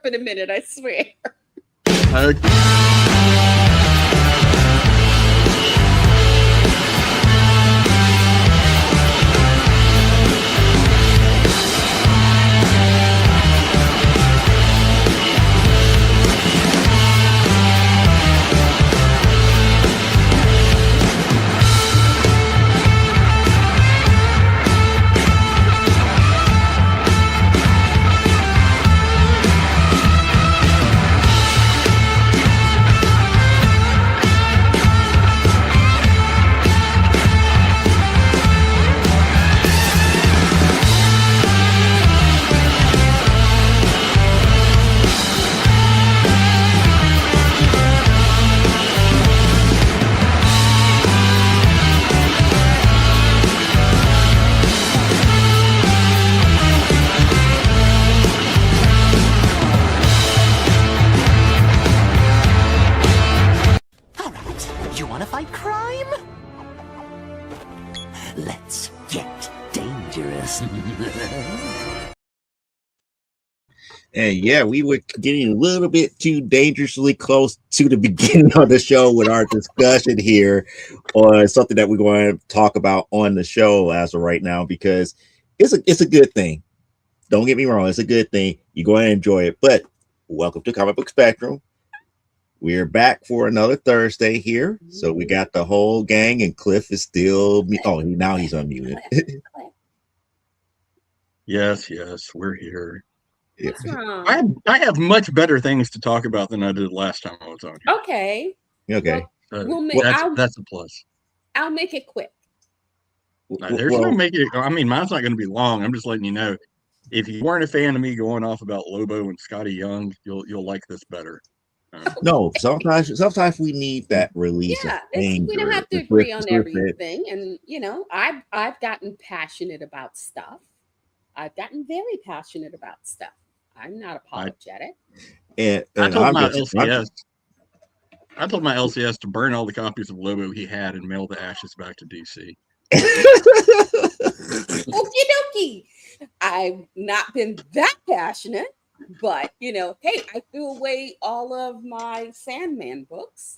in a minute, I swear. Let's get dangerous. And yeah, we were getting a little bit too dangerously close to the beginning of the show with our discussion here on something that we're going to talk about on the show as of right now, because it's a good thing. Don't get me wrong, it's a good thing. You're going to enjoy it. But welcome to Comic Book Spectrum. We're back for another Thursday here. So we got the whole gang, and Cliff is still now he's unmuted. Yes, we're here. What's wrong? I have much better things to talk about than I did last time I was on here. Okay. Well, that's a plus. I'll make it quick. There's no make it. I mean, mine's not going to be long. I'm just letting you know. If you weren't a fan of me going off about Lobo and Scotty Young, you'll like this better. No, sometimes we need that release. Yeah, we don't have to agree on everything, and I've gotten passionate about stuff. I've gotten very passionate about stuff. I'm not apologetic. And I told my LCS to burn all the copies of Lobo he had and mail the ashes back to DC. Okie dokie. I've not been that passionate, but hey, I threw away all of my Sandman books,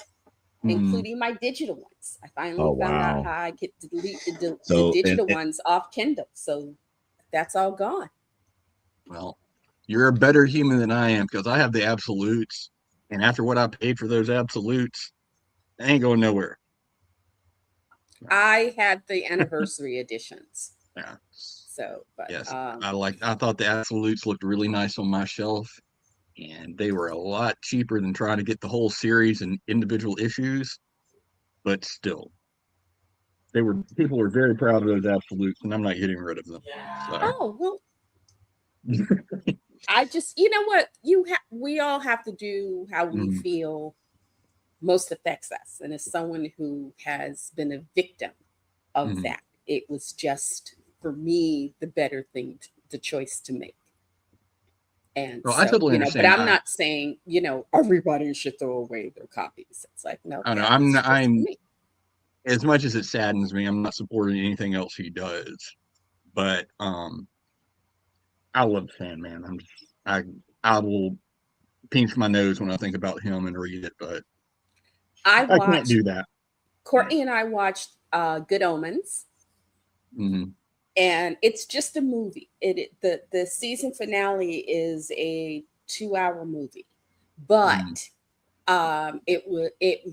including my digital ones. I finally found out how I could delete the digital ones off Kindle. So that's all gone. Well, you're a better human than I am, because I have the absolutes, and after what I paid for those absolutes, they ain't going nowhere. I had the anniversary editions. Yeah. So, but yes, I thought the absolutes looked really nice on my shelf, and they were a lot cheaper than trying to get the whole series and individual issues. But still, people were very proud of those absolutes, and I'm not getting rid of them. So. Oh well. I just, what we all have to do how we feel most affects us, and as someone who has been a victim of that, it was just for me the better thing, the choice to make. And I totally understand. But I'm not saying everybody should throw away their copies. It's like no. I know I'm as much as it saddens me, I'm not supporting anything else he does, but I love Sandman. I will pinch my nose when I think about him and read it, but I can't do that. Courtney and I watched Good Omens, and it's just a movie. The season finale is a 2-hour movie, but it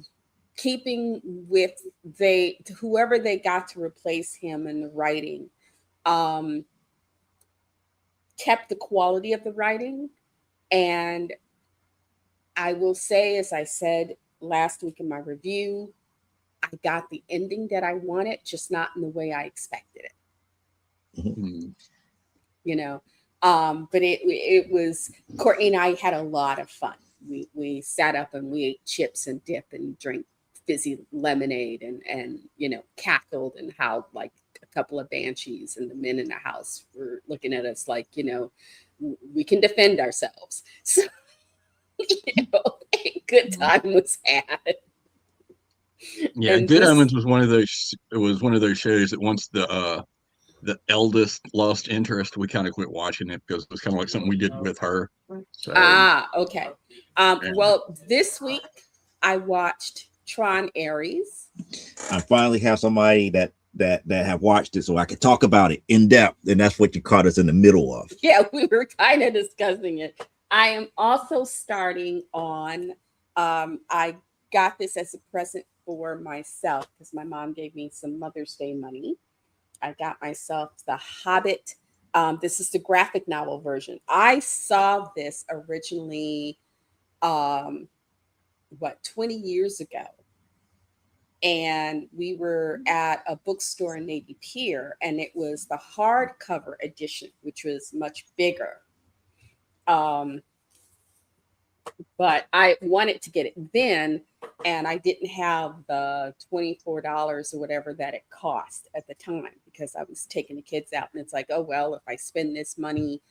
keeping with whoever they got to replace him in the writing. Kept the quality of the writing, and I will say, as I said last week in my review, I got the ending that I wanted, just not in the way I expected it. But it was, Courtney and I had a lot of fun. We sat up and we ate chips and dip and drank fizzy lemonade and cackled, and how like a couple of banshees and the men in the house were looking at us like, we can defend ourselves. So, a good time was had. Yeah, and Good Omens was one of those. It was one of those shows that once the the eldest lost interest, we kind of quit watching it because it was kind of like something we did with her. So Okay. yeah. Well, this week I watched Tron Ares. I finally have somebody that have watched it, so I can talk about it in depth, and that's what you caught us in the middle of. Yeah, we were kind of discussing it. I am also starting on. I got this as a present for myself because my mom gave me some Mother's Day money. I got myself The Hobbit. This is the graphic novel version. I saw this originally, um, 20 years ago. And we were at a bookstore in Navy Pier, and it was the hardcover edition, which was much bigger. Um, but I wanted to get it then, and I didn't have the $24 or whatever that it cost at the time because I was taking the kids out, and it's like, oh well, if I spend this money,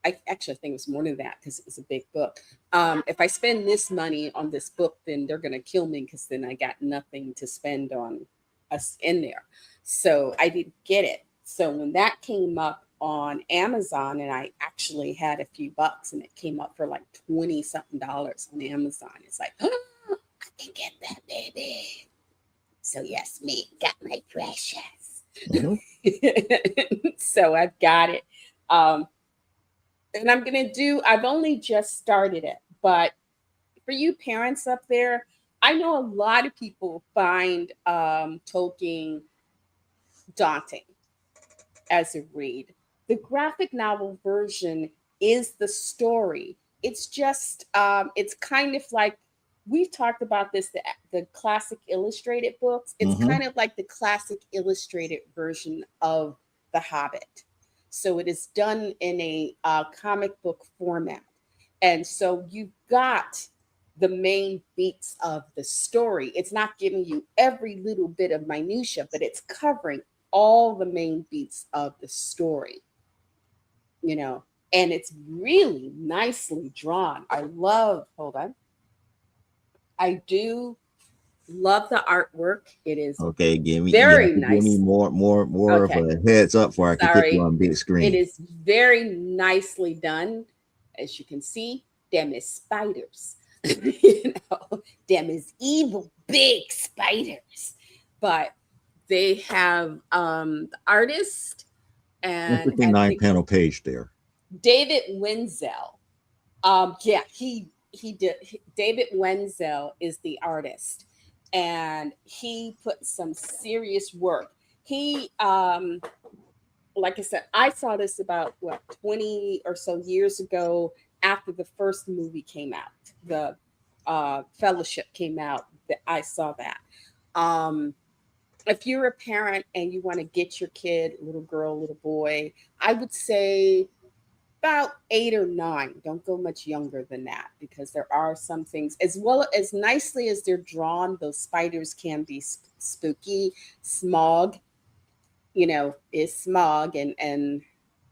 I actually think it was more than that because it was a big book. If I spend this money on this book, then they're gonna kill me because then I got nothing to spend on us in there. So I didn't get it. So when that came up on Amazon, and I actually had a few bucks, and it came up for like 20 something dollars on Amazon. It's like, oh, I can get that, baby. So yes, me got my precious. Mhm. So I've got it. And I've only just started it, but for you parents up there, I know a lot of people find Tolkien daunting as a read. The graphic novel version is the story. It's just, it's kind of like, we've talked about this, the classic illustrated books. It's Mhm. kind of like the classic illustrated version of The Hobbit. So it is done in a comic book format. And so you've got the main beats of the story. It's not giving you every little bit of minutia, but it's covering all the main beats of the story, you know, and it's really nicely drawn. Hold on. I do love the artwork. It is Okay, you have very to give me nice. more of Okay, a heads up before I can put you sorry. on big It screen. is very nicely done. As you can see, them is spiders. You know, them is evil big spiders. But they have the artist, and Interesting I nine think panel page there. David Wenzel. Yeah, he did. David Wenzel is the artist, and he put some serious work. He like I said, I saw this about 20 or so years ago after the first movie came out. The Fellowship came out. That I saw that. Um, if you're a parent and you want to get your kid, little girl, little boy, I would say about 8 or 9. Don't go much younger than that because there are some things, as well as nicely as they're drawn, those spiders can be spooky. Smog, is Smog, and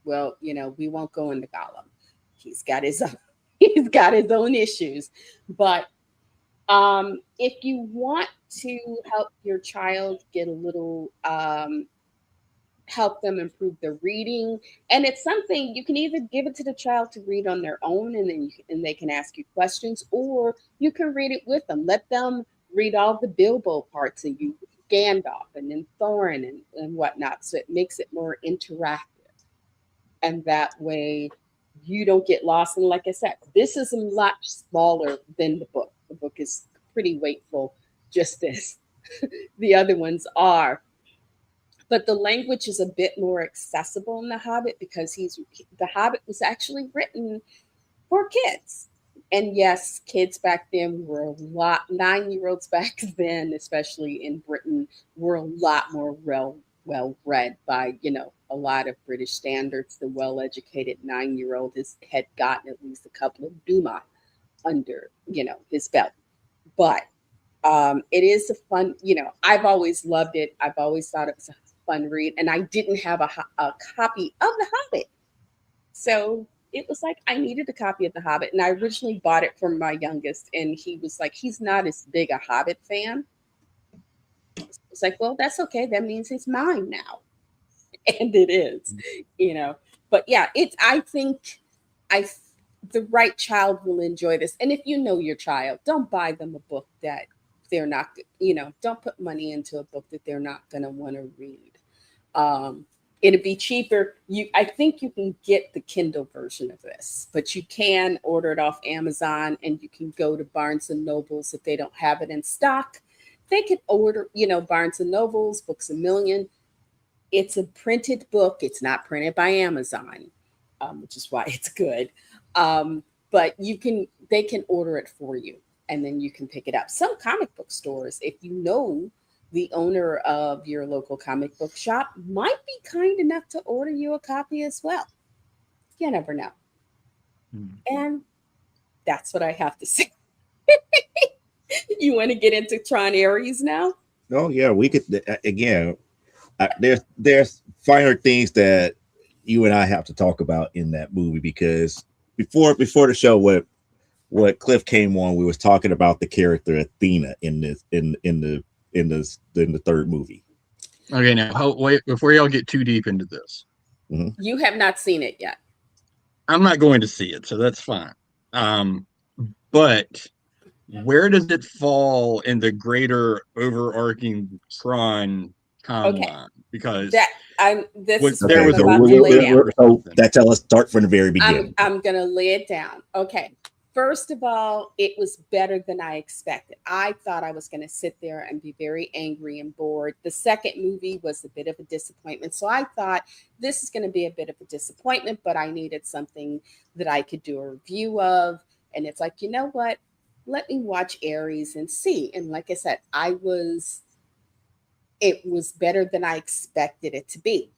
well, we won't go into Gollum. He's got his own, he's got his own issues, but if you want to help your child get a little help them improve their reading, and it's something you can either give it to the child to read on their own, and then and they can ask you questions, or you can read it with them. Let them read all the Bilbo parts, and you Gandalf and then Thorin and whatnot, so it makes it more interactive, and that way you don't get lost. And like I said, this is a lot smaller than the book is pretty weightful, just as the other ones are, but the language is a bit more accessible in The Hobbit because The Hobbit was actually written for kids. And yes, kids back then were a lot, 9-year-olds back then, especially in Britain, were a lot more well read by, a lot of British standards. The well educated 9-year-old had gotten at least a couple of Duma under, his belt. But it is a fun, I've always loved it. I've always thought it was a fun read. And I didn't have a copy of The Hobbit. So it was like I needed a copy of The Hobbit. And I originally bought it from my youngest. And he was like, he's not as big a Hobbit fan. It's like, well, that's okay. That means it's mine now. And it is, But yeah, I think I the right child will enjoy this. And if you know your child, don't buy them a book that they're not, don't put money into a book that they're not going to want to read. Um, it'd be cheaper. I think you can get the Kindle version of this, but you can order it off Amazon, and you can go to Barnes and Nobles if they don't have it in stock. They could order, Barnes and Nobles, Books a Million. It's a printed book. It's not printed by Amazon, which is why it's good. But they can order it for you, and then you can pick it up. Some comic book stores, if you know the owner of your local comic book shop, might be kind enough to order you a copy as well. You never know. And that's what I have to say. You want to get into Tron Ares now? Oh yeah, we could again. There's finer things that you and I have to talk about in that movie, because before the show, what Cliff came on, we was talking about the character Athena in the third movie. Okay, now wait before y'all get too deep into this. Mm-hmm. You have not seen it yet. I'm not going to see it, so that's fine. But where does it fall in the greater overarching Tron timeline? Okay. Because this is there what was I'm a about to lay down. So that's how let's start from the very beginning. I'm going to lay it down. Okay. First of all, it was better than I expected. I thought I was going to sit there and be very angry and bored. The second movie was a bit of a disappointment. So I thought this is going to be a bit of a disappointment, but I needed something that I could do a review of. And it's like, you know what? Let me watch Ares and see. And like I said, it was better than I expected it to be.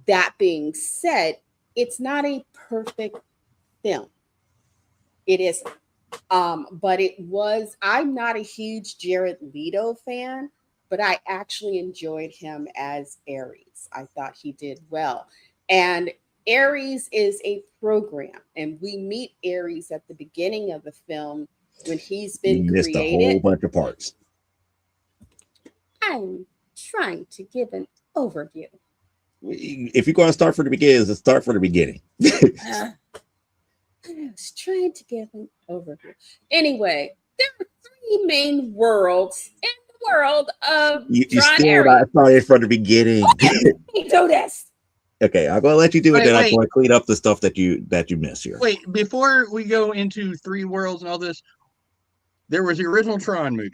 That being said, it's not a perfect film. It is. But I'm not a huge Jared Leto fan, but I actually enjoyed him as Ares. I thought he did well. And Ares is a program, and we meet Ares at the beginning of the film when he's been You missed created. a whole bunch of parts. I'm trying to give an overview. If you're going to start from the beginning, let's start from the beginning. I was trying to give an overview. Anyway, there are three main worlds in the world of You Tron still Ares. not started from the beginning. Do this. Okay, I'm gonna let you do it. Then I'm Wait. going to clean up the stuff that you missed here. Wait, before we go into Three Worlds and all this, there was the original Tron movie.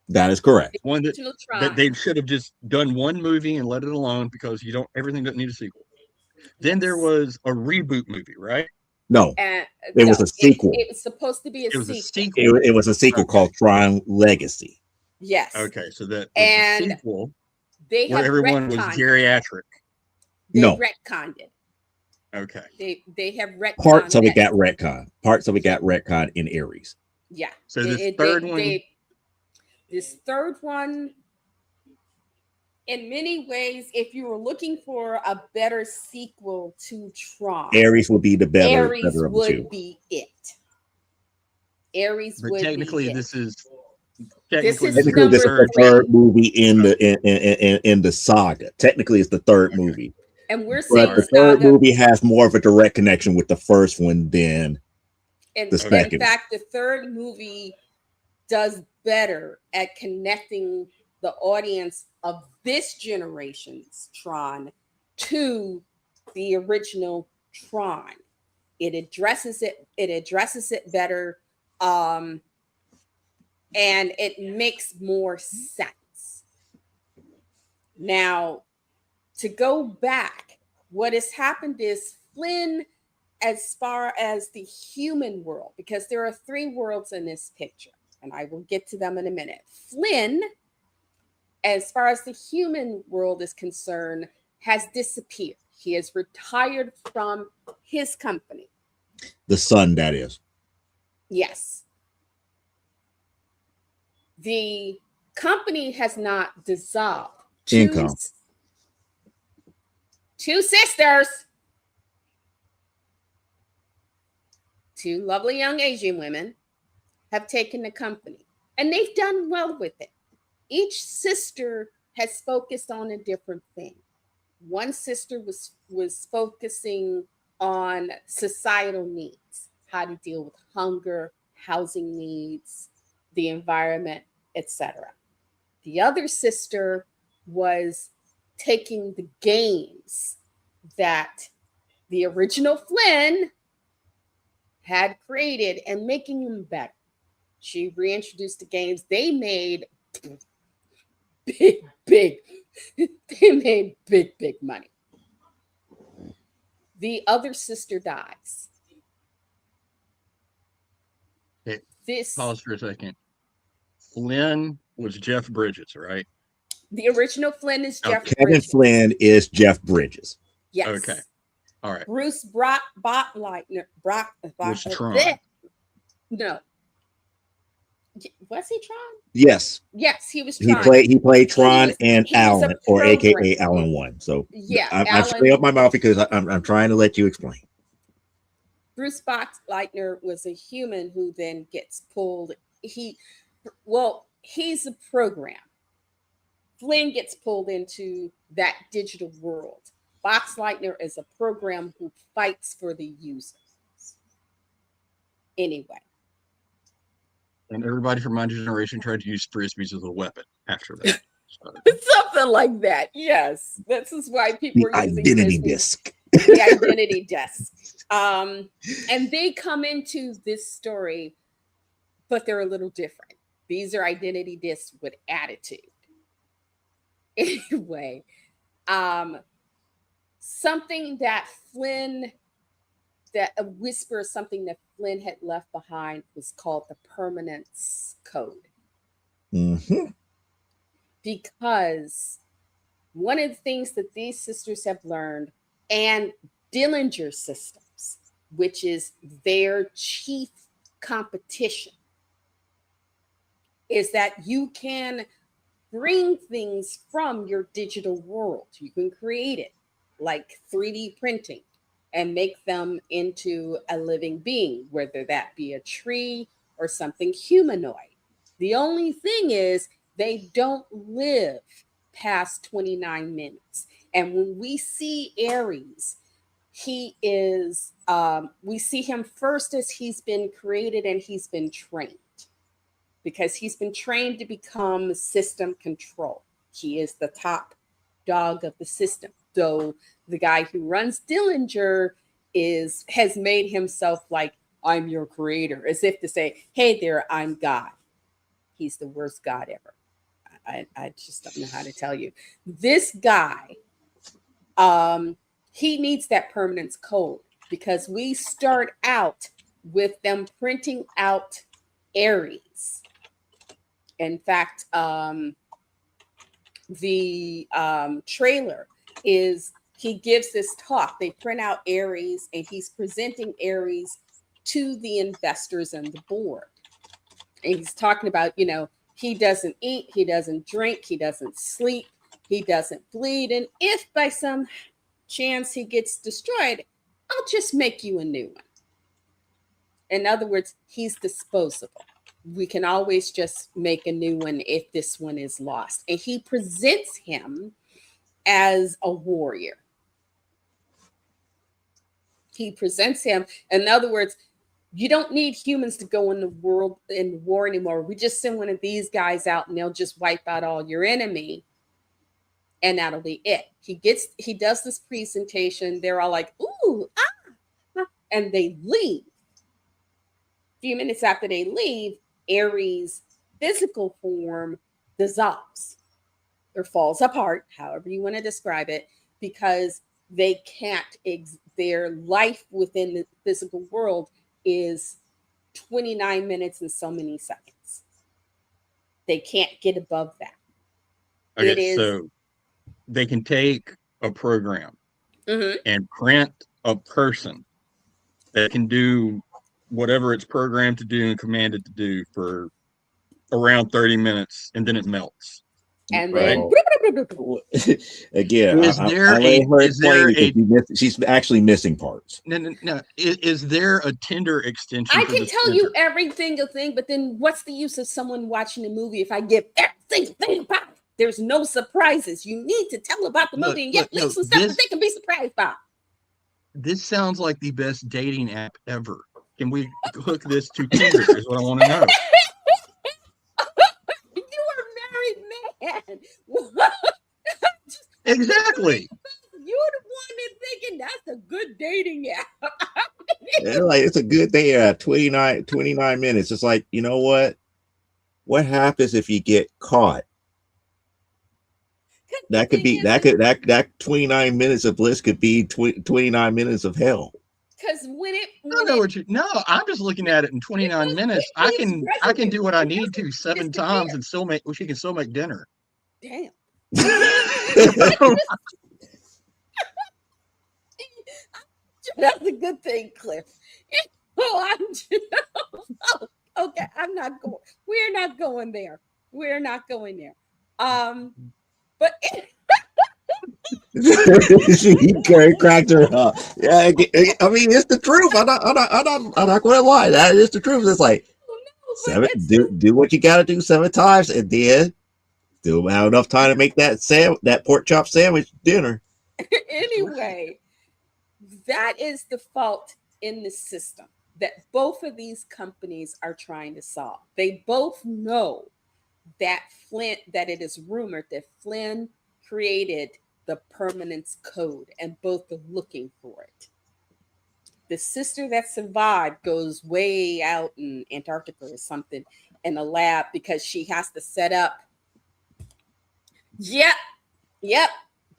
That is correct. One that they should have just done one movie and let it alone, because everything doesn't need a sequel. Then there was a reboot movie, right? No, it was a sequel. It was supposed to be a sequel. It was a sequel called Tron Legacy. Yes. Okay, so that was and a sequel they where everyone was geriatric. They no. retconned it. Okay. They have retconned Parts of it got retconned. Parts of it got retconned in Ares. Yeah. So this third one, in many ways, if you were looking for a better sequel to Tron, Ares would be the better. Ares would be it. Ares but would technically, be it. this is the third movie in the saga. Technically, it's the third movie. And we're saying the third movie has more of a direct connection with the first one than the second. In fact, the third movie does better at connecting the audience of this generation's Tron to the original Tron. It addresses it better, and it makes more sense. Now, to go back, what has happened is Flynn, as far as the human world, because there are three worlds in this picture, and I will get to them in a minute. Flynn, as far as the human world is concerned, has disappeared. He has retired from his company. The Sun, that is. Yes. The company has not dissolved. Income. Two sisters, two lovely young Asian women, have taken the company, and they've done well with it. Each sister has focused on a different thing. One sister was focusing on societal needs, how to deal with hunger, housing needs, the environment, etc. The other sister was taking the games that the original Flynn had created and making them better. She reintroduced the games. They made big, they made big money. The other sister dies. Okay, This pause for a second. Flynn was Jeff Bridges, right? The original Flynn is Jeff Kevin Bridges. Flynn is Jeff Bridges. Yes. Okay. All right. Bruce Bottleitner. Was Tron. No. Was he Tron? Yes. Yes, he was He Tron. played Tron and he was a Alan, or program. AKA Alan 1. So Yeah, I'm Alan. straight up my mouth because I'm trying to let you explain. Bruce Bottleitner was a human who then gets pulled. He's a program. Flynn gets pulled into that digital world. Boxleitner is a program who fights for the users. Anyway. And everybody from my generation tried to use frisbees as a weapon after that. So. Something like that. Yes. This is why people The are using identity frisbees. disc. The identity disc. And they come into this story, but they're a little different. These are identity discs with attitude. Anyway, something that a whisper of something that Flynn had left behind was called the permanence code. Mm-hmm. Because one of the things that these sisters have learned, and Dillinger Systems, which is their chief competition, is that you can bring things from your digital world. You can create it like 3D printing and make them into a living being, whether that be a tree or something humanoid. The only thing is they don't live past 29 minutes. And when we see Ares, he is, we see him first as he's been created and he's been trained, because he's been trained to become system control. He is the top dog of the system. Though the guy who runs Dillinger has made himself like, I'm your creator, as if to say, hey there, I'm God. He's the worst God ever. I just don't know how to tell you. This guy, he needs that permanence code, because we start out with them printing out Ares. In fact, the trailer is, he gives this talk. They print out Ares and he's presenting Ares to the investors and the board. And he's talking about, he doesn't eat, he doesn't drink, he doesn't sleep, he doesn't bleed. And if by some chance he gets destroyed, I'll just make you a new one. In other words, he's disposable. We can always just make a new one if this one is lost. And he presents him as a warrior. He presents him, in other words, you don't need humans to go in the war anymore. We just send one of these guys out and they'll just wipe out all your enemy. And that'll be it. He does this presentation. They're all like, ooh, and they leave. A few minutes after they leave, Ares' physical form dissolves or falls apart, however you want to describe it, because they can't, their life within the physical world is 29 minutes and so many seconds. They can't get above that. Okay, so they can take a program and print a person that can do whatever it's programmed to do and commanded to do for around 30 minutes, and then it melts. And right? then Again, she's actually missing parts. No. Is there a Tinder extension? I can tell you every single thing, but then what's the use of someone watching a movie if I give every single thing about it? There's no surprises. You need to tell about the movie and get no, some stuff that they can be surprised by. This sounds like the best dating app ever. Can we hook this to Tinder? Is what I want to know. You are a married man. Exactly. You're the one that's thinking that's a good dating app. Yeah, like it's a good thing. 29 minutes. It's like, you know what? What happens if you get caught? That could be that 29 minutes of bliss could be 29 minutes of hell. Because No, I'm just looking at it in 29 minutes. I can do what I need to 7 times and she can still make dinner. Damn. That's a good thing, Cliff. Okay, I'm not going. We're not going there. We're not going there. But She cracked her up. Yeah, I mean, it's the truth. I'm not going to lie. That is the truth. It's like do what you got to do 7 times, and then still have enough time to make that pork chop sandwich dinner. Anyway, that is the fault in the system that both of these companies are trying to solve. They both know that it is rumored that Flynn created the permanence code, and both are looking for it. The sister that survived goes way out in Antarctica or something in a lab because she has to set up. Yep.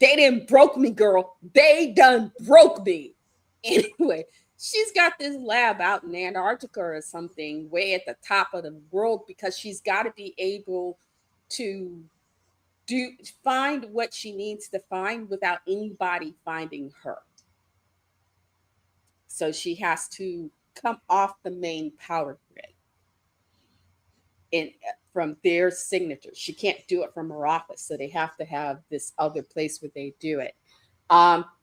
They done broke me, girl. They done broke me. Anyway, she's got this lab out in Antarctica or something way at the top of the world because she's got to be able to find what she needs to find without anybody finding her. So she has to come off the main power grid from their signature. She can't do it from her office, so they have to have this other place where they do it.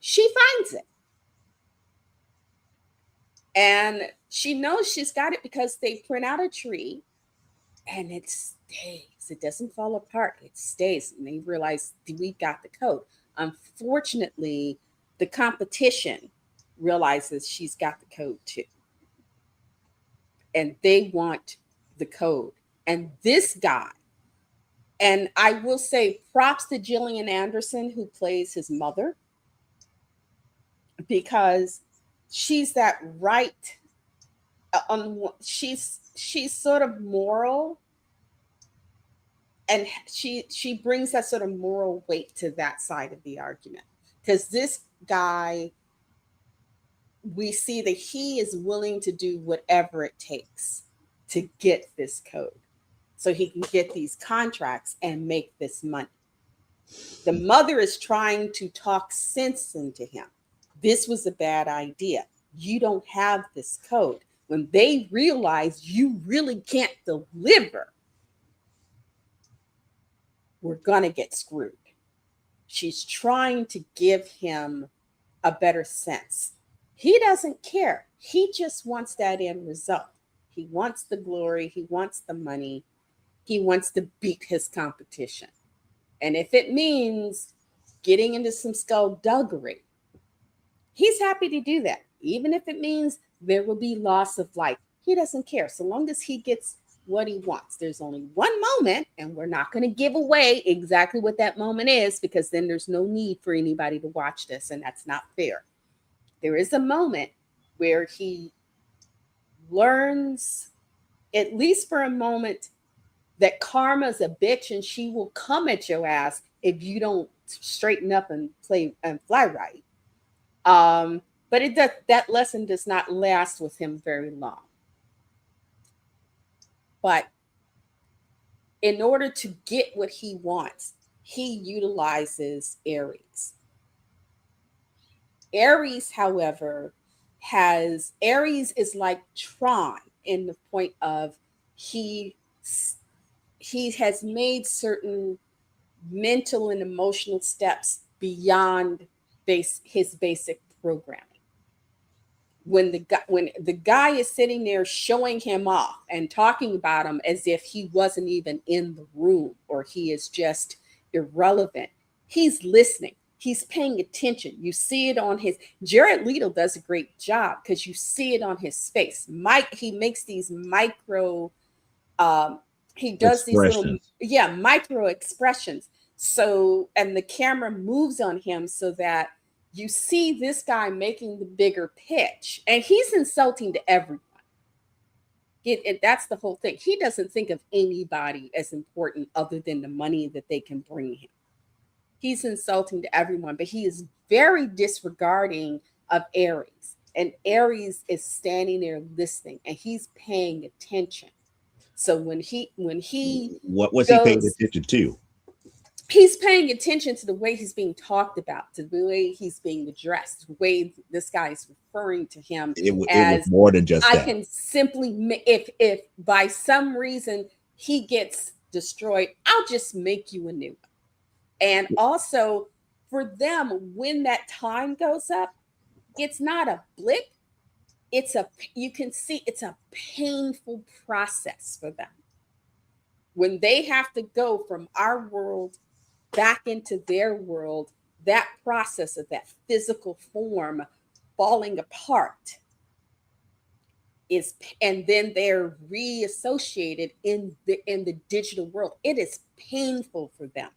She finds it. And she knows she's got it because they print out a tree and it stays. It doesn't fall apart. It stays. And they realize we got the code. Unfortunately, the competition realizes she's got the code too. And they want the code. And this guy, and I will say props to Gillian Anderson, who plays his mother, because she's that right. She's sort of moral, and she brings that sort of moral weight to that side of the argument. Because this guy, we see that he is willing to do whatever it takes to get this code, so he can get these contracts and make this money. The mother is trying to talk sense into him. This was a bad idea. You don't have this code. When they realize you really can't deliver, we're going to get screwed. She's trying to give him a better sense. He doesn't care. He just wants that end result. He wants the glory. He wants the money. He wants to beat his competition. And if it means getting into some skullduggery, he's happy to do that. Even if it means there will be loss of life, he doesn't care. So long as he gets what he wants. There's only one moment, and we're not going to give away exactly what that moment is, because then there's no need for anybody to watch this, and that's not fair. There is a moment where he learns, at least for a moment, that karma's a bitch and she will come at your ass if you don't straighten up and play and fly right. But that lesson does not last with him very long. But in order to get what he wants, he utilizes Ares. Ares, however, Ares is like Tron in the point of he has made certain mental and emotional steps beyond his basic programming. When the guy is sitting there showing him off and talking about him as if he wasn't even in the room, or he is just irrelevant. He's listening. He's paying attention. You see it on his. Jared Leto does a great job because you see it on his face. Mike, he makes these micro. Um, he does these little, Expressions. yeah, micro expressions. So, and the camera moves on him so that you see this guy making the bigger pitch, and he's insulting to everyone. That's the whole thing. He doesn't think of anybody as important other than the money that they can bring him. He's insulting to everyone, but he is very disregarding of Aries. And Aries is standing there listening and he's paying attention. So when he What was he paying goes, attention to? he's paying attention to the way he's being talked about, to the way he's being addressed, the way this guy is referring to him It was as more than just I that. can simply if by some reason he gets destroyed, I'll just make you a new one. And also for them, when that time goes up, it's not a blip. You can see it's a painful process for them. When they have to go from our world back into their world, that process of that physical form falling apart is, and then they're reassociated in the digital world. It is painful for them.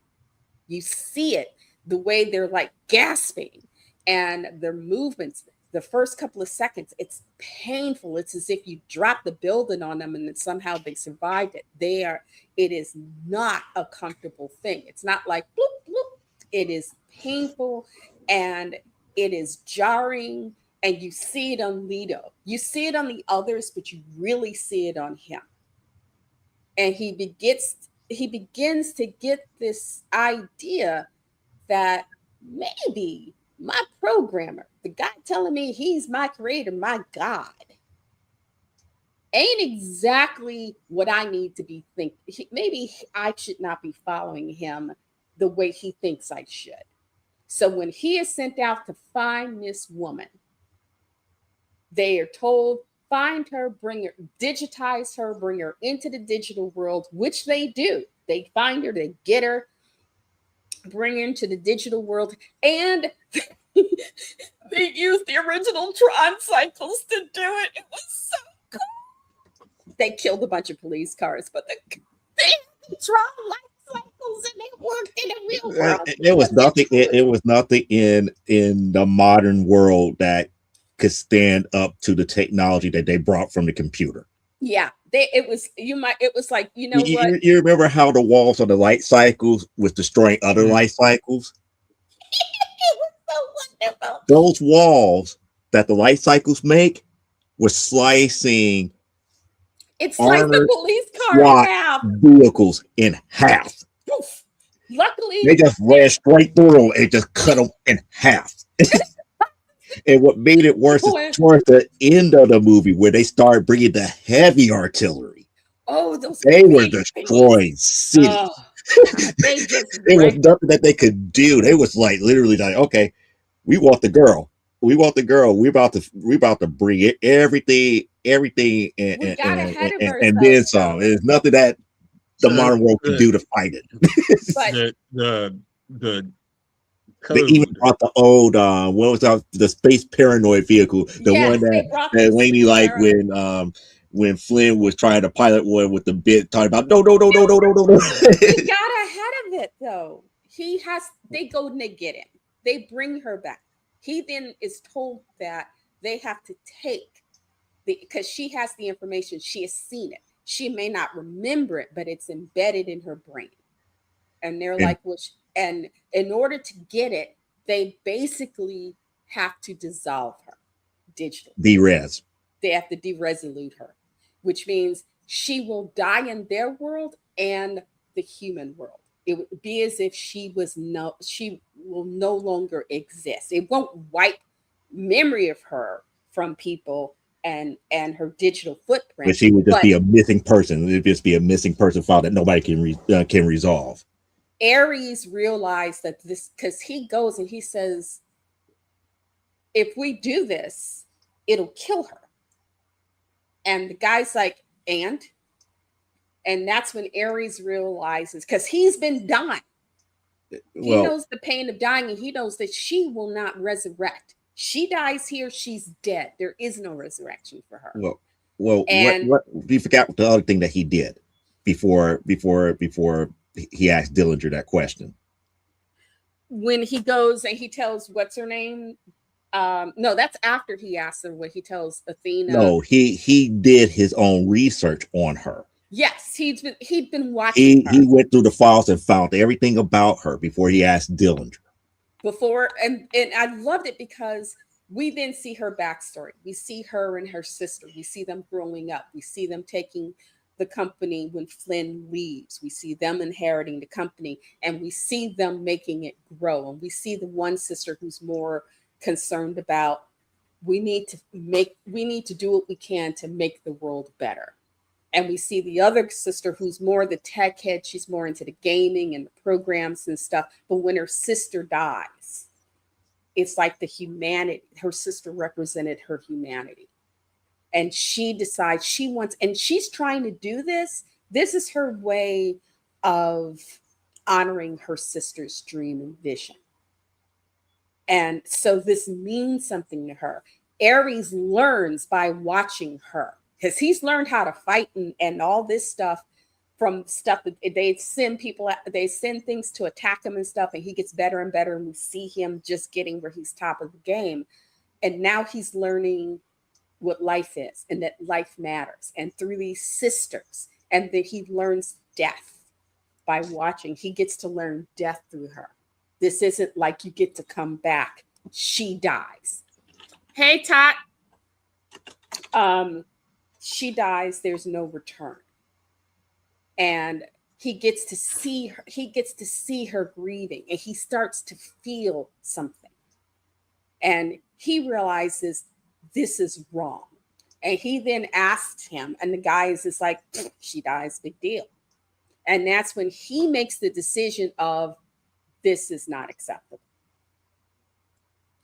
You see it, the way they're like gasping and their movements. The first couple of seconds, it's painful. It's as if you dropped the building on them and then somehow they survived it. It is not a comfortable thing. It's not like bloop, bloop. It is painful and it is jarring. And you see it on Leto. You see it on the others, but you really see it on him. And he begins to get this idea that maybe my programmer, the guy telling me he's my creator, my God, ain't exactly what I need to be thinking. Maybe I should not be following him the way he thinks I should. So when he is sent out to find this woman, they are told, find her, bring her, digitize her, bring her into the digital world, which they do. They find her, they get her, bring her into the digital world, and they used the original Tron cycles to do it. It was so cool. They killed a bunch of police cars, but the Tron light cycles and they worked in the real world. There was nothing. It was nothing in the modern world that could stand up to the technology that they brought from the computer. Yeah, it was like, you know what? You remember how the walls of the light cycles was destroying other light cycles? It was so wonderful. Those walls that the light cycles make were slicing It sliced the armored police car in SWAT half. vehicles in half. Poof. Luckily, They just ran straight through them and just cut them in half. And what made it worse is towards the end of the movie where they started bringing the heavy artillery. oh, those They were big destroying cities. Oh, they just There was wrecked. nothing that they could do. They was like literally like, okay, we want the girl. We want the girl. We're about to bring it everything, We got ahead of and then ourselves, some. though. There's nothing that the So modern world can do to fight it. But the They code. even brought the old what was that, the space paranoid vehicle, the yes, one they that brought that the lady like Sierra. when Flynn was trying to pilot one with the bit talking about no no no no no no no no. He got ahead of it, though. They go and they get him. They bring her back. He then is told that they have to take because she has the information. She has seen it. She may not remember it, but it's embedded in her brain. And they're And like, and in order to get it, they basically have to dissolve her digitally. D-Res. They have to de-resolute her, which means she will die in their world and the human world. It would be as if she will no longer exist. It won't wipe memory of her from people and her digital footprint, But she would just but be a missing person. It would just be a missing person file that nobody can resolve. Aries realized that this, because he goes and he says, if we do this, it'll kill her. And the guy's like, and that's when Aries realizes, because he's been dying. He Well, knows the pain of dying, and he knows that she will not resurrect. She dies here, she's dead. There is no resurrection for her. well, well. And What we forgot the other thing that he did before he asked Dillinger that question. when he goes and he tells what's her name, no, that's after he asks her what he tells Athena. No, he did his own research on her. Yes, he'd been watching her He went through the files and found everything about her before he asked Dillinger. before, and I loved it because we then see her backstory. We see her and her sister. We see them growing up. We see them taking the company when Flynn leaves. We see them inheriting the company, and we see them making it grow. And we see the one sister who's more concerned about we need to do what we can to make the world better. And we see the other sister who's more the tech head. She's more into the gaming and the programs and stuff. But when her sister dies, it's like the humanity. Her sister represented her humanity. And she decides she wants, and she's trying to do this. This is her way of honoring her sister's dream and vision. And so this means something to her. Ares learns by watching her because he's learned how to fight and all this stuff from stuff that they send people, they send things to attack him and stuff, and he gets better and better. And we see him just getting where he's top of the game. And now he's learning what life is and that life matters. And through these sisters, and that he learns death by watching, he gets to learn death through her. This isn't like you get to come back. She dies. Hey, Tot. She dies. There's no return. And he gets to see her. He gets to see her grieving, and he starts to feel something. And he realizes this is wrong. And he then asks him, and the guy is just like, she dies, big deal. And that's when he makes the decision of, this is not acceptable.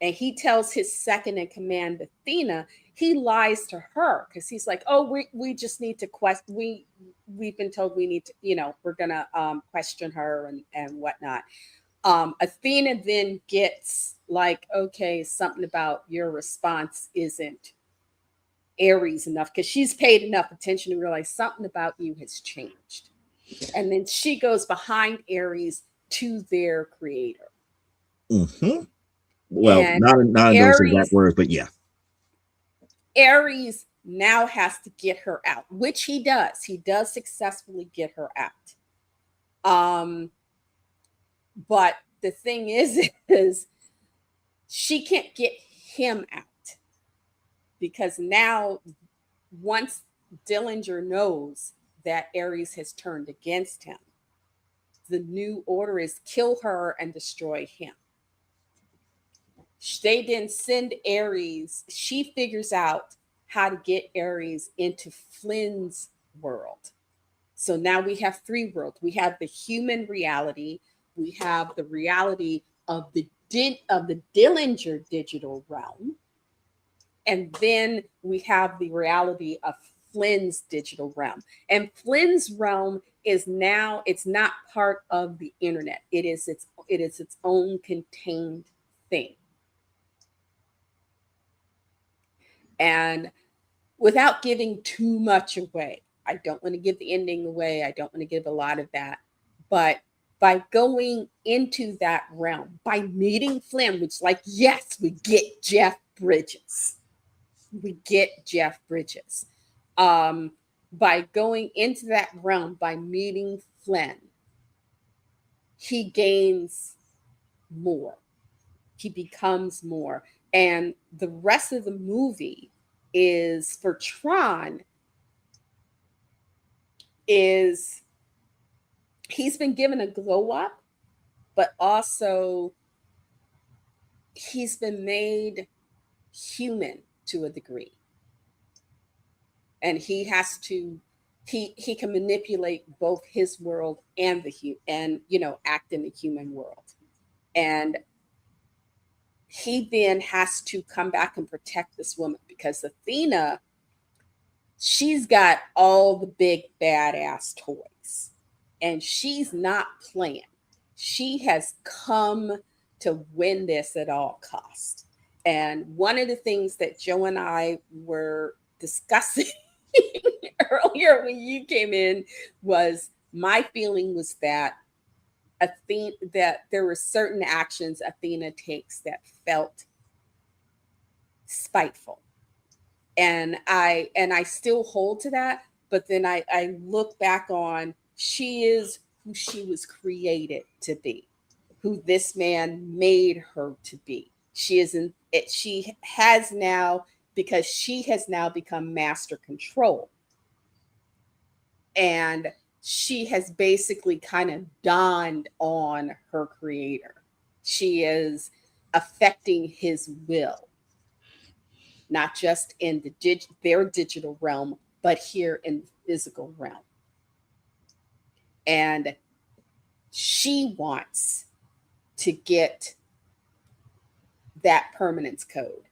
And he tells his second in command, Athena, he lies to her because he's like, oh, we just need to question. We've been told we need to, we're gonna question her and whatnot. Athena then gets like, okay, something about your response isn't Aries enough because she's paid enough attention to realize something about you has changed. And then she goes behind Aries to their creator. Mm-hmm. Well, And not in those exact Aries, words, but yeah. Aries now has to get her out, which he does. He does successfully get her out. But the thing is she can't get him out because now once Dillinger knows that Aries has turned against him, the new order is kill her and destroy him. They then send Aries. She figures out how to get Aries into Flynn's world. So now we have three worlds. We have the human reality. We have the reality of the Dillinger digital realm. And then we have the reality of Flynn's digital realm. And Flynn's realm is now, it's not part of the internet. It is its own contained thing. And without giving too much away, I don't want to give the ending away. I don't want to give a lot of that. But by going into that realm, by meeting Flynn, which like, yes, we get Jeff Bridges. We get Jeff Bridges. By going into that realm, by meeting Flynn, he gains more. He becomes more. And the rest of the movie is for Tron is he's been given a glow up, but also he's been made human to a degree. And he has to he can manipulate both his world and act in the human world. And he then has to come back and protect this woman because Athena, she's got all the big badass toys and she's not playing. she has come to win this at all cost. And one of the things that Joe and I were discussing earlier when you came in was my feeling was that Athena, that there were certain actions Athena takes that felt spiteful. And I still hold to that, but then I look back on she is who she was created to be, who this man made her to be. She isn't it she has now, because she has now become master control, and she has basically kind of dawned on her creator. She is affecting his will, not just in their digital realm, but here in the physical realm. And she wants to get that permanence code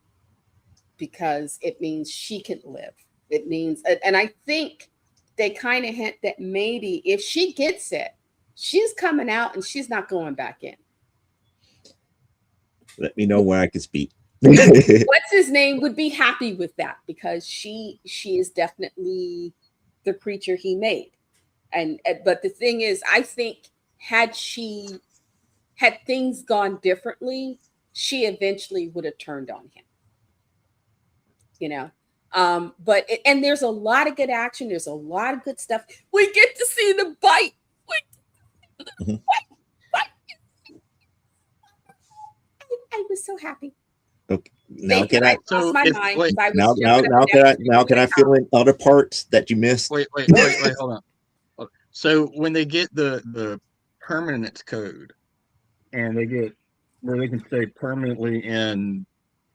because it means she can live. It means, and I think they kind of hint that maybe if she gets it, she's coming out and she's not going back in. Let me know where I can speak. What's his name would be happy with that because she is definitely the creature he made. And but the thing is, I think had things gone differently, she eventually would have turned on him. You know, and there's a lot of good action. There's a lot of good stuff. We get to see the bite. Mhm. I was so happy. Okay. Now Thank can you. I I lost my mind wait, because I was now jumping up and down now can I screaming fill in other parts that you missed? wait, hold on. So when they get the permanence code and they get where they can stay permanently in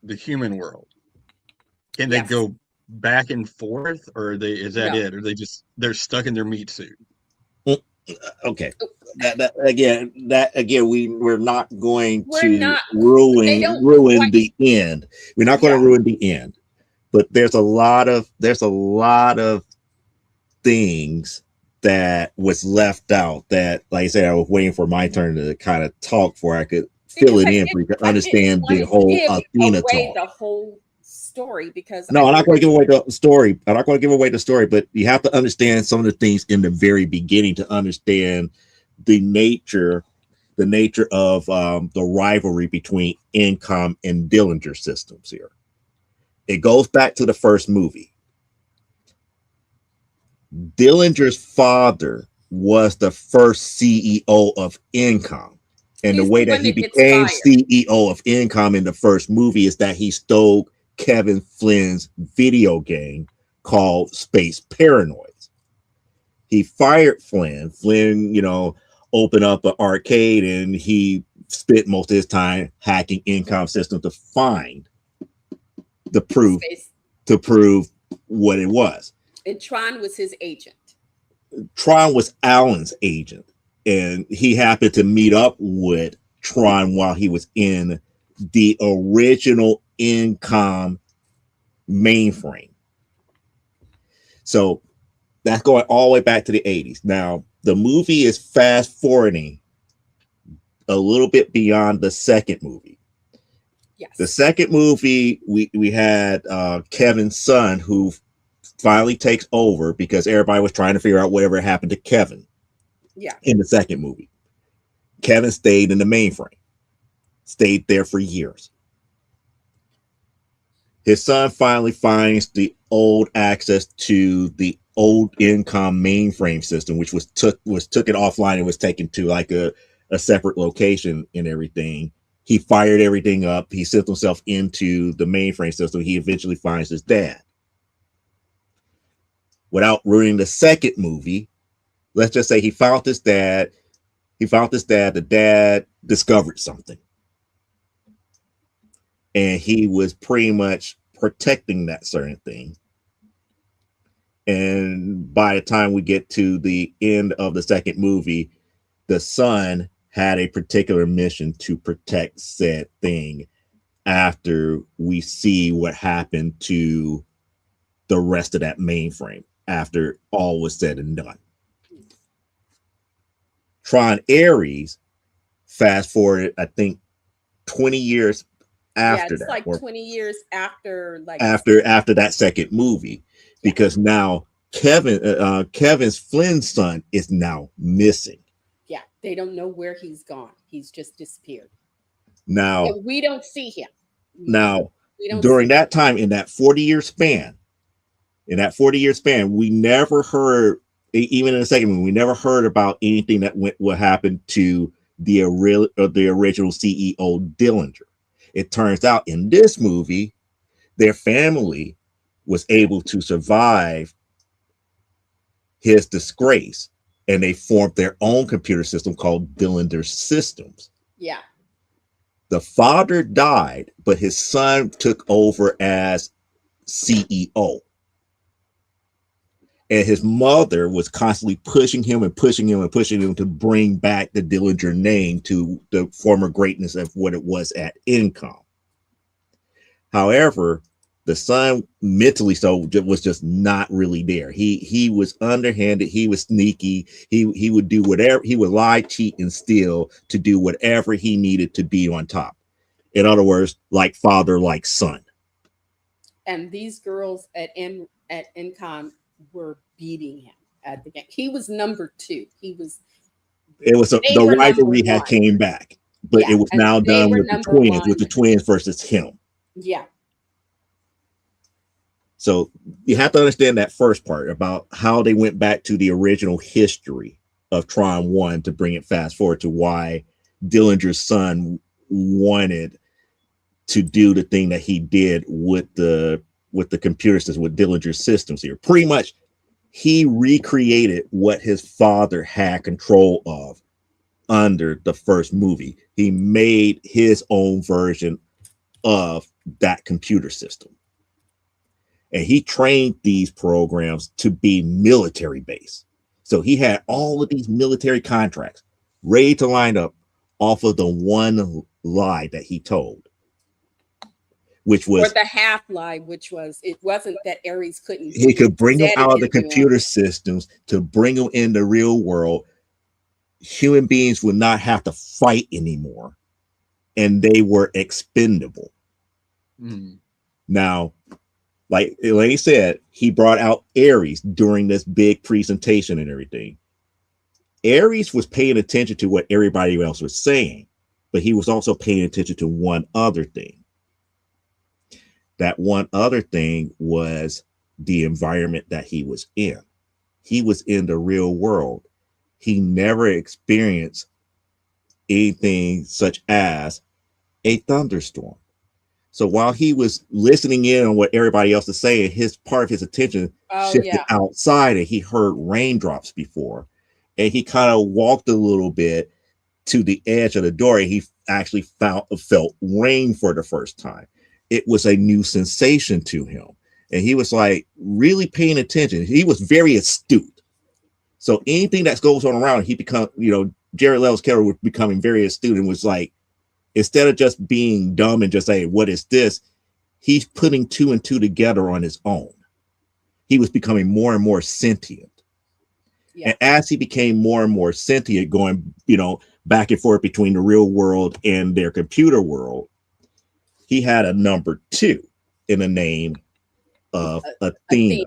the human world, can they Yes. go back and forth, or is that No. it? Or they're stuck in their meat suit? Okay. That again, we're not going We're to not. They don't ruin quite. the end. We're not going to Yeah. ruin the end. But there's a lot of things that was left out that, like I said, I was waiting for my turn to kind of talk before I could fill Because it in for you to I didn't understand want the to whole give Athena away talk. the whole story because No, I I'm not going to wanted. give away the story. I'm not going to give away the story, but you have to understand some of the things in the very beginning to understand the nature, of the rivalry between Incom and Dillinger Systems here. It goes back to the first movie. Dillinger's father was the first CEO of Incom. And the He's way the that one he that gets became fired. CEO of Incom in the first movie is that he stole Kevin Flynn's video game called Space Paranoids. He fired Flynn. Flynn, opened up an arcade and he spent most of his time hacking Incom system to find the proof Space. to prove what it was. And Tron was his agent. Tron was Alan's agent, and he happened to meet up with Tron while he was in the original Incom mainframe. So that's going all the way back to the 80s. Now, the movie is fast forwarding a little bit beyond the second movie. Yes. The second movie, we had Kevin's son who finally takes over because everybody was trying to figure out whatever happened to Kevin. Yeah. In the second movie, Kevin stayed in the mainframe, stayed there for years. His son finally finds the old access to the old Incom mainframe system, which was took it offline and was taken to like a separate location and everything. He fired everything up. He sent himself into the mainframe system. He eventually finds his dad. Without ruining the second movie, let's just say he found his dad. The dad discovered something. And he was pretty much protecting that certain thing. And by the time we get to the end of the second movie, the son had a particular mission to protect said thing after we see what happened to the rest of that mainframe after all was said and done. Tron Ares Fast forward, I think 20 years Yeah, after it's that, like or 20 years after like the after that second movie, yeah. because now Kevin's Flynn's son is now missing. Yeah, they don't know where he's gone. He's just disappeared. Now, And we don't see him. now We don't during see that time, in that 40-year span, we never heard, even in the second movie, we never heard about anything that went what happened to the original CEO Dillinger. It turns out in this movie, their family was able to survive his disgrace, and they formed their own computer system called Dillinger Systems. yeah. The father died, but his son took over as CEO. And his mother was constantly pushing him and pushing him and pushing him to bring back the Dillinger name to the former greatness of what it was at Income. However, the son mentally was just not really there. He was underhanded. He was sneaky. He would do whatever. He would lie, cheat, and steal to do whatever he needed to be on top. In other words, like father, like son. And these girls at Incom were beating him at the game. He was number 2. It was They the were number rivalry had 1. came back, but Yeah, it was and now they done were with number 1. the twins versus him. Yeah. So you have to understand that first part about how they went back to the original history of Tron 1 to bring it fast forward to why Dillinger's son wanted to do the thing that he did with the computer system, with Dillinger's systems here. Pretty much he recreated what his father had control of under the first movie. He made his own version of that computer system. And he trained these programs to be military based. So he had all of these military contracts ready to line up off of the one lie that he told, which Or was the half lie, which was it wasn't that Ares couldn't do he it. could bring He them said it out of the could do them. computer systems to bring them in the real world. Human beings would not have to fight anymore, and they were expendable. Mm. Now, like Elaine said, he brought out Ares during this big presentation and everything. Ares was paying attention to what everybody else was saying, but he was also paying attention to one other thing. That one other thing was the environment that he was in. He was in the real world. He never experienced anything such as a thunderstorm. So while he was listening in on what everybody else is saying, his part of his attention Oh shifted yeah. outside and he heard raindrops before. And he kind of walked a little bit to the edge of the door and he actually felt rain for the first time. It was a new sensation to him. And he was like really paying attention. He was very astute. So anything that goes on around, he become, Jared Leto's character was becoming very astute and was like, instead of just being dumb and just saying, what is this? He's putting 2 and 2 together on his own. He was becoming more and more sentient. Yeah. And as he became more and more sentient, going, back and forth between the real world and their computer world, he had a number 2 in the name of Athena.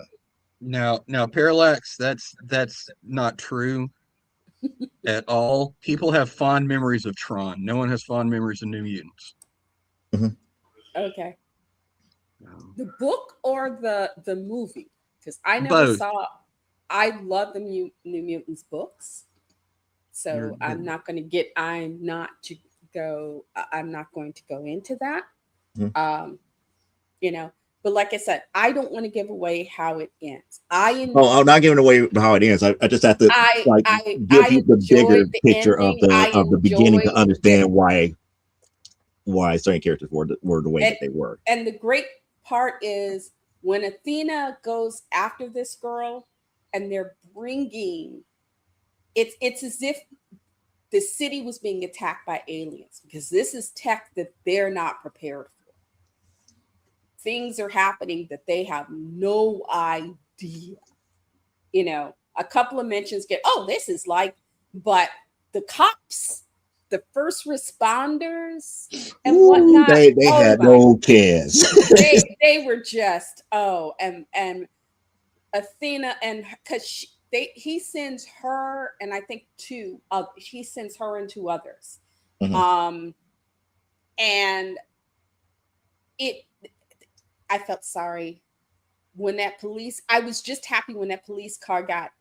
Now, Parallax, that's not true at all. People have fond memories of Tron. No one has fond memories of New Mutants. Mhm. Okay. The book or the movie? Because I never Both. saw. I love the New Mutants books, so You're- I'm not going to get. I'm not to go. I'm not going to go into that. Mhm. But like I said, I don't want to give away how it ends. I'm not giving away how it ends. I just have to give you the bigger enjoyed the picture ending. of the beginning to enjoyed understand why certain characters were the way that they were. And the great part is when Athena goes after this girl, and they're bringing it's as if the city was being attacked by aliens because this is tech that they're not prepared for. Things are happening that they have no idea. A couple of mentions get, oh, this is like, but the cops the first responders and Ooh, whatnot. they Oh had my, no cares. they were just and Athena and because he sends her and I think he sends her and two others, Mhm. And it I felt sorry when that police. I was just happy when that police car got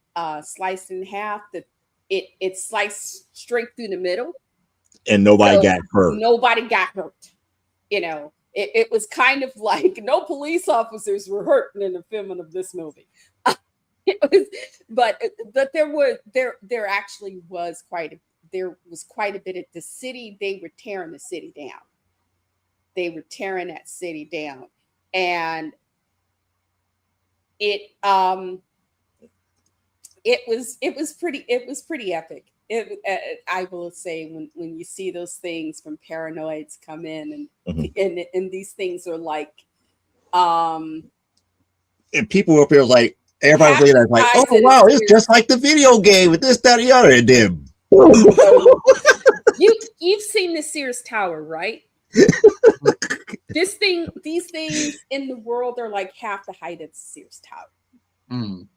sliced in half. That it sliced straight through the middle, And nobody so got hurt. nobody got hurt. It was kind of like no police officers were hurt in the filming of this movie. It was, but there actually was quite a bit at the city. They were tearing the city down. They were tearing that city down, and it it was pretty epic. I will say when you see those things from paranoids come in Mhm. and these things are like um And people were up here like, everybody was half looking the at it like, oh size of the wow, it's series. just like the video game with this, that, and the other. And then boom. So you've seen the Sears Tower, right? These things in the world are like half the height of the Sears Tower, Mm.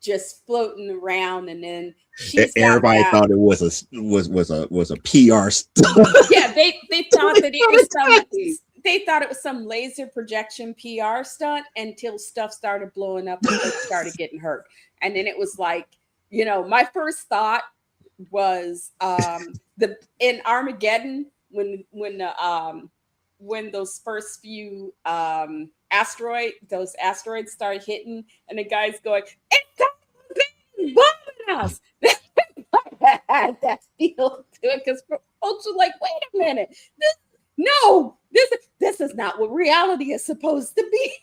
just floating around, and then she's got Everybody that. thought it was a PR stunt. Yeah, they thought that it was some. They thought it was some laser projection PR stunt until stuff started blowing up and people started getting hurt, and then it was like, my first thought was the in Armageddon when those first few asteroids started hitting, and the guy's going, "It's bombing us." I had that feel to it because folks were like, "Wait a minute, this is not what reality is supposed to be."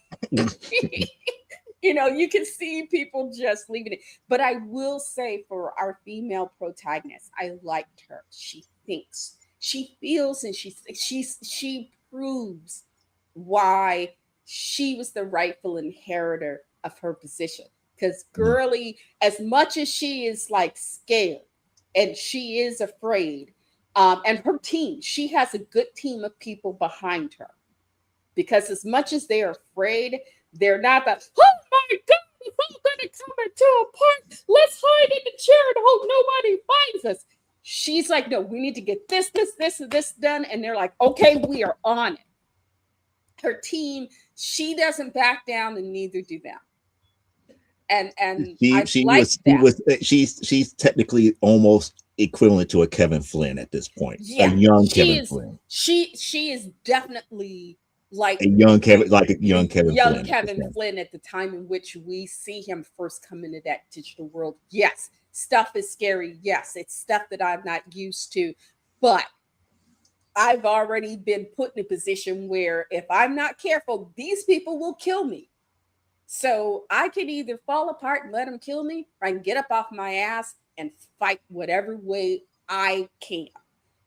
You can see people just leaving it. But I will say for our female protagonist, I liked her. She thinks, she feels, and she proves why she was the rightful inheritor of her position. Because Girly, as much as she is like scared and she is afraid, and her team, she has a good team of people behind her. Because as much as they're afraid, they're not that, oh my God, we're all going to come into a park. Let's hide in the chair and hope nobody finds us. She's like, no, we need to get this, and this done. And they're like, okay, we are on it. Her team, she doesn't back down, and neither do them. And I like that. She's technically almost equivalent to a Kevin Flynn at this point. A Yeah, young she Kevin is. Flynn. She is definitely like A young Kevin, like a young Kevin young Flynn. Kevin Flynn at the time in which we see him first come into that digital world. Yes, stuff is scary. Yes, it's stuff that I'm not used to, but I've already been put in a position where if I'm not careful, these people will kill me. So I can either fall apart and let them kill me, or I can get up off my ass and fight whatever way I can.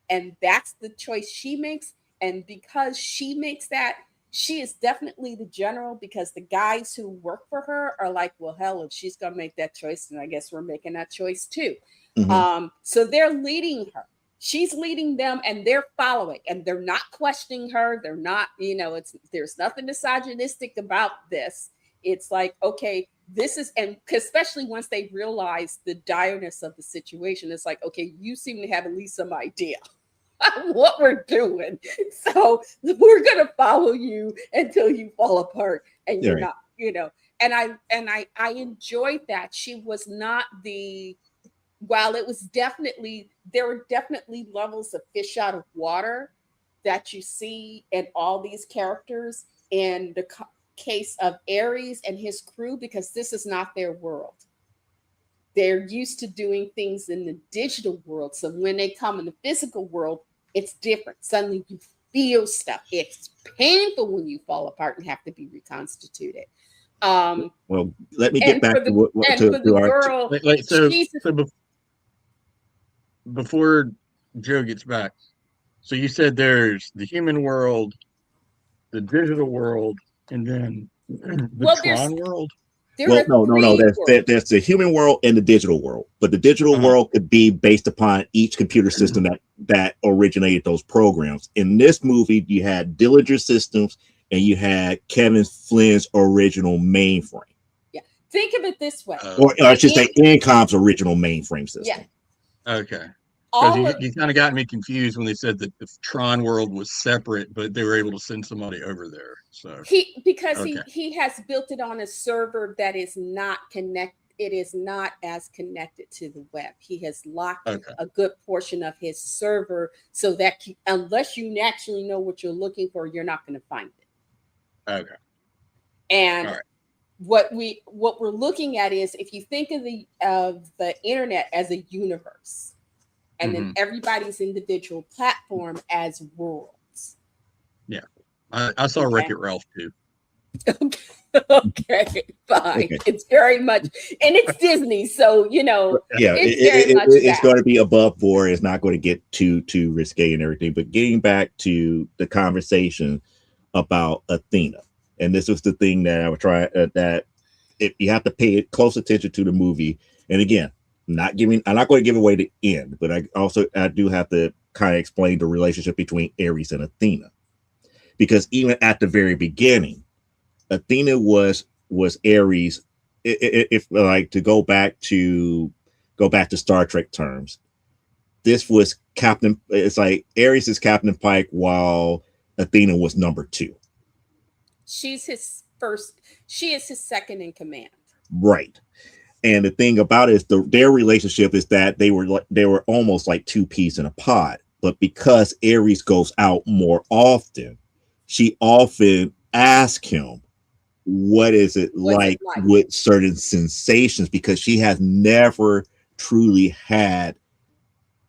And that's the choice she makes. And because she makes that, she is definitely the general, because the guys who work for her are like, well, hell, if she's going to make that choice, then I guess we're making that choice too. So they're leading her. She's leading them, and they're following, and they're not questioning her. They're not, there's nothing misogynistic about this. It's like, okay, this is, and especially once they realize the direness of the situation, it's like, okay, you seem to have at least some idea what we're doing. So we're gonna follow you until you fall apart and you're not, and I enjoyed that. She was not while it was definitely, there were definitely levels of fish out of water that you see in all these characters in the case of Ares and his crew, because this is not their world. They're used to doing things in the digital world. So when they come in the physical world, it's different. Suddenly you feel stuff. It's painful when you fall apart and have to be reconstituted. Well, let me get back to the girl. Before Joe gets back, so you said there's the human world, the digital world, and then the Tron world. There Well, are no. three worlds. There's the human world and the digital world, but the digital Uh-huh. world could be based upon each computer system that originated those programs. In this movie, you had Dillinger Systems and you had Kevin Flynn's original mainframe, Yeah. Think of it this way. or I The should say, Incom's original mainframe yeah, system. Okay. Because all you, of you kind of got me confused when they said that the Tron world was separate, but they were able to send somebody over there. So because okay, he has built it on a server that is not connect. It is not as connected to the web. He has locked okay, a good portion of his server so that unless you naturally know what you're looking for, you're not going to find it. okay, all And right. what we're looking at is if you think of the internet as a universe, and then Mm-hmm. everybody's individual platform as worlds. Yeah, I saw Okay. Wreck-It Ralph too. Okay, fine. Okay. It's very much, and it's Disney, so Yeah, it's very much it's that. going to be above board. It's not going to get too risque and everything. But getting back to the conversation about Athena, and this was the thing that I was trying that if you have to pay close attention to the movie. And again, I'm not going to give away the end, but I do have to kind of explain the relationship between Ares and Athena, because even at the very beginning, Athena was Ares. If like to go back to Star Trek terms, this was Captain. It's like Ares is Captain Pike, while Athena was number two. She's his first. She is his second in command. Right. And the thing about it is their relationship is that they were almost like two peas in a pod. But because Ares goes out more often, she often asks him, what is it What's it like like? with certain sensations, because she has never truly had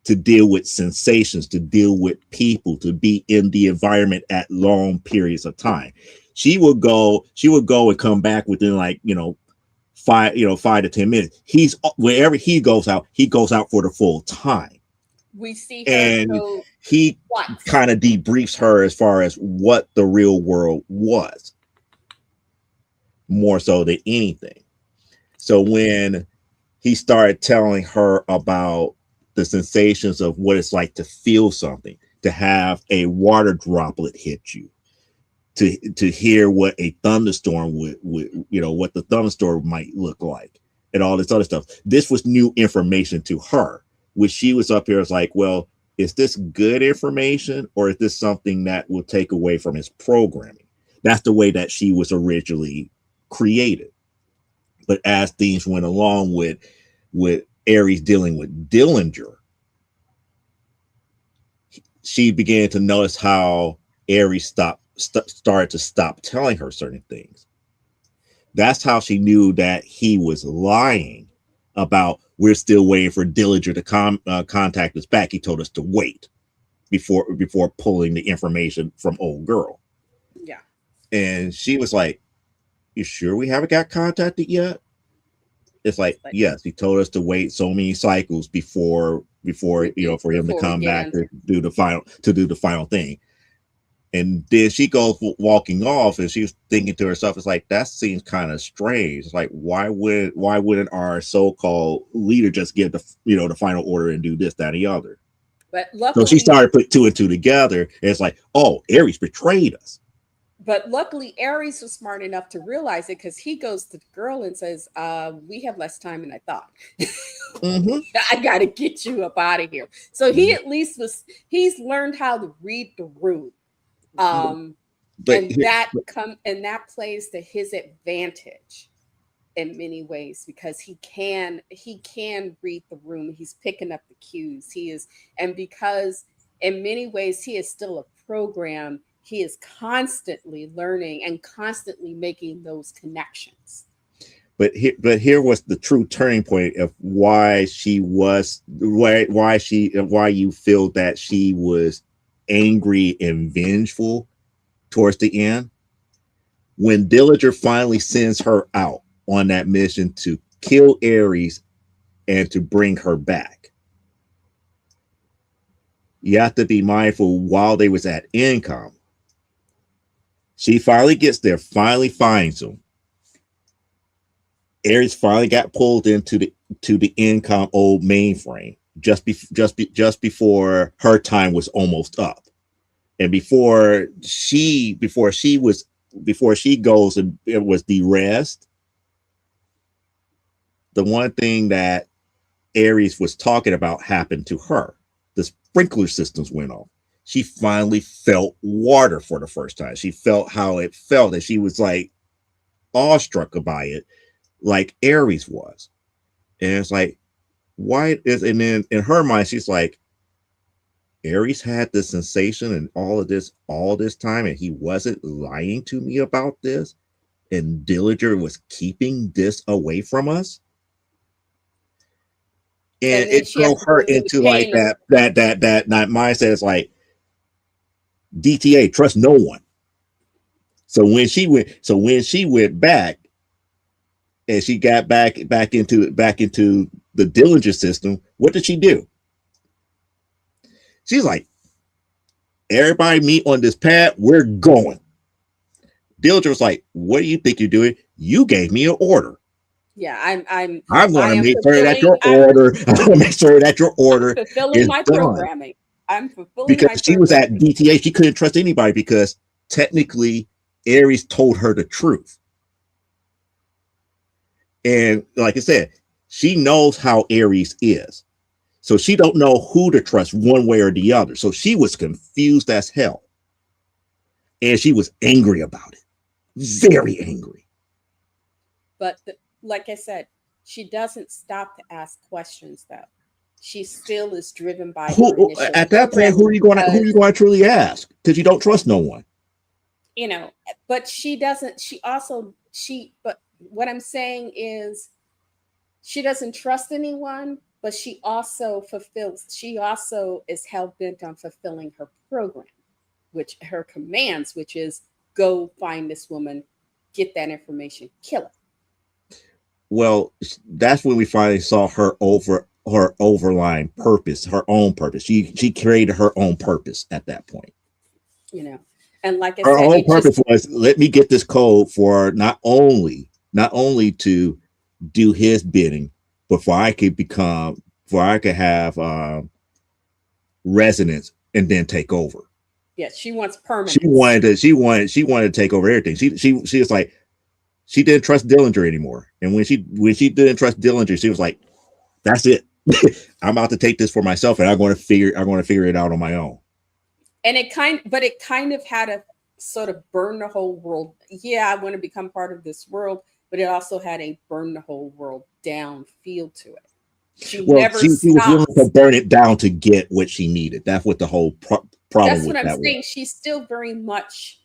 to deal with sensations, to deal with people, to be in the environment at long periods of time. She would go and come back within 5 to 10 minutes. He's wherever he goes out for the full time. We see her And go he twice. kind of debriefs her as far as what the real world was, more so than anything. So when he started telling her about the sensations of what it's like to feel something, to have a water droplet hit you, to hear what a thunderstorm would what the thunderstorm might look like, and all this other stuff. This was new information to her, which she was up here as like, well, is this good information, or is this something that will take away from his programming? That's the way that she was originally created. But as things went along with Ares dealing with Dillinger, she began to notice how Ares started to stop telling her certain things. That's how she knew that he was lying about, we're still waiting for Dillinger to contact us back. He told us to wait before pulling the information from old girl. Yeah. And she was like, you sure we haven't got contacted yet? It's like, yes, he told us to wait so many cycles before for him to come back to do the final thing. And then she goes walking off, and she's thinking to herself, it's like, that seems kind of strange. It's like, why wouldn't our so-called leader just give the final order and do this, that, and the other? But So luckily, she started put two and two together, and it's like, oh, Ares betrayed us. But luckily, Ares was smart enough to realize it, because he goes to the girl and says, we have less time than I thought. Mm-hmm. I got to get you up out of here. So he at least he's learned how to read the room. And that plays to his advantage in many ways, because he can read the room. He's picking up the cues. And because in many ways he is still a program, he is constantly learning and constantly making those connections. But here was the true turning point of why you feel that she was angry and vengeful towards the end. When Dillinger finally sends her out on that mission to kill Ares and to bring her back, you have to be mindful, while they was at Income, she finally gets there, finally finds him. Aries finally got pulled into the Incom old mainframe just before her time was almost up, and before she goes and it was de-rest. The one thing that Aries was talking about happened to her. The sprinkler systems went off. She finally felt water for the first time. She felt how it felt, and she was like awestruck by it, like Aries was. And it's like, why is, and then in her mind, she's like, Aries had this sensation and all this time, and he wasn't lying to me about this, and Dillinger was keeping this away from us. And And then it she has drove to her go through the into like pain of, that mindset. Is like, DTA, trust no one. So when she went back and she got back into the Dillinger system, what did she do? She's like, everybody meet on this pad, we're going. Dillinger was like, what do you think you're doing? You gave me an order. yeah, I'm going I to am make sure that fulfilling, your order, I'm going to make sure that your I'm order fulfilling is my done. programming. I'm fulfilling Because my she was at programming. DTA, she couldn't trust anybody because technically Aries told her the truth. And like I said, she knows how Aries is. So she don't know who to trust one way or the other. So she was confused as hell. And she was angry about it. Very angry. But like I said, she doesn't stop to ask questions though. She still is driven by her Who initial at that point, programming who are because, you going to truly ask? Because you don't trust no one. you know, but she doesn't, but what I'm saying is she doesn't trust anyone, but she also is hell bent on fulfilling her program, which her commands, which is go find this woman, get that information, kill her. Well, that's when we finally saw her overlying purpose, her own purpose. She created her own purpose at that point. You know, and like I Her said, own it just purpose was, let me get this code for not only to do his bidding, but for I could have resonance and then take over. yeah, she wants She permanence. wanted to she wanted to take over everything. She was like, she didn't trust Dillinger anymore. And when she didn't trust Dillinger, she was like, that's it. I'm about to take this for myself, and I'm going to figure it out on my own. And it kind of had a sort of burn the whole world. Yeah, I want to become part of this world, but it also had a burn the whole world down feel to it. She Well, never she was willing to stops. burn it down to get what she needed. That's what the whole problem That's what with I'm that was. saying. She's still very much,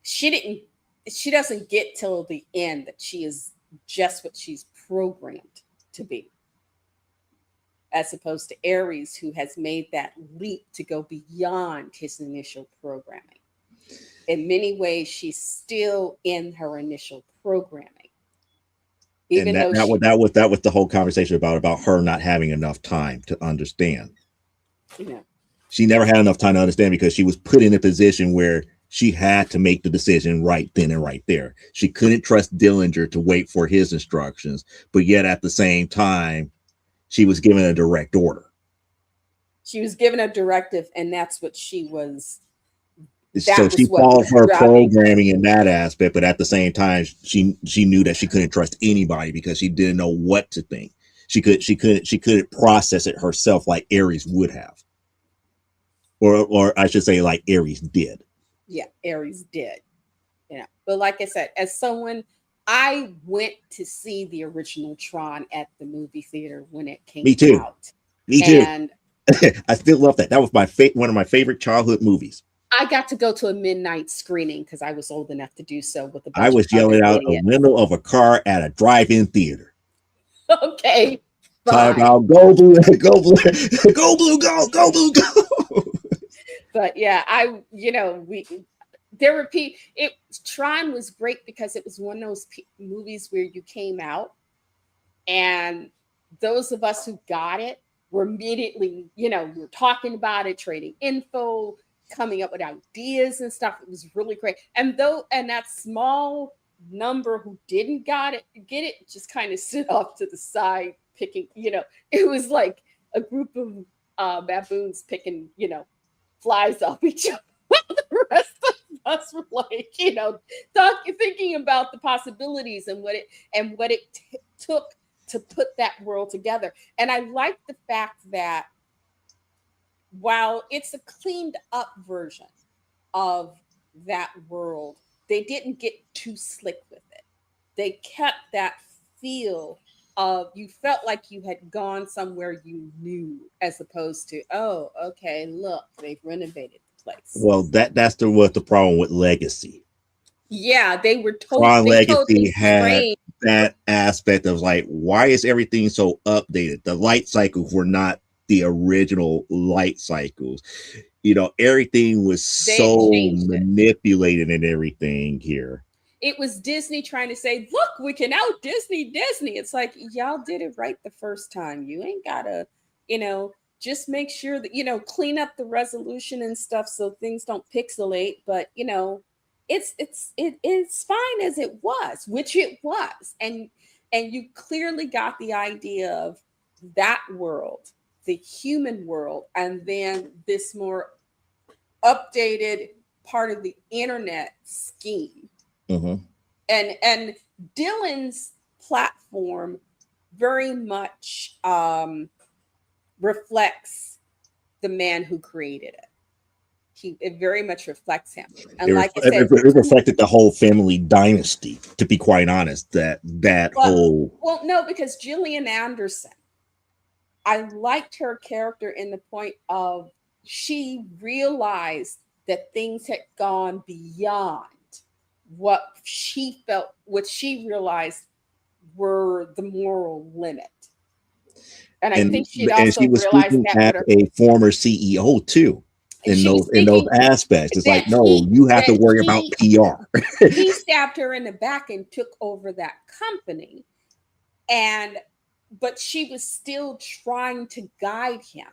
she didn't, she doesn't get till the end that she is just what she's programmed to be, as opposed to Aries, who has made that leap to go beyond his initial programming. In many ways, she's still in her initial programming, And even though she, that was the whole conversation about her not having enough time to understand. you know, She never had enough time to understand because she was put in a position where she had to make the decision right then and right there. She couldn't trust Dillinger to wait for his instructions, but yet at the same time, she was given a direct order. she was given a directive, and that's what she was. So That she was what followed was her driving her. programming in that aspect, but at the same time, she knew that she couldn't trust anybody because she didn't know what to think. She couldn't process it herself like Aries would have, or I should say like Aries did. Yeah, Aries did. But like I said, as someone, I went to see the original Tron at the movie theater when it Me came too. out, Me too. and I still love that. That was one of my favorite childhood movies. I got to go to a midnight screening because I was old enough to do so with a I bunch of was other yelling out a idiots. window of a car at a drive-in theater. Okay, Talking fine. about go blue, go blue, go blue, go blue, go. But yeah, we there were people. It Tron was great because it was one of those movies where you came out, and those of us who got it were immediately, we were talking about it, trading info, coming up with ideas and stuff. It was really great. And that small number who didn't get it just kind of stood off to the side picking, it was like a group of baboons picking, flies off each other. The rest of us were like, thinking about the possibilities and what it took to put that world together. And I like the fact that while it's a cleaned up version of that world, they didn't get too slick with it. They kept that feel of, you felt like you had gone somewhere you knew, as opposed to, oh, okay, look, they've renovated the place. Well, that's what the problem with Legacy. Yeah, they Tron Legacy totally had framed. that aspect of like, why is everything so updated? The light cycles were not the original light cycles. Everything was so manipulated and everything here. It was Disney trying to say, look, we can out Disney. It's like, y'all did it right the first time. You ain't gotta, just make sure that, clean up the resolution and stuff so things don't pixelate. But, it's fine as it was, which it was. And you clearly got the idea of that world, the human world, and then this more updated part of the internet scheme. Mm-hmm. And Dylan's platform very much reflects the man who created it. It very much reflects him. And like I said, it reflected the whole family dynasty, to be quite honest. Well, no, because Gillian Anderson, I liked her character in the point of she realized that things had gone beyond what she realized were the moral limit. And I think she was realized that a former CEO too. In those aspects, it's like, no, you have to worry about PR. He stabbed her in the back and took over that company, but she was still trying to guide him,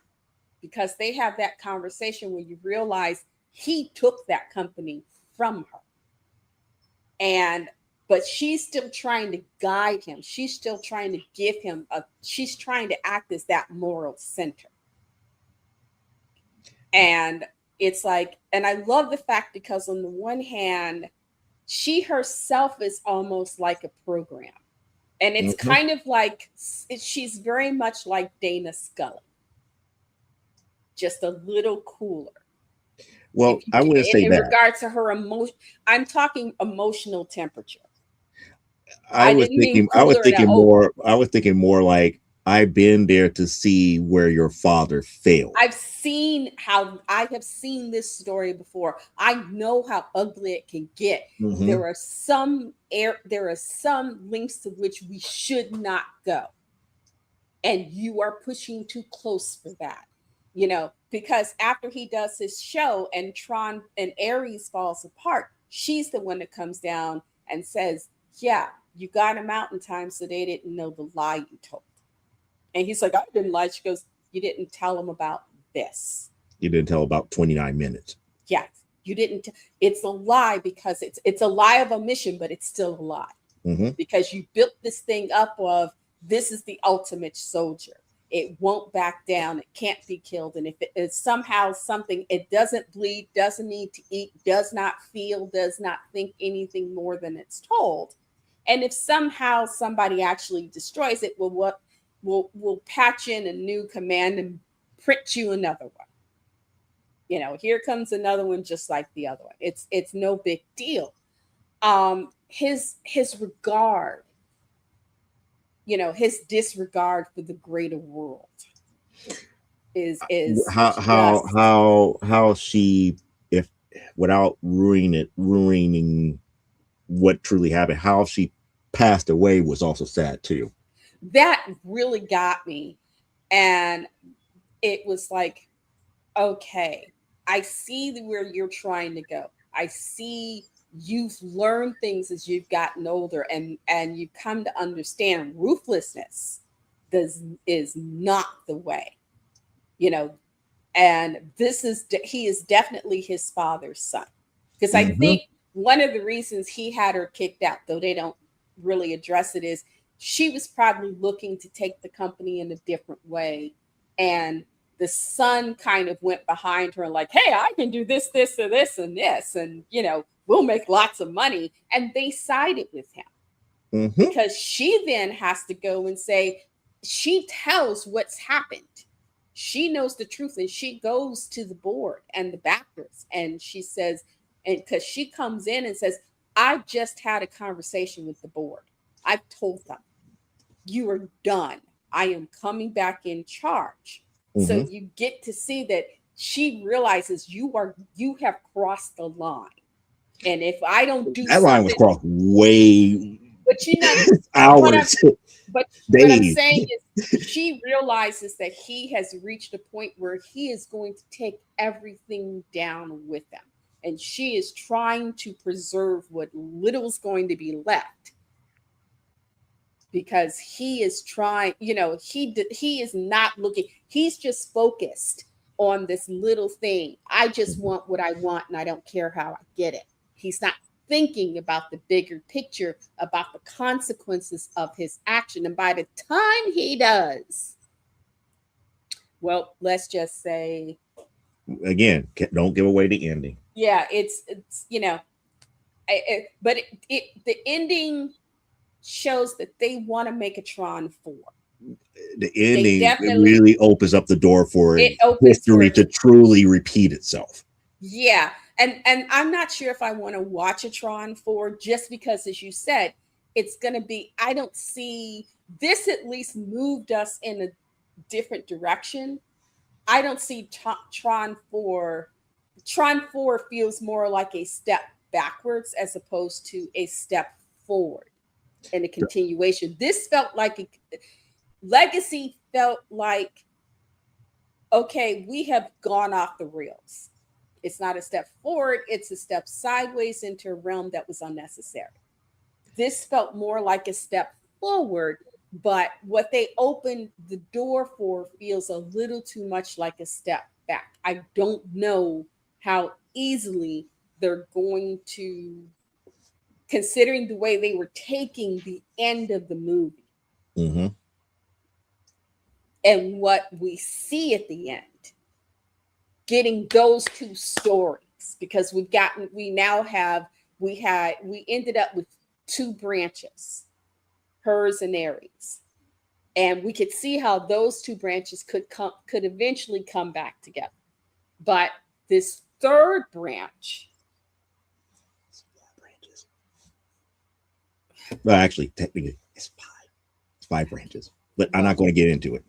because they have that conversation where you realize he took that company from her, but she's still trying to guide him. She's still trying to give him she's trying to act as that moral center. And it's like, and I love the fact, because on the one hand, she herself is almost like a program. And it's kind of like, she's very much like Dana Scully, just a little cooler. Well, I wouldn't say that. In regards to her emotion, I'm talking emotional temperature. I was thinking more like, I've been there to see where your father failed. I have seen this story before. I know how ugly it can get. Mm-hmm. There are some links to which we should not go. And you are pushing too close for that. Because after he does his show and Tron and Ares falls apart, she's the one that comes down and says, yeah, you got him out in time so they didn't know the lie you told. And he's like, I didn't lie. She goes, you didn't tell him about this. You didn't tell about 29 minutes. Yes, you didn't. It's a lie, because it's a lie of omission, but it's still a lie. Mm-hmm. Because you built this thing up of, this is the ultimate soldier. It won't back down. It can't be killed. And if it is somehow something, it doesn't bleed, doesn't need to eat, does not feel, does not think anything more than it's told. And if somehow somebody actually destroys it, well, we'll patch in a new command and print you another one. Here comes another one just like the other one. It's no big deal. His regard, his disregard for the greater world is how she, if without ruining what truly happened, how she passed away was also sad too. That really got me. And it was like, okay, I see where you're trying to go. I see you've learned things as you've gotten older, and you've come to understand ruthlessness is not the way, and he is definitely his father's son. Because I think one of the reasons he had her kicked out, though they don't really address it, is she was probably looking to take the company in a different way. And the son kind of went behind her and like, hey, I can do this, this, or this, and this. And, we'll make lots of money. And they sided with him because she then has to go and say, she tells what's happened. She knows the truth, and she goes to the board and the backers, and she says, and because she comes in and says, I just had a conversation with the board. I've told them, you are done. I am coming back in charge. So you get to see that she realizes you have crossed the line. And if I don't do that line was crossed way hours. But what I'm saying is she realizes that he has reached a point where he is going to take everything down with him. And she is trying to preserve what little is going to be left. Because he is trying, he is not looking, he's just focused on this little thing. I just want what I want, and I don't care how I get it. He's not thinking about the bigger picture, about the consequences of his action. And by the time he does, well, let's just say, again, don't give away the ending. Yeah, it's but the ending shows that they want to make a Tron 4. The ending really opens up the door for history to truly repeat itself. Yeah. And I'm not sure if I want to watch a Tron 4 just because, as you said, it's going to be, I don't see this, at least moved us in a different direction. I don't see Tron 4. Tron 4 feels more like a step backwards as opposed to a step forward and a continuation. This felt like Legacy felt like, okay, we have gone off the rails. It's not a step forward, it's a step sideways into a realm that was unnecessary. This felt more like a step forward, but what they opened the door for feels a little too much like a step back. I don't know how easily they're going to, considering the way they were taking the end of the movie and what we see at the end, getting those two stories, because we ended up with two branches, hers and Aries. And we could see how those two branches could eventually come back together. But this third branch, well, actually, technically, it's 5. It's 5 branches, but I'm not going to get into it.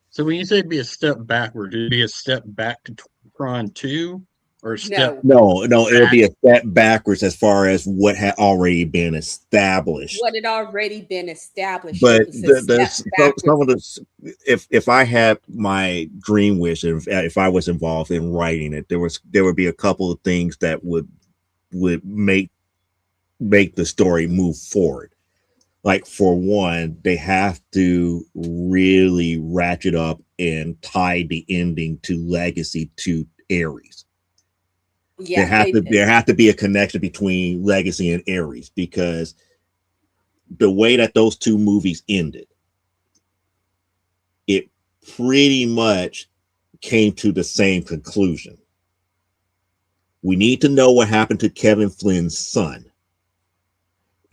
So when you say be a step backward, would it be a step back to Tron 2? Or a step? No, it'll be a step backwards as far as what had already been established. What had already been established. But some of the, if I had my dream wish, if I was involved in writing it, there would be a couple of things that would make the story move forward. Like, for one, they have to really ratchet up and tie the ending to Legacy to Aries. Yeah, there have to be a connection between Legacy and Aries, because the way that those two movies ended, it pretty much came to the same conclusion. We need to know what happened to Kevin Flynn's son,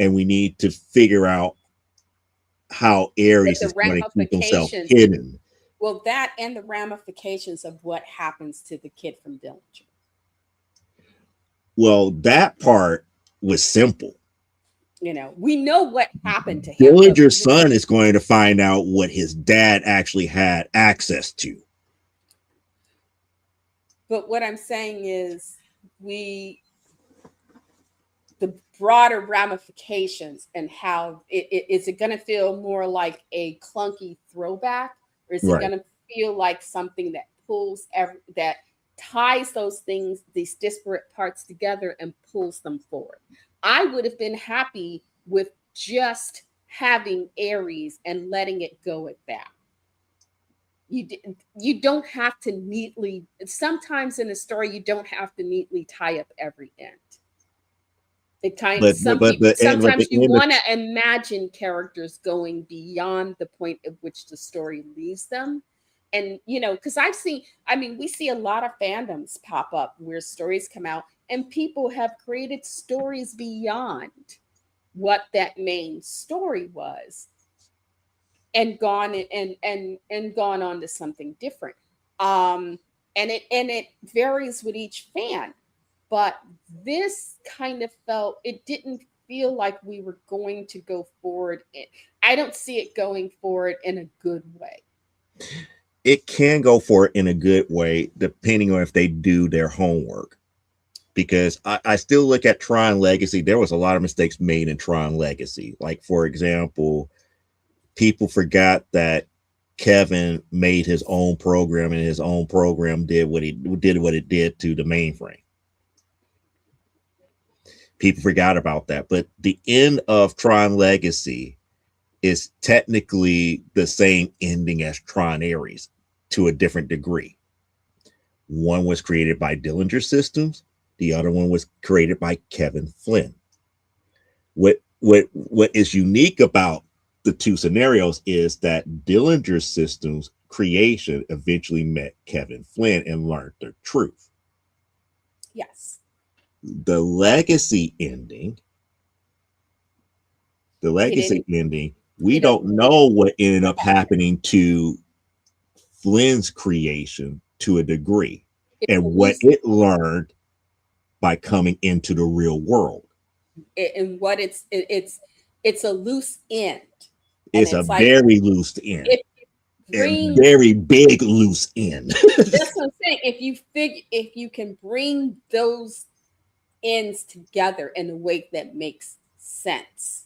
and we need to figure out how Aries is going to keep himself hidden. Well, that and the ramifications of what happens to the kid from Dillinger. Well, that part was simple. We know what happened to him. Dillinger's son is going to find out what his dad actually had access to. But what I'm saying is, the broader ramifications and how is it going to feel more like a clunky throwback, or is it going to feel like something that that ties those things, these disparate parts together, and pulls them forward? I would have been happy with just having Aries and letting it go at that. You don't have to neatly, sometimes in a story, you don't have to neatly tie up every end. It kind but some but people the end, but sometimes the you end of, want to imagine characters going beyond the point at which the story leaves them. And because we see a lot of fandoms pop up where stories come out and people have created stories beyond what that main story was and gone and gone on to something different. Um and it varies with each fan, but this kind of felt it didn't feel like we were going to go forward. I don't see it going forward in a good way. it can go for it in a good way, depending on if they do their homework. Because I still look at Tron Legacy. There was a lot of mistakes made in Tron Legacy. Like, for example, people forgot that Kevin made his own program, and his own program did what it did to the mainframe. People forgot about that. But the end of Tron Legacy is technically the same ending as Tron Ares to a different degree. One was created by Dillinger Systems. The other one was created by Kevin Flynn. What is unique about the two scenarios is that Dillinger Systems creation eventually met Kevin Flynn and learned the truth. Yes. The legacy ending, we don't know what ended up happening to Flynn's creation to a degree, and what it learned by coming into the real world. And what it's a loose end. It's a very loose end. And very big loose end. That's what I'm saying. If you can bring those ends together in a way that makes sense,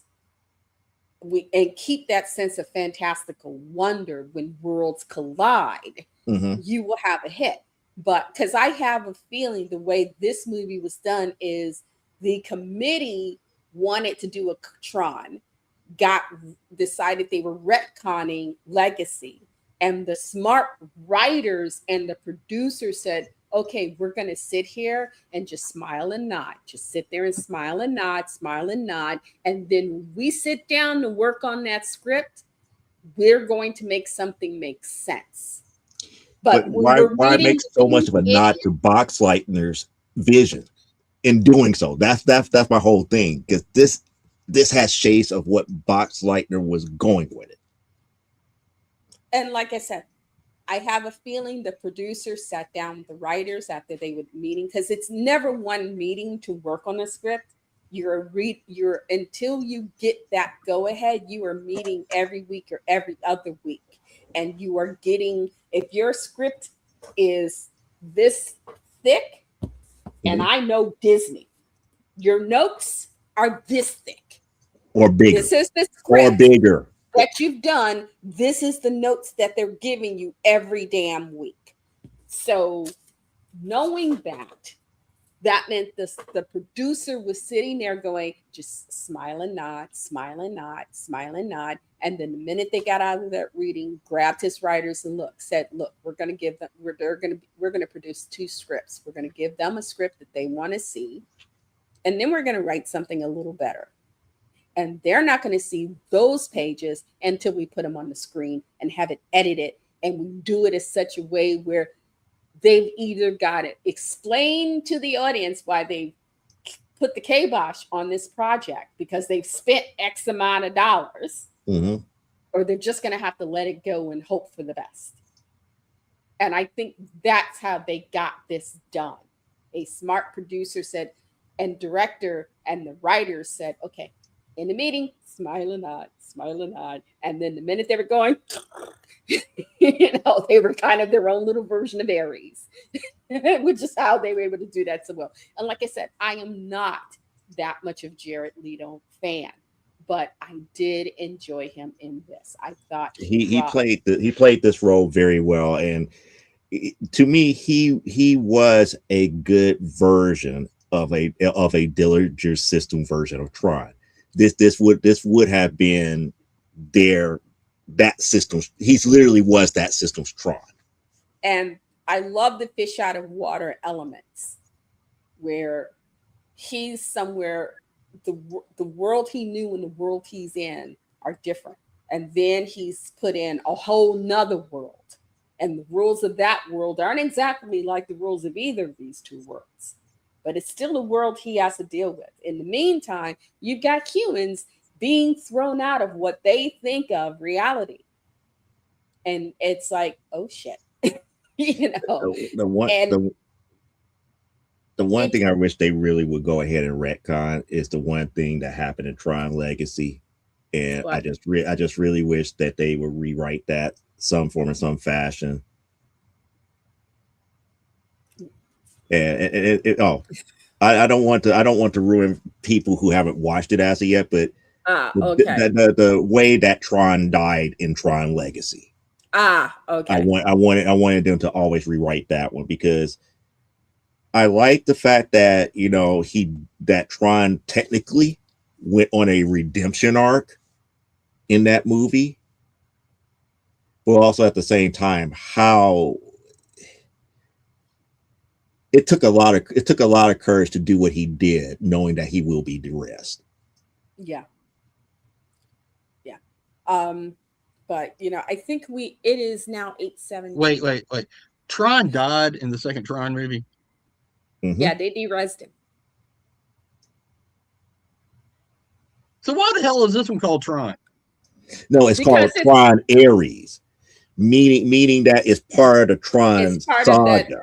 and keep that sense of fantastical wonder when worlds collide, you will have a hit. But because I have a feeling the way this movie was done is the committee wanted to do a Tron, decided they were retconning Legacy, and the smart writers and the producers said, okay, we're going to sit here and just smile and nod. Just sit there and smile and nod, smile and nod. And then when we sit down to work on that script, we're going to make something make sense. But why make so much of a nod to Boxleitner's vision in doing so? That's my whole thing. Because this has shades of what Boxleitner was going with it. And like I said, I have a feeling the producers sat down with the writers after they would meeting, because it's never one meeting to work on a script. You're until you get that go ahead, you are meeting every week or every other week, and you are getting, if your script is this thick, and I know Disney, your notes are this thick or bigger. This is the script or bigger that you've done. This is the notes that they're giving you every damn week. So knowing that meant the producer was sitting there going, just smile and nod, smile and nod, smile and nod. And then the minute they got out of that reading, grabbed his writers and said, look, we're going to give them, we're going to produce 2 scripts. We're going to give them a script that they want to see. And then we're going to write something a little better. And they're not going to see those pages until we put them on the screen and have it edited. And we do it in such a way where they've either got it explained to the audience why they put the kibosh on this project because they've spent X amount of dollars, or they're just going to have to let it go and hope for the best. And I think that's how they got this done. A smart producer said, and director and the writers said, okay, in the meeting, smile and nod, smile and nod. And then the minute they were going, they were kind of their own little version of Aries, which is how they were able to do that so well. And like I said, I am not that much of Jared Leto fan, but I did enjoy him in this. I thought he played this role very well, and to me, he was a good version of a Dillinger System version of Tron. This would have been that system. He's literally was that system's Tron. And I love the fish out of water elements where he's somewhere the world he knew and the world he's in are different. And then he's put in a whole nother world. And the rules of that world aren't exactly like the rules of either of these two worlds. But it's still a world he has to deal with. In the meantime, you've got humans being thrown out of what they think of reality. And it's like, oh shit. You know. And the one it, thing I wish they really would go ahead and retcon is the one thing that happened in Tron Legacy, and what? I just really wish that they would rewrite that some form or some fashion. And I don't want to ruin people who haven't watched it as of yet, but Okay. the way that Tron died in Tron Legacy. Okay. I wanted them to always rewrite that one, because I like the fact that, you know, that Tron technically went on a redemption arc in that movie, but also at the same time how it took a lot of courage to do what he did, knowing that he will be de-risked. Yeah. Yeah. But you know, I think it is now 8:17. Wait. Tron died in the second Tron movie. Mm-hmm. Yeah, they de-resed him. So why the hell is this one called Tron? No, it's called Tron Ares, meaning that it's part of the Tron saga.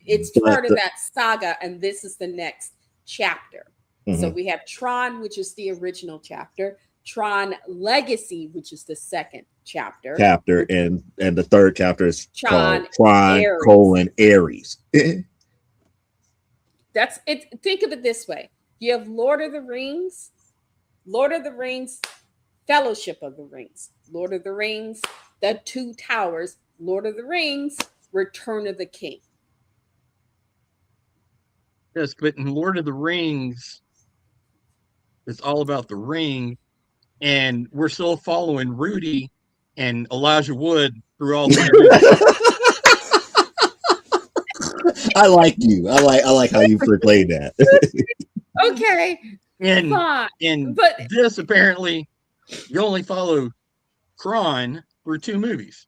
It's part of that saga, and this is the next chapter. Mm-hmm. So we have Tron, which is the original chapter, Tron Legacy, which is the second chapter, and the third chapter is Tron Ares. That's it. Think of it this way: you have Lord of the Rings, Fellowship of the Rings, Lord of the Rings, The Two Towers, Lord of the Rings, Return of the King. Yes, but in Lord of the Rings, it's all about the ring, and we're still following Rudy and Elijah Wood through all three movies. I like you. I like how you played that. Okay. But this, apparently, you only follow Tron through two movies.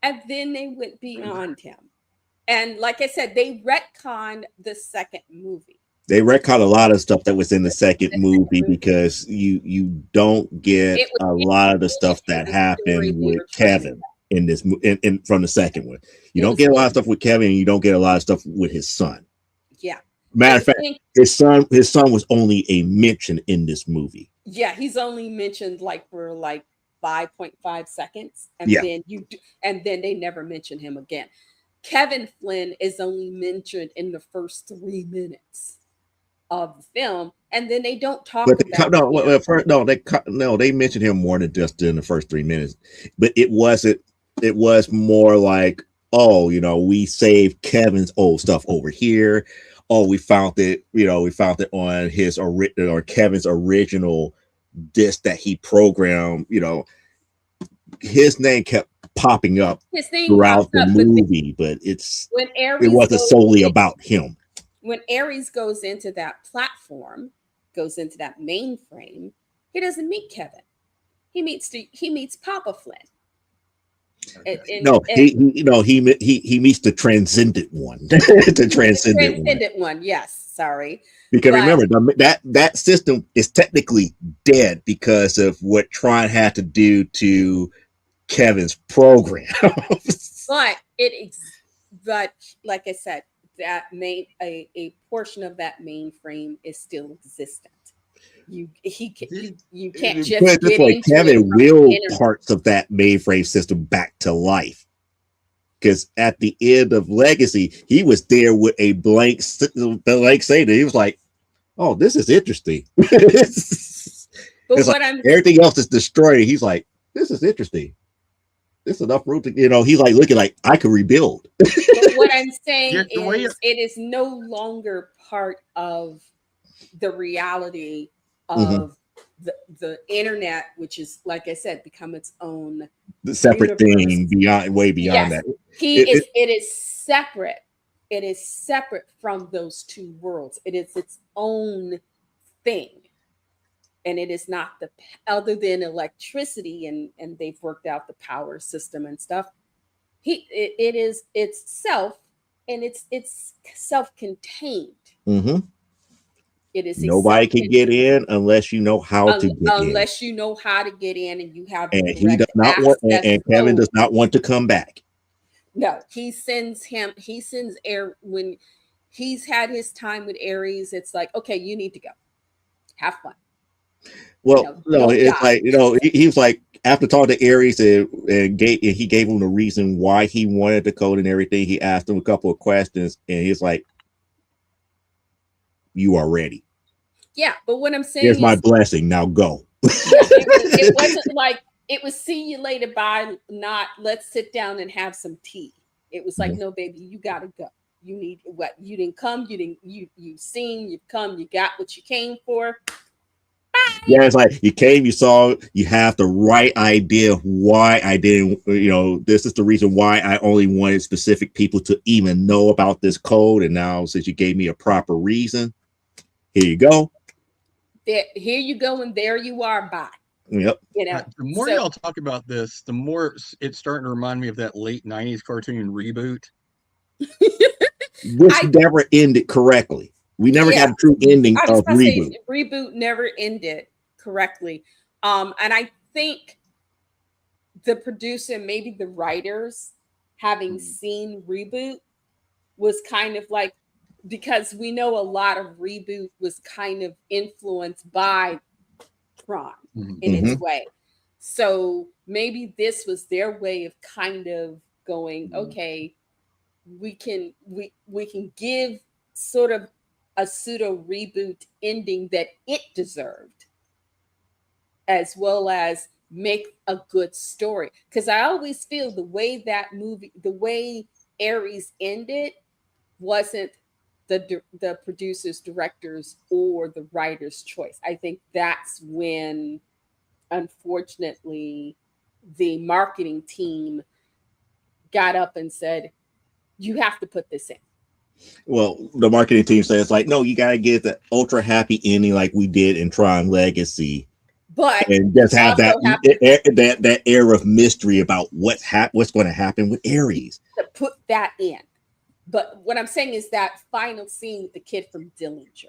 And then they went beyond him. And like I said, they retconned the second movie. They retconned a lot of stuff that was in the second movie because you don't get a lot of the stuff that happened with Kevin in this in from the second one. You don't get a lot of stuff with Kevin, and you don't get a lot of stuff with his son. Yeah. Matter of fact, his son was only a mention in this movie. Yeah, he's only mentioned for 5.5 seconds, and then they never mention him again. Kevin Flynn is only mentioned in the first 3 minutes of the film, and then they don't talk about they mentioned him more than just in the first 3 minutes. But it was more like, oh, you know, we saved Kevin's old stuff over here. Oh, we found it on his or Kevin's original disc that he programmed. You know, his name kept popping up throughout the movie, but it wasn't solely about him. When Ares goes into that platform, goes into that mainframe, he doesn't meet Kevin. He meets Papa Flynn. He meets the transcendent one. The transcendent one. Yes, sorry. Because remember, that system is technically dead because of what Tron had to do to Kevin's program. But like I said, that a portion of that mainframe is still existent. You can't just get into Kevin willed parts of that mainframe system back to life. Because at the end of Legacy, he was there with a blank slate. He was like, "Oh, this is interesting." Everything else is destroyed. He's like, "This is interesting. There's enough room to, he's like looking like I could rebuild." But what I'm saying is it is no longer part of the reality of the internet, which is, like I said, become its own separate thing way beyond that. It is separate. It is separate from those two worlds. It is its own thing. And it is not the, other than electricity, and they've worked out the power system and stuff. It's self, and it's self-contained. Mm-hmm. It is a Nobody can get self-contained, in unless you know how to get in. unless you know how to get in and you have And the he does correct not want, access and Kevin does code. not want to come back. No, he sends air when he's had his time with Aries. It's like, okay, you need to go. Have fun. Well, no, Don't it's die. like, he was like, after talking to Aries and he gave him the reason why he wanted the code and everything. He asked him a couple of questions, and he's like, "You are ready. Yeah, but what I'm saying Here's my is, blessing. Now go." yeah, it wasn't like it was see you later, bye, not let's sit down and have some tea. It was like, no, baby, you gotta go. You need what you didn't come, you've seen, you've come, you got what you came for. Yeah, it's like you came, you saw, you have the right idea why I didn't, this is the reason why I only wanted specific people to even know about this code. And now, since you gave me a proper reason, here you go. Here you go, and there you are. Bye. Yep. The more y'all talk about this, the more it's starting to remind me of that late 90s cartoon Reboot. Which never ended correctly. We never got a true ending of Reboot. Reboot never ended correctly. And I think the producer, maybe the writers, having seen Reboot, was kind of like, because we know a lot of Reboot was kind of influenced by Tron in its way. So maybe this was their way of kind of going, okay, we can give sort of a pseudo reboot ending that it deserved, as well as make a good story. Because I always feel the way that movie, the way Aries ended, wasn't the producers, directors, or the writer's choice. I think that's when, unfortunately, the marketing team got up and said, you have to put this in. Well, the marketing team says, like, no, you got to get the ultra happy ending like we did in Tron Legacy. But and just have that air of mystery about what's going to happen with Aries. To put that in. But what I'm saying is that final scene with the kid from Dillinger,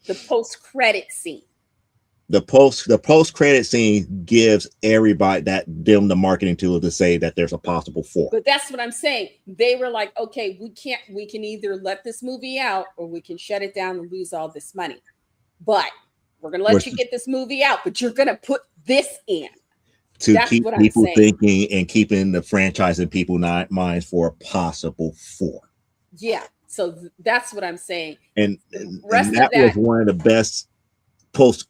the post-credit scene. The post-credit scene gives everybody them the marketing tool to say that there's a possible 4. But that's what I'm saying. They were like, okay, we can either let this movie out or we can shut it down and lose all this money. But we're going to let you get this movie out, but you're going to put this in. To keep people thinking and keeping the franchise in people's minds for a possible 4. Yeah. So that's what I'm saying. And that was one of the best post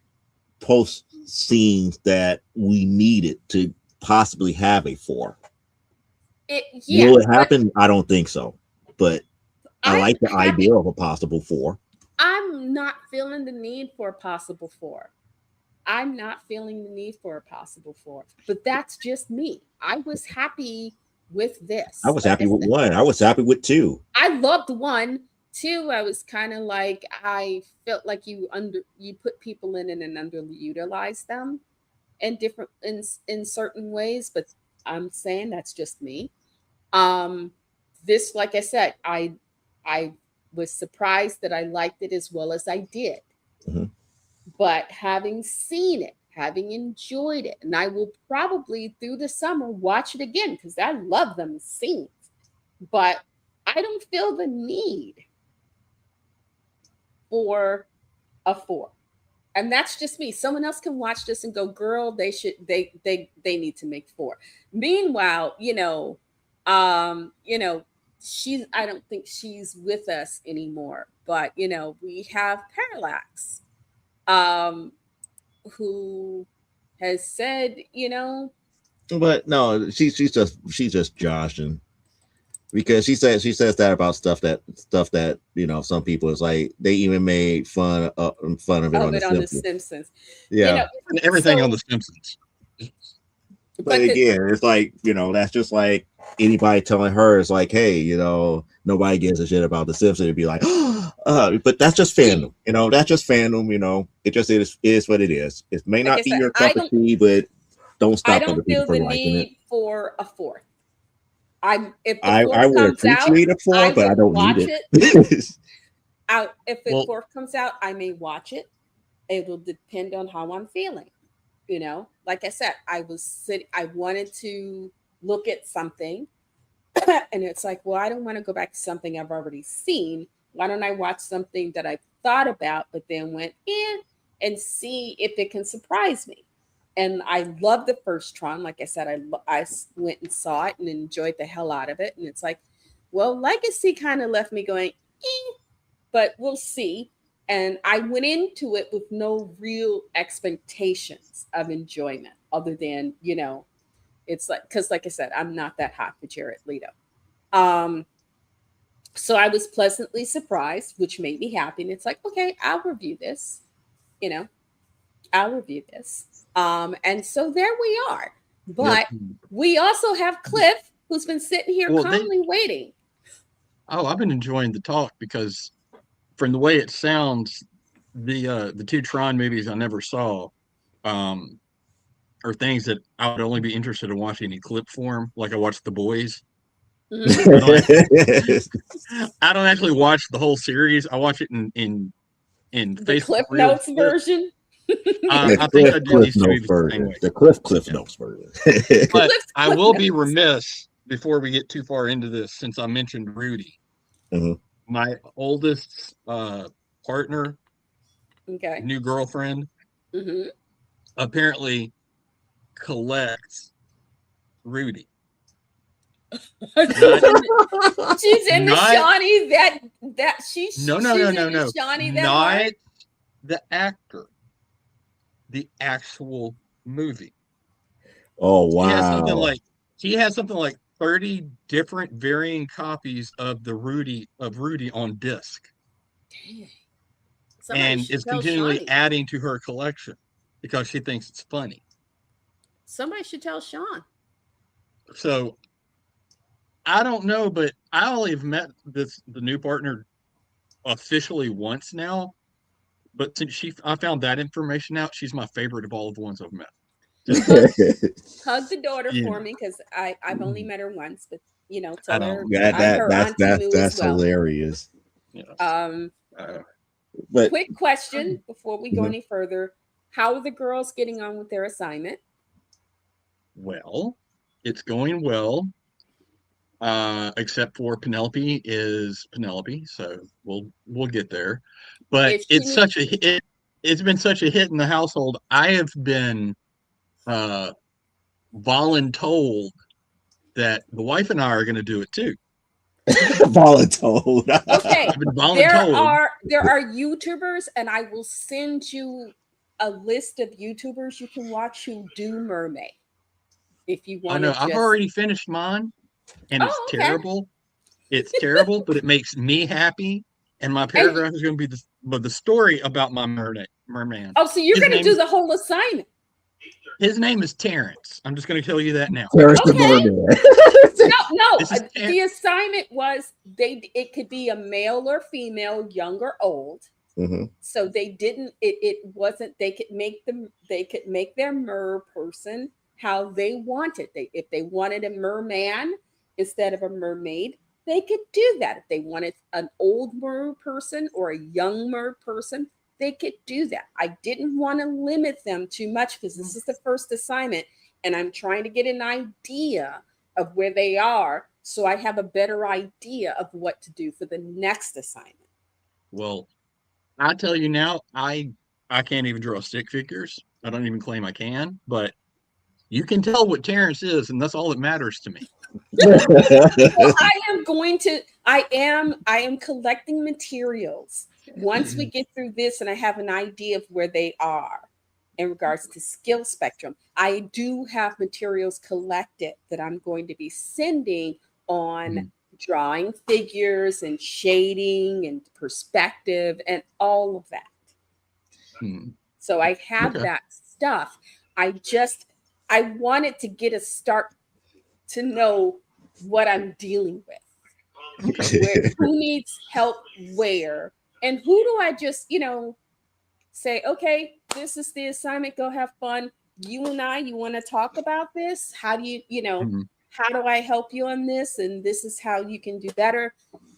scenes that we needed to possibly have a 4. Will it happen? I don't think so. But I like the idea of a possible 4. I'm not feeling the need for a possible 4. I'm not feeling the need for a possible 4. But that's just me. I was happy with this. I was happy with 1. I was happy with 2. I loved 1. 2, I was kind of like, I felt like you put people in and underutilized them in certain ways, but I'm saying that's just me. This, like I said, I was surprised that I liked it as well as I did. Mm-hmm. But having seen it, having enjoyed it, and I will probably through the summer watch it again because I love them scenes, but I don't feel the need for a 4. And that's just me. Someone else can watch this and go, girl, they need to make 4. Meanwhile, I don't think she's with us anymore, but we have Parallax, who has said, but no, she's just joshing. Because she says that about stuff that some people is like they even made fun of it on The Simpsons. Yeah, and everything on The Simpsons. But again, it's like that's just like anybody telling her it's like, hey, nobody gives a shit about The Simpsons. It'd be like, But that's just fandom, that's just fandom, it just is what it is. It may Like I not be said, your cup of tea, but don't I stop other don't people feel the from liking it. need for a fourth. If the I fourth would comes out, appreciate it I but I will don't need watch it. it. If the Well- fourth comes out, I may watch it. It will depend on how I'm feeling. Like I said, I wanted to look at something, and it's like, well, I don't want to go back to something I've already seen. Why don't I watch something that I thought about, but then went in and see if it can surprise me? And I love the first Tron. Like I said, I went and saw it and enjoyed the hell out of it. And it's like, well, Legacy kind of left me going, but we'll see. And I went into it with no real expectations of enjoyment other than, it's like, because like I said, I'm not that hot for Jared Leto. So I was pleasantly surprised, which made me happy. And it's like, okay, I'll review this, you know, I'll review this. And so there we are. But we also have Cliff, who's been sitting here calmly waiting. Oh, I've been enjoying the talk because from the way it sounds, the two Tron movies I never saw are things that I would only be interested in watching in clip form, like I watched The Boys. Mm-hmm. I don't actually watch the whole series. I watch it in The Facebook Cliff Reels Notes version. I think I do these movies the same way. The Cliff Notes version. But I will be remiss before we get too far into this, since I mentioned Rudy. Mhm. My oldest partner, Okay. new girlfriend, Mm-hmm. apparently collects Rudy. She's in the Shawnee that she's no. Shawnee that not hard? the actor, the actual movie. Oh wow! He has something like 30 different varying copies of Rudy on disc. Dang. And is continually adding to her collection because she thinks it's funny. Somebody should tell Sean. So I don't know, but I only have met the new partner officially once now. But since I found that information out, she's my favorite of all of the ones I've met. Hug the daughter for me, because I've only met her once, but tell her that's hilarious. Yeah. But quick question before we go any further: how are the girls getting on with their assignment? Well, it's going well. Except for Penelope is Penelope, so we'll get there. But it's been such a hit in the household. I have been voluntold that the wife and I are going to do it too. Voluntold. Okay, there are YouTubers, and I will send you a list of YouTubers you can watch who do mermaid. If you want to, I've already finished mine, and it's terrible. It's terrible, but it makes me happy. And my paragraph is going to be the story about my merman. Oh, so you're going to do the whole assignment? His name is Terrence. I'm just going to tell you that now. Terrence the merman. No. The assignment was it could be a male or female, young or old. Mm-hmm. So they didn't. It wasn't. They could make their mer person how they wanted. If they wanted a merman instead of a mermaid, they could do that. If they wanted an old mer person or a young mer person, they could do that. I didn't want to limit them too much because this is the first assignment, and I'm trying to get an idea of where they are, so I have a better idea of what to do for the next assignment. Well, I tell you now, I can't even draw stick figures. I don't even claim I can, but you can tell what Terrence is, and that's all that matters to me. Well, I am collecting materials. Once we get through this and I have an idea of where they are in regards to skill spectrum, I do have materials collected that I'm going to be sending on drawing figures and shading and perspective and all of that. So I have that stuff. I wanted to get a start to know what I'm dealing with. Who needs help where, And who do I just, say, okay, this is the assignment, go have fun. You and I, you want to talk about this? How do how do I help you on this? And this is how you can do better.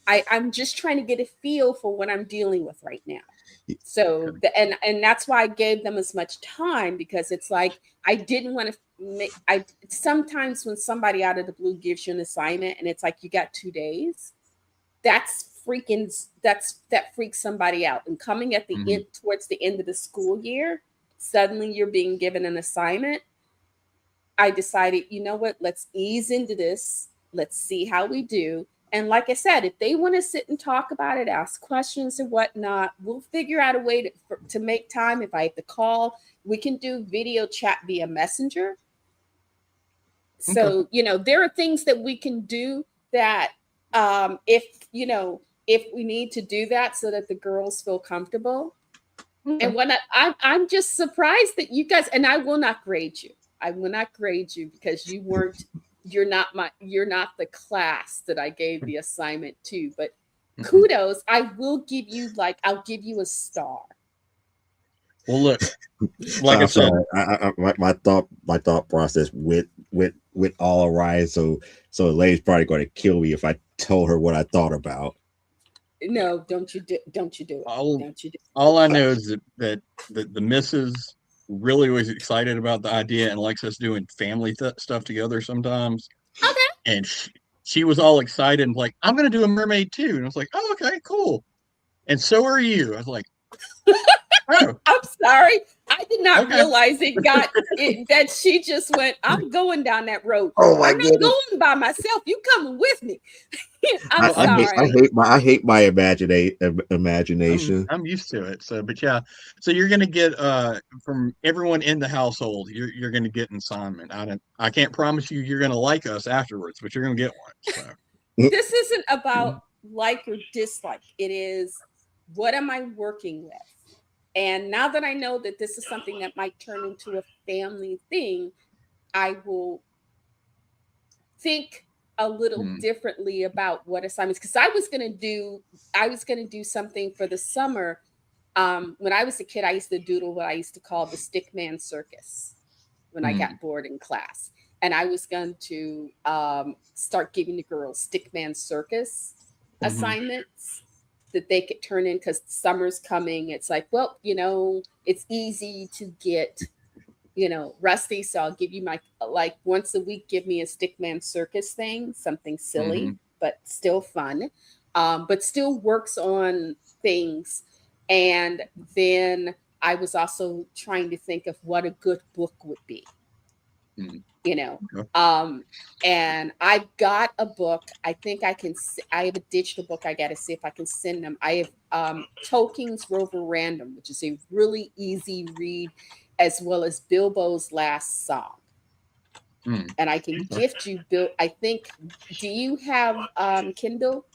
I'm just trying to get a feel for what I'm dealing with right now. So and that's why I gave them as much time, because it's like I didn't want to make sometimes when somebody out of the blue gives you an assignment and it's like you got 2 days, that freaks somebody out. And coming at the end, towards the end of the school year, suddenly you're being given an assignment. I decided, you know what, let's ease into this. Let's see how we do. And like I said, if they want to sit and talk about it, ask questions and whatnot, we'll figure out a way to make time. If I have to call, we can do video chat via Messenger. So, there are things that we can do that if we need to do that so that the girls feel comfortable. And when I'm just surprised that you guys, and I will not grade you. I will not grade you because you're not the class that I gave the assignment to, but kudos. I'll give you a star. Well, look, like I said, my thought process went all awry. So the lady's probably going to kill me if I told her what I thought about. No, don't you do it. Don't you do it. All I know is that the missus really was excited about the idea and likes us doing family stuff together sometimes. Okay. And she was all excited and like, I'm going to do a mermaid too. And I was like, oh, okay, cool. And so are you. I was like, oh. I'm sorry. I did not realize that she just went, I'm going down that road. Oh my I'm not going by myself. You coming with me. I hate my imagination. I'm used to it. So you're going to get from everyone in the household, you're going to get an assignment. I can't promise you're going to like us afterwards, but you're going to get one. So. This isn't about like or dislike. It is, what am I working with? And now that I know that this is something that might turn into a family thing, I will think a little differently about what assignments, because I was going to do something for the summer. When I was a kid, I used to doodle what I used to call the stickman circus when I got bored in class. And I was going to start giving the girls stickman circus assignments that they could turn in, because summer's coming. It's like, well, it's easy to get, rusty. So I'll give you my, like, once a week, give me a stickman circus thing, something silly, but still fun, but still works on things. And then I was also trying to think of what a good book would be. And I've got a book. I think I have a digital book. I got to see if I can send them. I have Tolkien's Rover Random, which is a really easy read, as well as Bilbo's Last Song. And I can gift you, Bill. I think, do you have Kindle?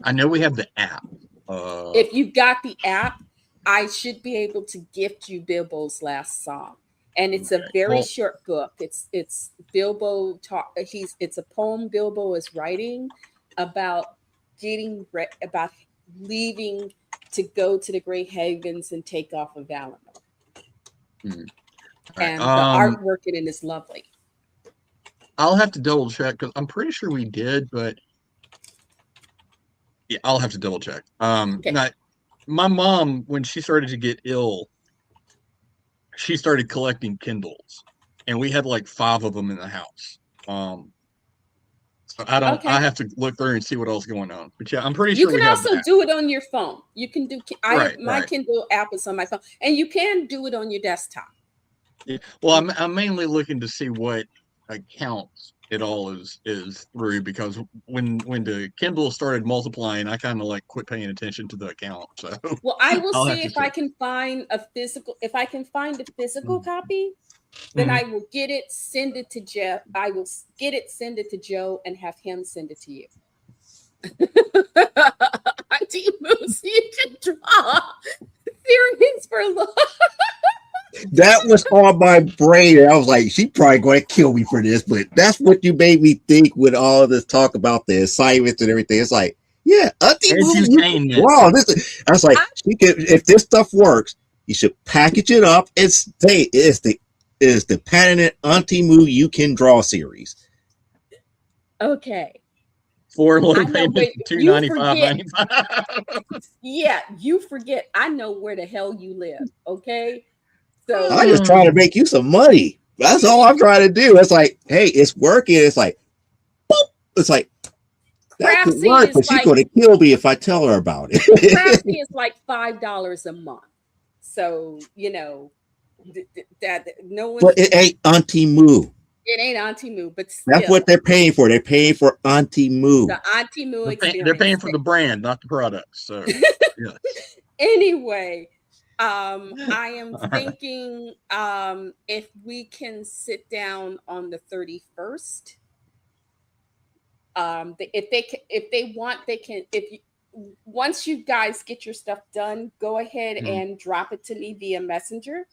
I know we have the app. If you've got the app, I should be able to gift you Bilbo's Last Song. And it's a very short book. It's Bilbo it's a poem Bilbo is writing about about leaving to go to the Great Havens and take off of Valinor. And the artwork in it is lovely. I'll have to double check, because I'm pretty sure we did, but yeah, I'll have to double check. Now, my mom, when she started to get ill, she started collecting Kindles, and we had like 5 of them in the house. So I have to look through and see what else is going on. But yeah, I'm pretty sure you can also do it on your phone. You can do. My Kindle app is on my phone, and you can do it on your desktop. Yeah. Well, I'm mainly looking to see what accounts it all is through, because when the Kindle started multiplying, I kind of like quit paying attention to the account. So well, I will see if I can find a physical. If I can find a physical copy, then I will get it, send it to Jeff. I will get it, send it to Joe, and have him send it to you. Moose, you can draw theories for love. That was on my brain, and I was like, she probably going to kill me for this, but that's what you made me think with all this talk about the assignments and everything. It's like, Yeah, Auntie Moo, Edutainment. wow, I was like, if this stuff works, you should package it up and say it's the patented Auntie Moo You Can Draw series. Okay. 4 I know where you forget. $295.95. Yeah, you forget. I know where the hell you live. Okay. So I'm just trying to make you some money. That's all I'm trying to do. It's like, hey, it's working. It's like, boop. It's like, that could Craftsy work, is but she's like going to kill me if I tell her about it. Craftsy is like $5 a month. So that no one. But it ain't Auntie Moo. It ain't Auntie Moo, but That's still, what they're paying for. They're paying for Auntie Moo. the Auntie Moo experience. They're paying for the brand, not the product. So, yeah. Anyway, I am thinking if we can sit down on the 31st. If they want, they can. Once you guys get your stuff done, go ahead and drop it to me via Messenger.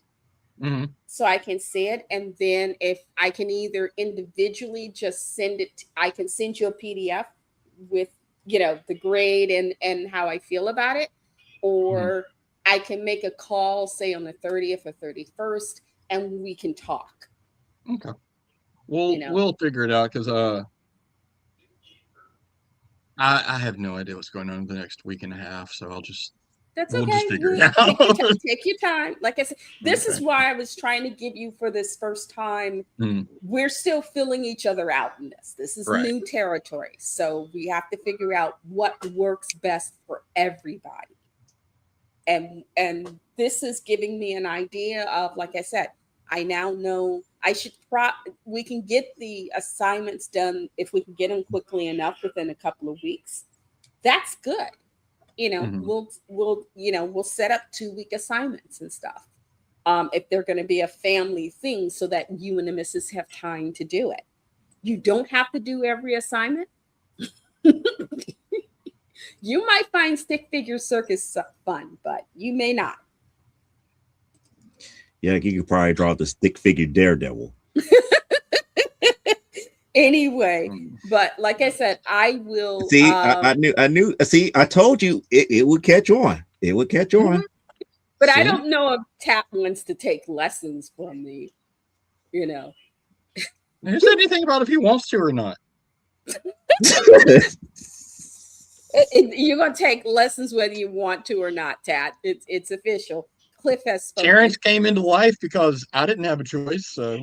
So I can see it, and then if I can either individually just send it, I can send you a PDF with the grade and how I feel about it, or I can make a call, say on the 30th or 31st, and we can talk. Okay, we'll figure it out because I have no idea what's going on in the next week and a half, so we'll just figure it out. Take your time. Like I said, this is why I was trying to give you for this first time. We're still filling each other out in this. This is new territory. So we have to figure out what works best for everybody. And this is giving me an idea of, like I said, I now know we can get the assignments done if we can get them quickly enough within a couple of weeks. That's good. We'll set up 2-week assignments and stuff. If they're going to be a family thing, so that you and the missus have time to do it. You don't have to do every assignment. You might find stick figure circus fun, but you may not. Yeah, you could probably draw the stick figure Daredevil. Anyway, but like I said, I will see. I knew. See, I told you it would catch on. It would catch on. But see? I don't know if Tap wants to take lessons from me. Who said anything about if he wants to or not? You're gonna take lessons whether you want to or not, Tat. It's official. Cliff has spoken. Terrence came into life because I didn't have a choice, so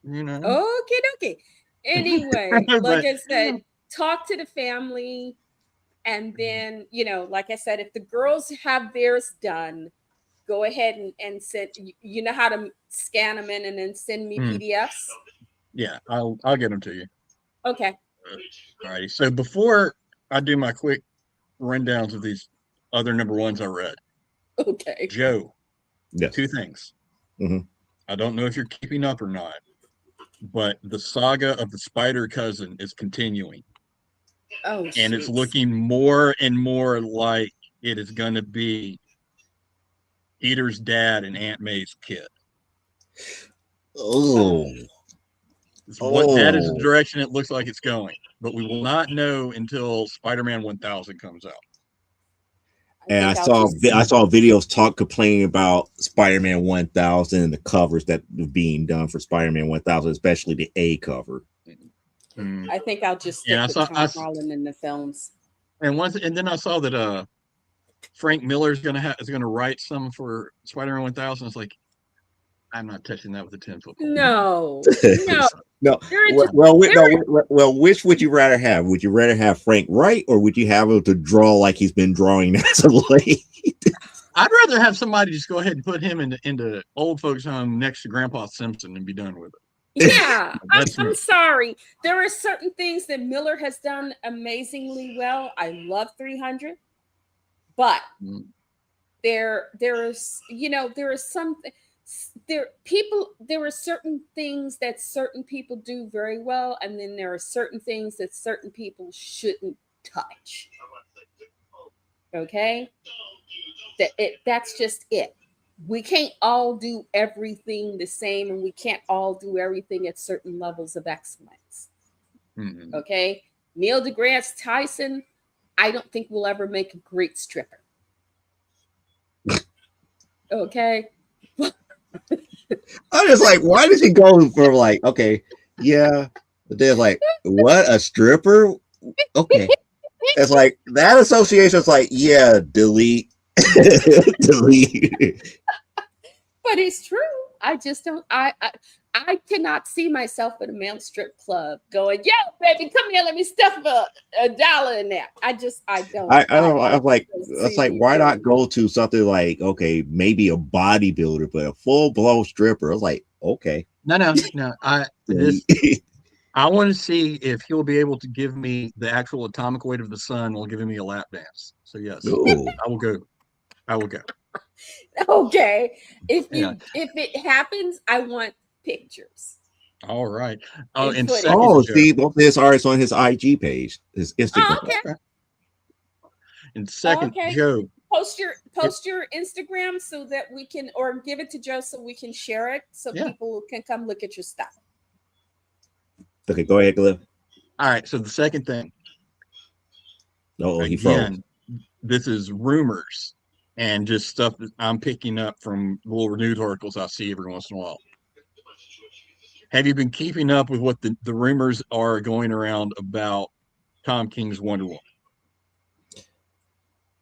Okay. Anyway, like I said, talk to the family, and then like I said, if the girls have theirs done, go ahead and send. You know how to scan them in and then send me PDFs. Yeah, I'll get them to you. Okay. All righty. So before I do my quick rundowns of these other number ones I read, okay, Joe. Yes. 2 things. I don't know if you're keeping up or not, but the saga of the Spider Cousin is continuing. Oh, and it's looking more and more like it is going to be Peter's dad and Aunt May's kid. That is the direction it looks like it's going, but we will not know until Spider-Man 1000 comes out. And I saw videos complaining about Spider-Man 1000 and the covers that were being done for Spider-Man 1000, especially the A cover. I think I'll just stick with Tom Holland in the films. And then I saw that Frank Miller is gonna write some for Spider-Man 1000. It's like, I'm not touching that with a 10-foot pole. No. Well, which would you rather have? Would you rather have Frank write, or would you have him to draw like he's been drawing as of late? I'd rather have somebody just go ahead and put him into old folks' home next to Grandpa Simpson and be done with it. Yeah, I'm sorry. There are certain things that Miller has done amazingly well. I love 300, but there are certain things that certain people do very well, and then there are certain things that certain people shouldn't touch. Okay, that's just it. We can't all do everything the same, and we can't all do everything at certain levels of excellence. Okay, Neil deGrasse Tyson, I don't think will ever make a great stripper. Okay. I'm just like, why did he go for like, okay, yeah, but then like, what, a stripper? Okay, it's like that association is like, yeah, delete, delete. But it's true. I just don't. I cannot see myself at a male strip club going, "Yo, baby, come here, let me stuff a dollar in there." I don't. I don't. I'm like, don't it's see like, me why doing not go to something like, okay, maybe a bodybuilder, but a full blown stripper? I was like, okay, No. delete. I want to see if he'll be able to give me the actual atomic weight of the sun while giving me a lap dance. So yes, No, I will go. I will go. Okay, Yeah. if it happens, I want pictures All right. Oh, and and footage. oh, second joke. see, both of his artists on his IG page, his Oh, Instagram. okay, Okay. And second okay. joke. Post your Instagram so that we can, or give it to Joe so we can share it so Yeah. people can come look at your stuff. Okay, go ahead, Cliff. All right. So the second thing, Oh, he froze. again, this is rumors and just stuff that I'm picking up from little news articles I see every once in a while. Have you been keeping up with what the rumors are going around about Tom King's Wonder Woman?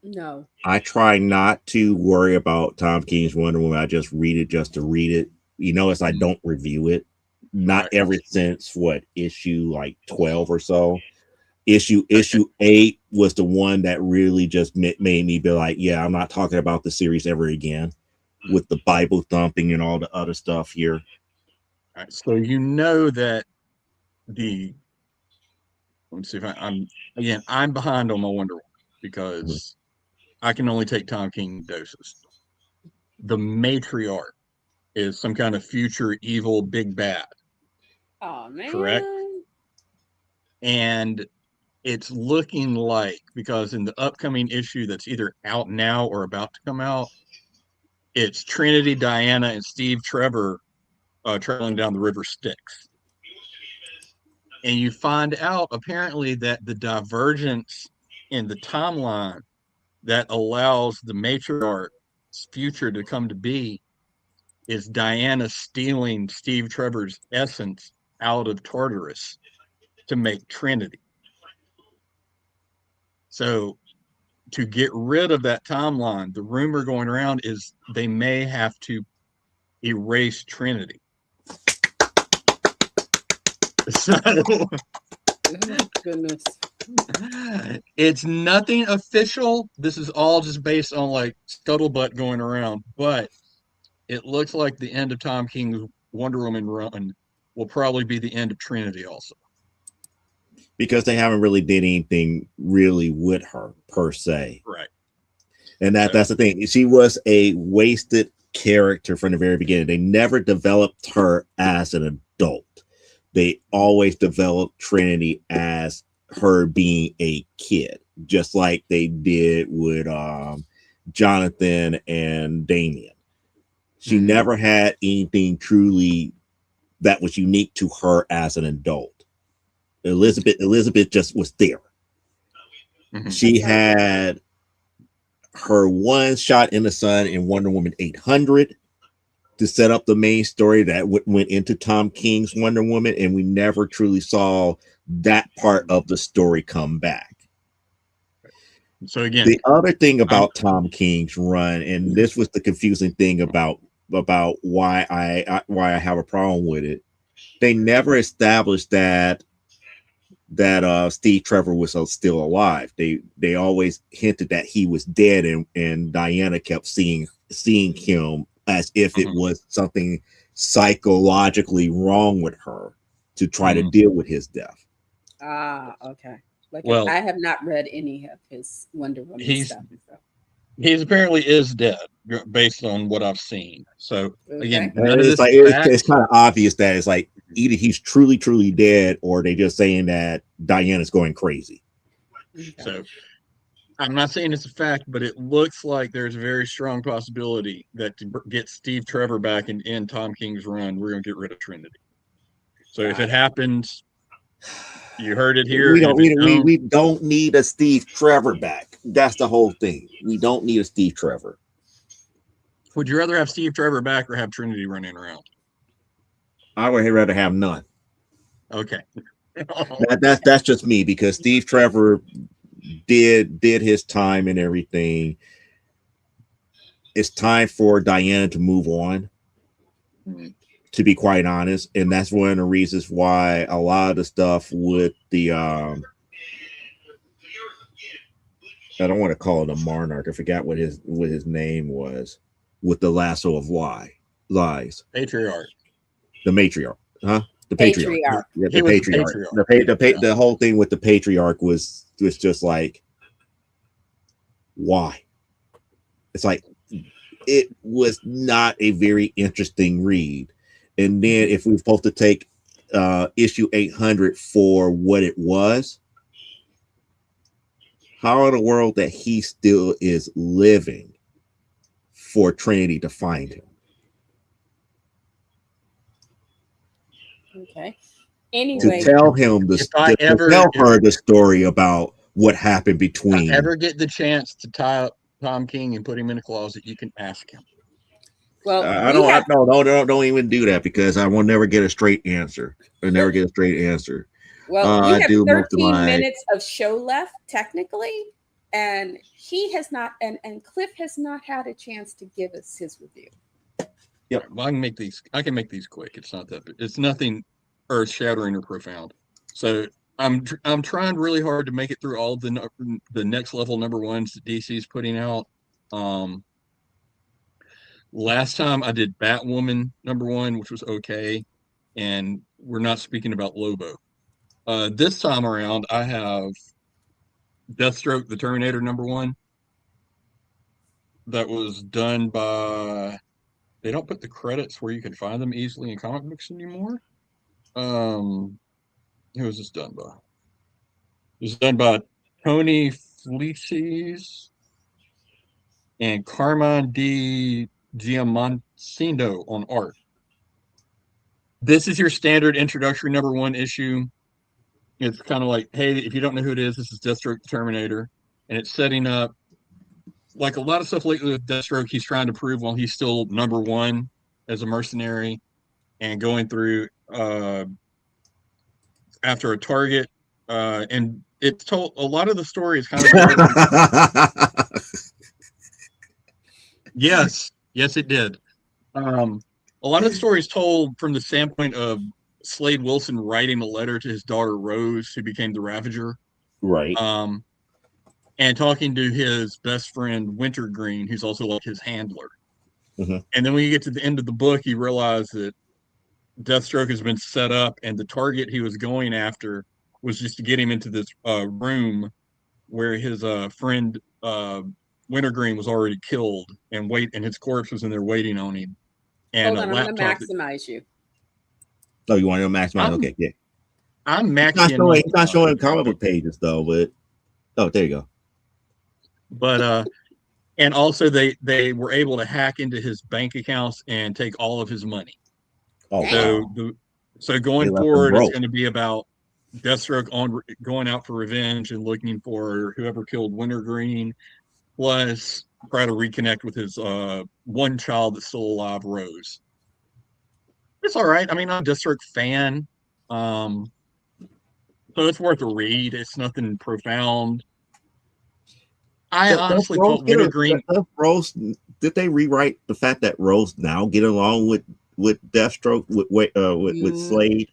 No. I try not to worry about Tom King's Wonder Woman. I just read it just to read it. You notice I don't review it. Not Right. ever since what, issue like 12 or so. Issue 8 was the one that really just made me be like, yeah, I'm not talking about the series ever again, with the Bible thumping and all the other stuff here. All right. So you know that the let me see if I'm behind on my Wonder Woman because I can only take Tom King doses. The matriarch is some kind of future evil big bad, Oh correct? man. And it's looking like, because in the upcoming issue that's either out now or about to come out, it's Trinity, Diana, and Steve Trevor traveling down the river Styx. And you find out apparently that the divergence in the timeline that allows the matriarch's future to come to be is Diana stealing Steve Trevor's essence out of Tartarus to make Trinity. So to get rid of that timeline, the rumor going around is they may have to erase Trinity. So Goodness. it's nothing official. This is all just based on like scuttlebutt going around, but it looks like the end of Tom King's Wonder Woman run will probably be the end of Trinity also. Because they haven't really did anything really with her per se. Right. And that's the thing. She was a wasted character from the very beginning. They never developed her as an adult. They always developed Trinity as her being a kid, just like they did with Jonathan and Damien. She never had anything truly that was unique to her as an adult. Elizabeth just was there. She had her one shot in the sun in Wonder Woman 800 to set up the main story that went into Tom King's Wonder Woman, and we never truly saw that part of the story come back. So again, the other thing about Tom King's run, and this was the confusing thing about why I have a problem with it, they never established that Steve Trevor was still alive. They always hinted that he was dead, and Diana kept seeing him as if it was something psychologically wrong with her to try to deal with his death. Ah, okay. Like, well, I have not read any of his Wonder Woman stuff. So. He's apparently is dead based on what I've seen. So again, none of this like it's kind of obvious that it's like either he's truly dead, or they just saying that Diana's going crazy. Okay. So I'm not saying it's a fact, but it looks like there's a very strong possibility that to get Steve Trevor back in Tom King's run, we're going to get rid of Trinity. So if it happens, You heard it here. We and don't if it don't, we don't need a Steve Trevor back. That's the whole thing. We don't need a Steve Trevor. would you rather have Steve Trevor back or have Trinity running around? I would rather have none. Okay. That's just me, because Steve Trevor did his time and everything. It's time for Diana to move on, to be quite honest, and that's one of the reasons why a lot of the stuff with the I don't want to call it a monarch. I forgot what his name was, with the lasso of lies. Patriarch. The matriarch, huh? The patriarch. Patriarch. Yeah, He the was the patriarch. patriarch. The whole thing with the patriarch was just like, why? It's like, it was not a very interesting read. And then if we're supposed to take issue 800 for what it was, how in the world that he still is living for Trinity to find him? Okay. To Anyway, tell him tell her the story about what happened between. If I ever get the chance to tie up Tom King and put him in a closet, you can ask him. well, don't even do that, because I will never get a straight answer. I never get a straight answer. Well, we I have do most of 13 my- minutes of show left, technically, and he has not, and Cliff has not had a chance to give us his review. Yep. Well, I can make these quick. It's not that. It's nothing earth shattering or profound. So I'm trying really hard to make it through all the next level number ones that DC's putting out. Last time I did Batwoman number one, which was okay, and we're not speaking about Lobo. This time around, I have Deathstroke, the Terminator number one. That was done by. They don't put the credits where you can find them easily in comic books anymore. Who was this done by? It was done by Tony Felices and Carmine Di Giamoncino on art. This is your standard introductory number one issue. It's kind of like, hey, if you don't know who it is, this is Deathstroke the Terminator. And it's setting up, like a lot of stuff lately with Deathstroke, he's trying to prove while he's still number one as a mercenary and going through after a target. And it's told, a lot of the story is kind of yes, it did. A lot of the story is told from the standpoint of Slade Wilson writing a letter to his daughter Rose, who became the Ravager, right? And talking to his best friend Wintergreen, who's also like his handler. Mm-hmm. And then when you get to the end of the book, you realize that Deathstroke has been set up, and the target he was going after was just to get him into this room where his friend Wintergreen was already killed, and his corpse was in there waiting on him. And hold on, I'm going to maximize you. Oh, you want to maximize? Okay, yeah. I'm maxing. It's not showing comic book pages though, but there you go. But and also they were able to hack into his bank accounts and take all of his money. Oh, so going forward, it's going to be about Deathstroke going out for revenge and looking for whoever killed Wintergreen, plus try to reconnect with his one child that's still alive, Rose. It's all right. I mean, I'm a Deathstroke fan, so it's worth a read. It's nothing profound. I honestly thought Wintergreen. Rose, did they rewrite the fact that Rose now get along with Deathstroke with Slade?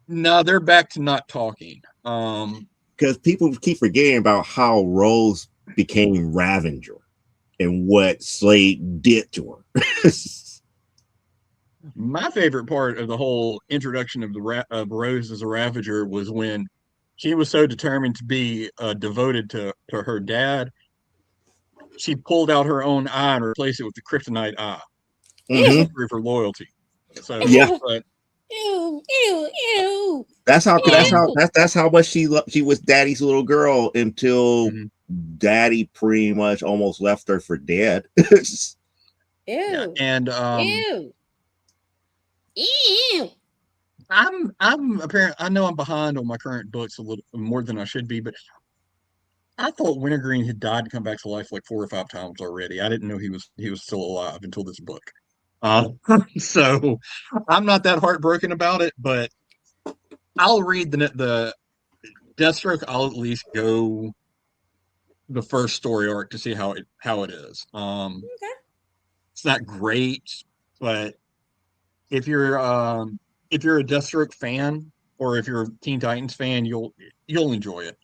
No, they're back to not talking. Because people keep forgetting about how Rose became Ravager and what Slade did to her. My favorite part of the whole introduction of Rose as a Ravager was when she was so determined to be devoted to her dad. She pulled out her own eye and replaced it with the kryptonite eye. Mm-hmm. Prove her loyalty. So yeah. But, Ew. That's how much she was Daddy's little girl until Daddy pretty much almost left her for dead. Ew. Yeah, and Ew. I'm apparent. I know I'm behind on my current books a little more than I should be, but I thought Wintergreen had died and come back to life like 4 or 5 times already. I didn't know he was still alive until this book. Uh, so I'm not that heartbroken about it, but I'll read the Deathstroke. I'll at least go the first story arc to see how it is. Okay. It's not great, but if you're if you're a Deathstroke fan or if you're a Teen Titans fan, you'll enjoy it.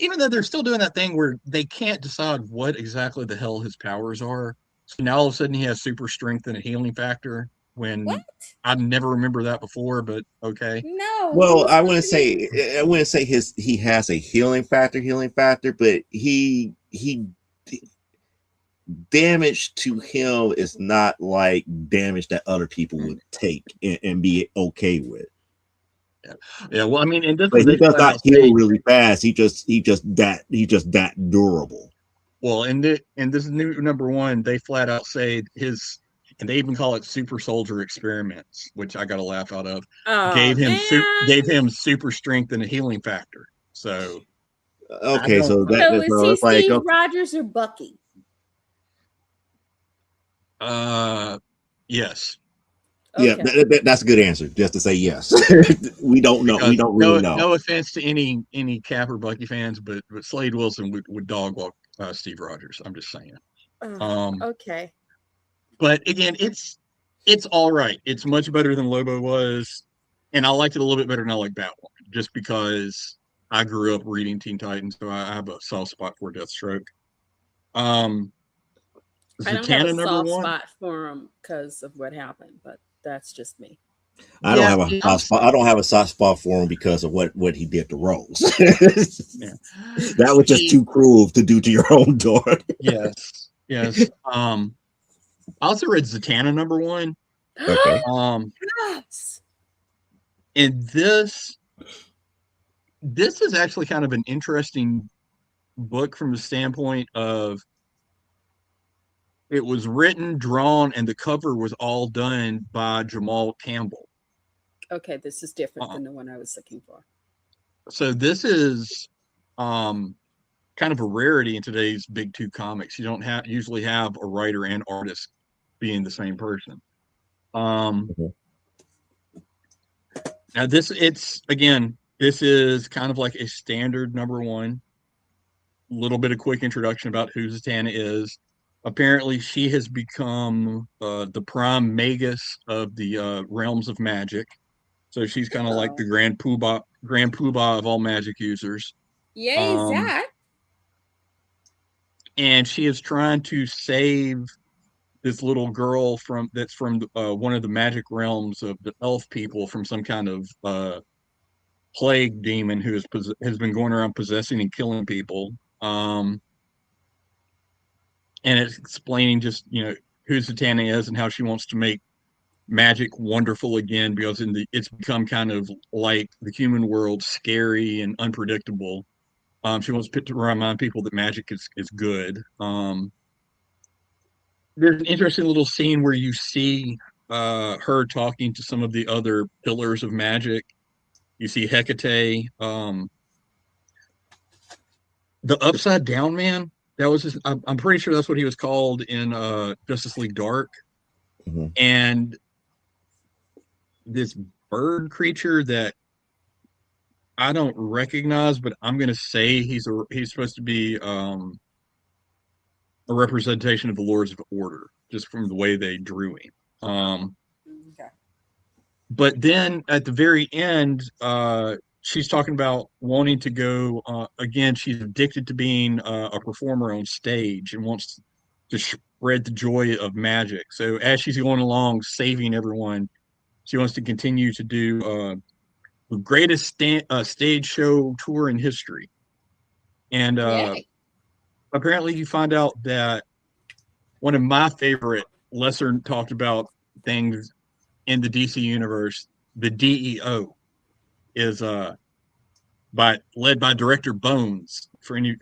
Even though they're still doing that thing where they can't decide what exactly the hell his powers are. So now all of a sudden he has super strength and a healing factor What? when I never remember that before, but okay. No, he Well, was supposed to be. I wouldn't say he has a healing factor, but he damage to him is not like damage that other people would take and be okay with. Yeah. Yeah, well, I mean, and this But is he they does flat not out heal say, really fast. He just that durable. well, in this new number one, they flat out say his, and they even call it super soldier experiments, which I got a laugh out of. Oh Gave man. him super strength and a healing factor. So I Okay, don't. so So is so he it's like Steve okay, Rogers or Bucky? Uh, yes, yeah, Okay. that's a good answer. Just to say yes. We don't know. We because don't really know. no offense to any Cap or Bucky fans, but Slade Wilson would dog walk Steve Rogers. I'm just saying. Um, Okay. but again, it's all right. It's much better than Lobo was, and I liked it a little bit better than I like Batwoman, just because I grew up reading Teen Titans, so I have a soft spot for Deathstroke. Um, I don't have a Zatanna number soft one. spot for him because of what happened, but that's just me. I don't Yeah, have a see, soft spot. I don't have a soft spot for him because of what he did to Rose. yeah. That was just See, too cruel to do to your own daughter. yes, yes. I also read Zatanna number one. Okay. Yes. And this is actually kind of an interesting book from the standpoint of it was written, drawn, and the cover was all done by Jamal Campbell. Okay, this is different Uh, than the one I was looking for. so this is kind of a rarity in today's big two comics. You don't usually have a writer and artist being the same person. Mhm. Now this is kind of like a standard number one. Little bit of quick introduction about who Zatanna is. Apparently, she has become the prime magus of the realms of magic. So she's kind of like Oh, the grand poobah of all magic users. yay, Um, Zach. and she is trying to save this little girl from one of the magic realms of the elf people from some kind of plague demon who has been going around possessing and killing people. And it's explaining just who Zatanna is and how she wants to make magic wonderful again because it's become kind of like the human world, scary and unpredictable. She wants to remind people that magic is good. There's an interesting little scene where you see her talking to some of the other pillars of magic. You see Hecate, the Upside Down Man. That was I'm pretty sure that's what he was called in Justice League Dark. Mhm. And this bird creature that I don't recognize, but I'm gonna say he's supposed to be a representation of the Lords of Order, just from the way they drew him. Okay. But then at the very end, she's talking about wanting to go again. She's addicted to being a performer on stage and wants to spread the joy of magic. So as she's going along, saving everyone, she wants to continue to do the greatest stage show tour in history. And Yay. apparently, you find out that one of my favorite lesser talked about things in the DC universe, the DEO, is led by director Bones for you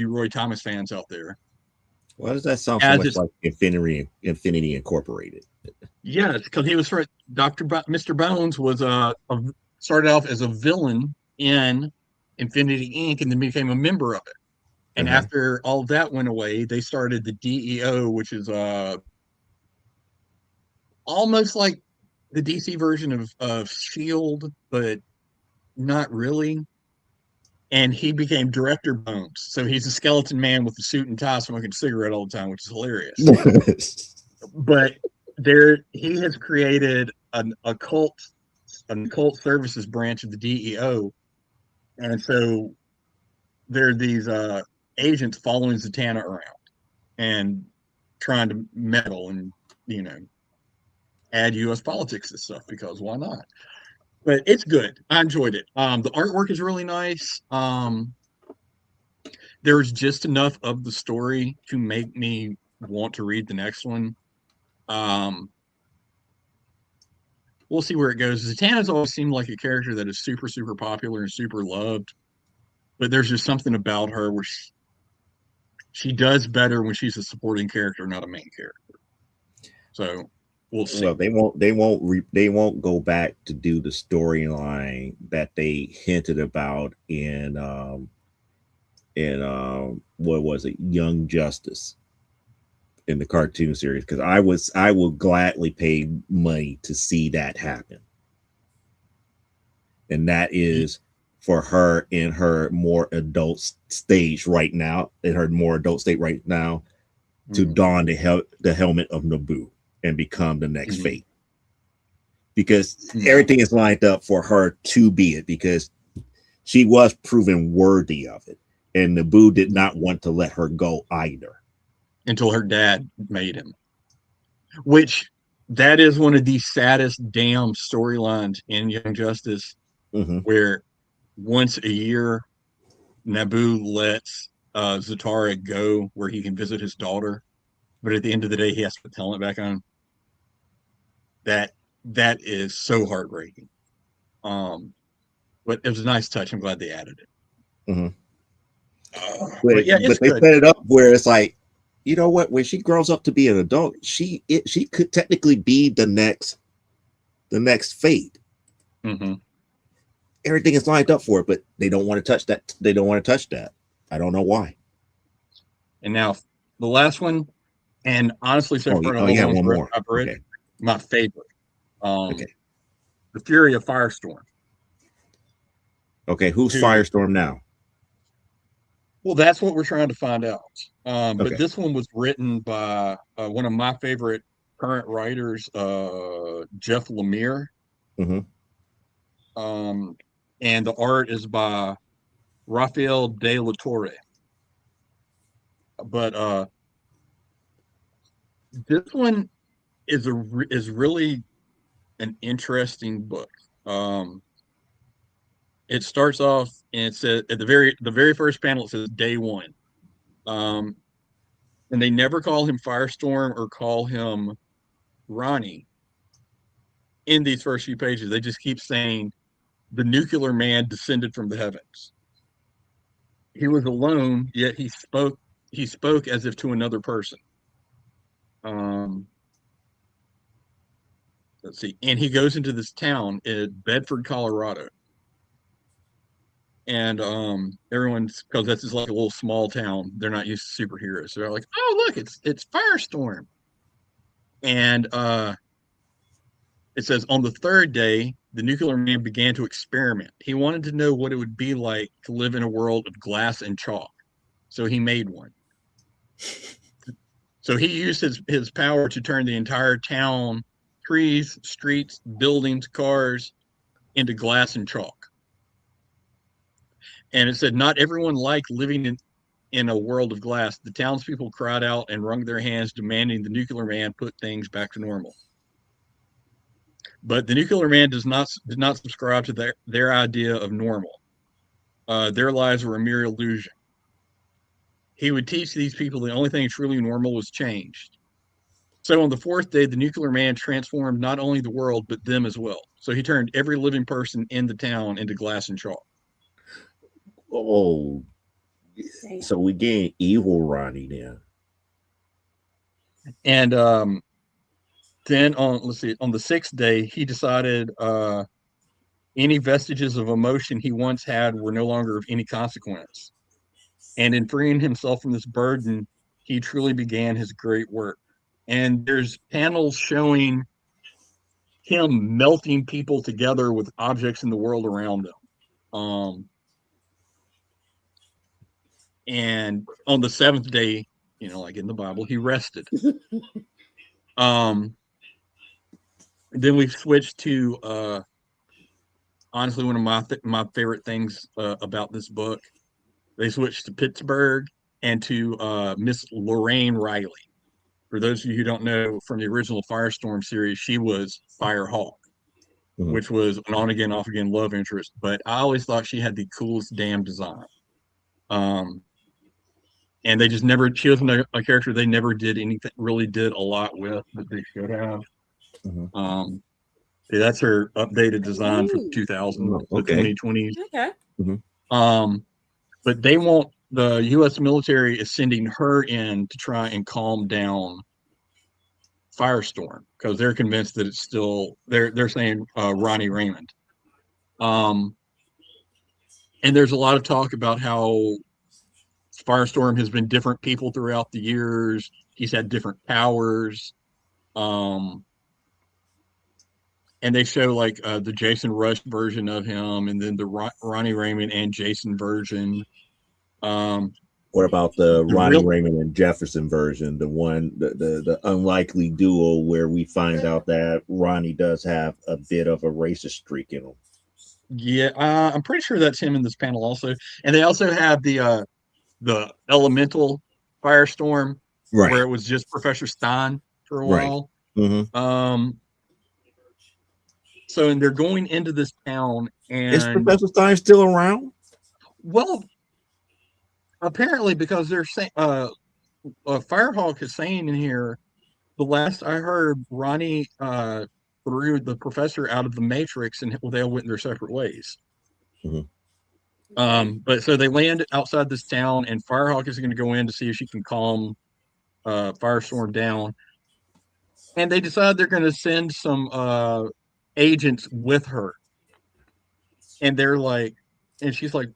Roy Thomas fans out there. Why does that sound so As much it's like Infinity Incorporated? Yes, because he was for Mr. Bones was started off as a villain in Infinity Inc. and then became a member of it. And Uh-huh. after all that went away, they started the DEO, which is almost like the DC version of Shield, but not really. And he became Director Bones. So he's a skeleton man with a suit and tie smoking a cigarette all the time, which is hilarious. But there he has created an occult services branch of the DEO. And so there are these agents following Zatanna around and trying to meddle and, you know, add US politics and stuff because why not? But it's good. I enjoyed it. The artwork is really nice. There's just enough of the story to make me want to read the next one. Um, we'll see where it goes. Zatanna's always seemed like a character that is super, super popular and super loved, but there's just something about her where she does better when she's a supporting character, not a main character. So we'll see. Well, they won't go back to do the storyline that they hinted about in what was it, Young Justice, in the cartoon series, because I will gladly pay money to see that happen. And that is for her in her more adult stage right now, in her more adult state right now, to don the helmet of Naboo and become the next Fate. Because everything is lined up for her to be it, because she was proven worthy of it. And Naboo did not want to let her go either. Until her dad made him. Which, that is one of the saddest damn storylines in Young Justice, where once a year, Naboo lets Zatara go where he can visit his daughter. But at the end of the day, he has to put talent back on. That is so heartbreaking. But it was a nice touch. I'm glad they added it. But yeah, it's they good. set it up where it's like, you know what? When she grows up to be an adult, she could technically be the next Fate. Everything is lined up for it, but they don't want to touch that. They don't want to touch that. I don't know why. And now the last one, and honestly, so far, all the ones one more. I've read, my favorite. Okay. The Fury of Firestorm. Okay, who's Firestorm now? Well, that's what we're trying to find out. But this one was written by one of my favorite current writers, Jeff Lemire. And the art is by Rafael de la Torre. But this one is really an interesting book. It starts off and it says at the very first panel it says day one. And they never call him Firestorm or call him Ronnie in these first few pages. They just keep saying the nuclear man descended from the heavens. He was alone, yet he spoke as if to another person. Let's see. And he goes into this town in Bedford, Colorado. And everyone's, because this is like a little small town, they're not used to superheroes. So they're like, oh look, it's Firestorm. And it says on the third day, the nuclear man began to experiment. He wanted to know what it would be like to live in a world of glass and chalk. So he made one. So he used his power to turn the entire town, trees, streets, buildings, cars, into glass and chalk. And it said, not everyone liked living in a world of glass. The townspeople cried out and wrung their hands, demanding the nuclear man put things back to normal. But the nuclear man did not subscribe to their idea of normal. Their lives were a mere illusion. He would teach these people the only thing truly normal was changed. So on the fourth day, the nuclear man transformed not only the world, but them as well. So he turned every living person in the town into glass and chalk. Oh, so we getting evil Ronnie then. And Then on the sixth day, he decided any vestiges of emotion he once had were no longer of any consequence. And in freeing himself from this burden, he truly began his great work. And there's panels showing him melting people together with objects in the world around him. And on the seventh day, like in the Bible, he rested. Then we switched to honestly one of my favorite things about this book. They switched to Pittsburgh and to Miss Lorraine Riley. For those of you who don't know, from the original Firestorm series, she was Firehawk, which was an on again, off again love interest. But I always thought she had the coolest damn design. And they just never, she wasn't a character they never did anything, really did a lot with that they should have. Yeah, that's her updated design for 2000, the 2020s. Okay. But they won't, the U.S. military is sending her in to try and calm down Firestorm because they're convinced that it's still, they're saying Ronnie Raymond. And there's a lot of talk about how Firestorm has been different people throughout the years. He's had different powers. And they show like the Jason Rush version of him, and then the Ronnie Raymond and Jason version. What about the Ronnie Raymond and Jefferson version, the one, the unlikely duo where we find out that Ronnie does have a bit of a racist streak in him? Yeah, I'm pretty sure that's him in this panel also. And they also have the Elemental Firestorm, where it was just Professor Stein for a while. So, and they're going into this town, and is Professor Stein still around? Well, apparently, because they're saying Firehawk is saying in here, the last I heard, Ronnie threw the professor out of the Matrix, and they all went their separate ways. But so they land outside this town, and Firehawk is going to go in to see if she can calm Firestorm down. And they decide they're going to send some agents with her. And they're like, and she's like,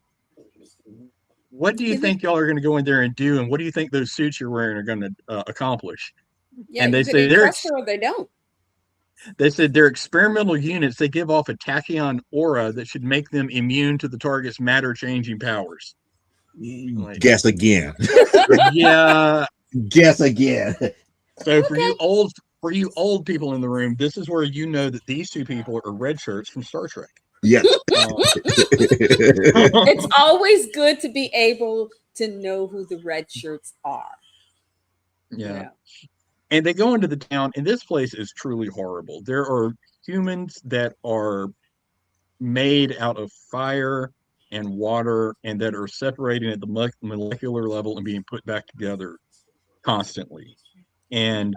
what do you think y'all are going to go in there and do? And what do you think those suits you're wearing are going to accomplish? Yeah, and they say or they don't. They said they're experimental units. They give off a tachyon aura that should make them immune to the target's matter-changing powers. Like, guess again. Yeah. Guess again. So for you old people in the room, this is where you know that these two people are red shirts from Star Trek. Yes. It's always good to be able to know who the red shirts are. Yeah. And they go into the town, and this place is truly horrible. There are humans that are made out of fire and water, and that are separating at the molecular level and being put back together constantly. And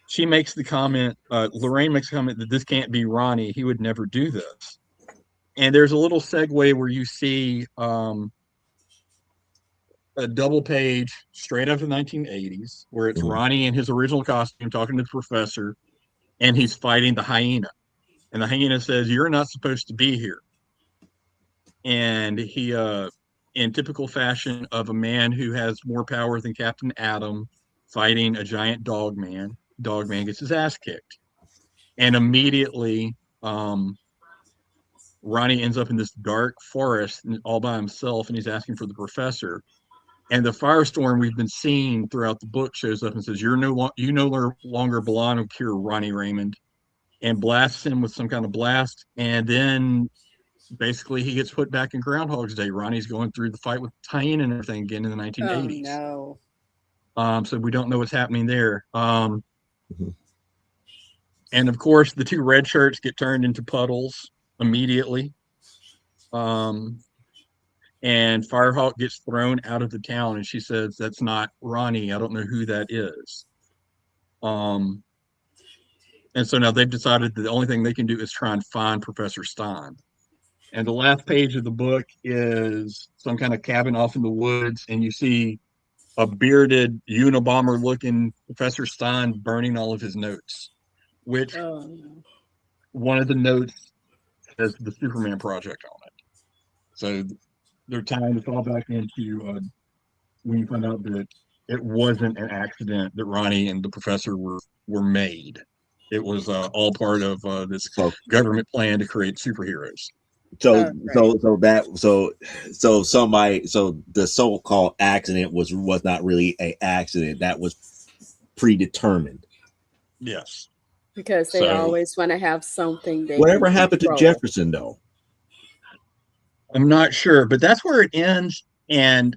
she makes the comment, Lorraine makes a comment that this can't be Ronnie. He would never do this. And there's a little segue where you see a double page straight out of the 1980s where it's Ronnie in his original costume talking to the professor, and he's fighting the hyena. And the hyena says, "You're not supposed to be here." And he, in typical fashion of a man who has more power than Captain Atom, fighting a giant dog man gets his ass kicked. And immediately, Ronnie ends up in this dark forest all by himself, and he's asking for the professor. And the firestorm we've been seeing throughout the book shows up and says, you no longer belong here, Ronnie Raymond," and blasts him with some kind of blast. And then basically he gets put back in Groundhog's Day. Ronnie's going through the fight with Tyne and everything again in the 1980s. Oh, no. So we don't know what's happening there. And of course, the two red shirts get turned into puddles immediately. And Firehawk gets thrown out of the town, and she says, "That's not Ronnie. I don't know who that is." And so now they've decided that the only thing they can do is try and find Professor Stein. And the last page of the book is some kind of cabin off in the woods, and you see a bearded Unabomber looking Professor Stein burning all of his notes, which Oh, no. one of the notes says the Superman Project on it. So they're tying this all back into when you find out that it wasn't an accident that Ronnie and the professor were made. It was all part of this So government plan to create superheroes. so Oh, right. so somebody so the so-called accident was not really a accident. That was predetermined. Yes. Because they So always want to have something they can Whatever happened to control. Jefferson though? I'm not sure, but that's where it ends, and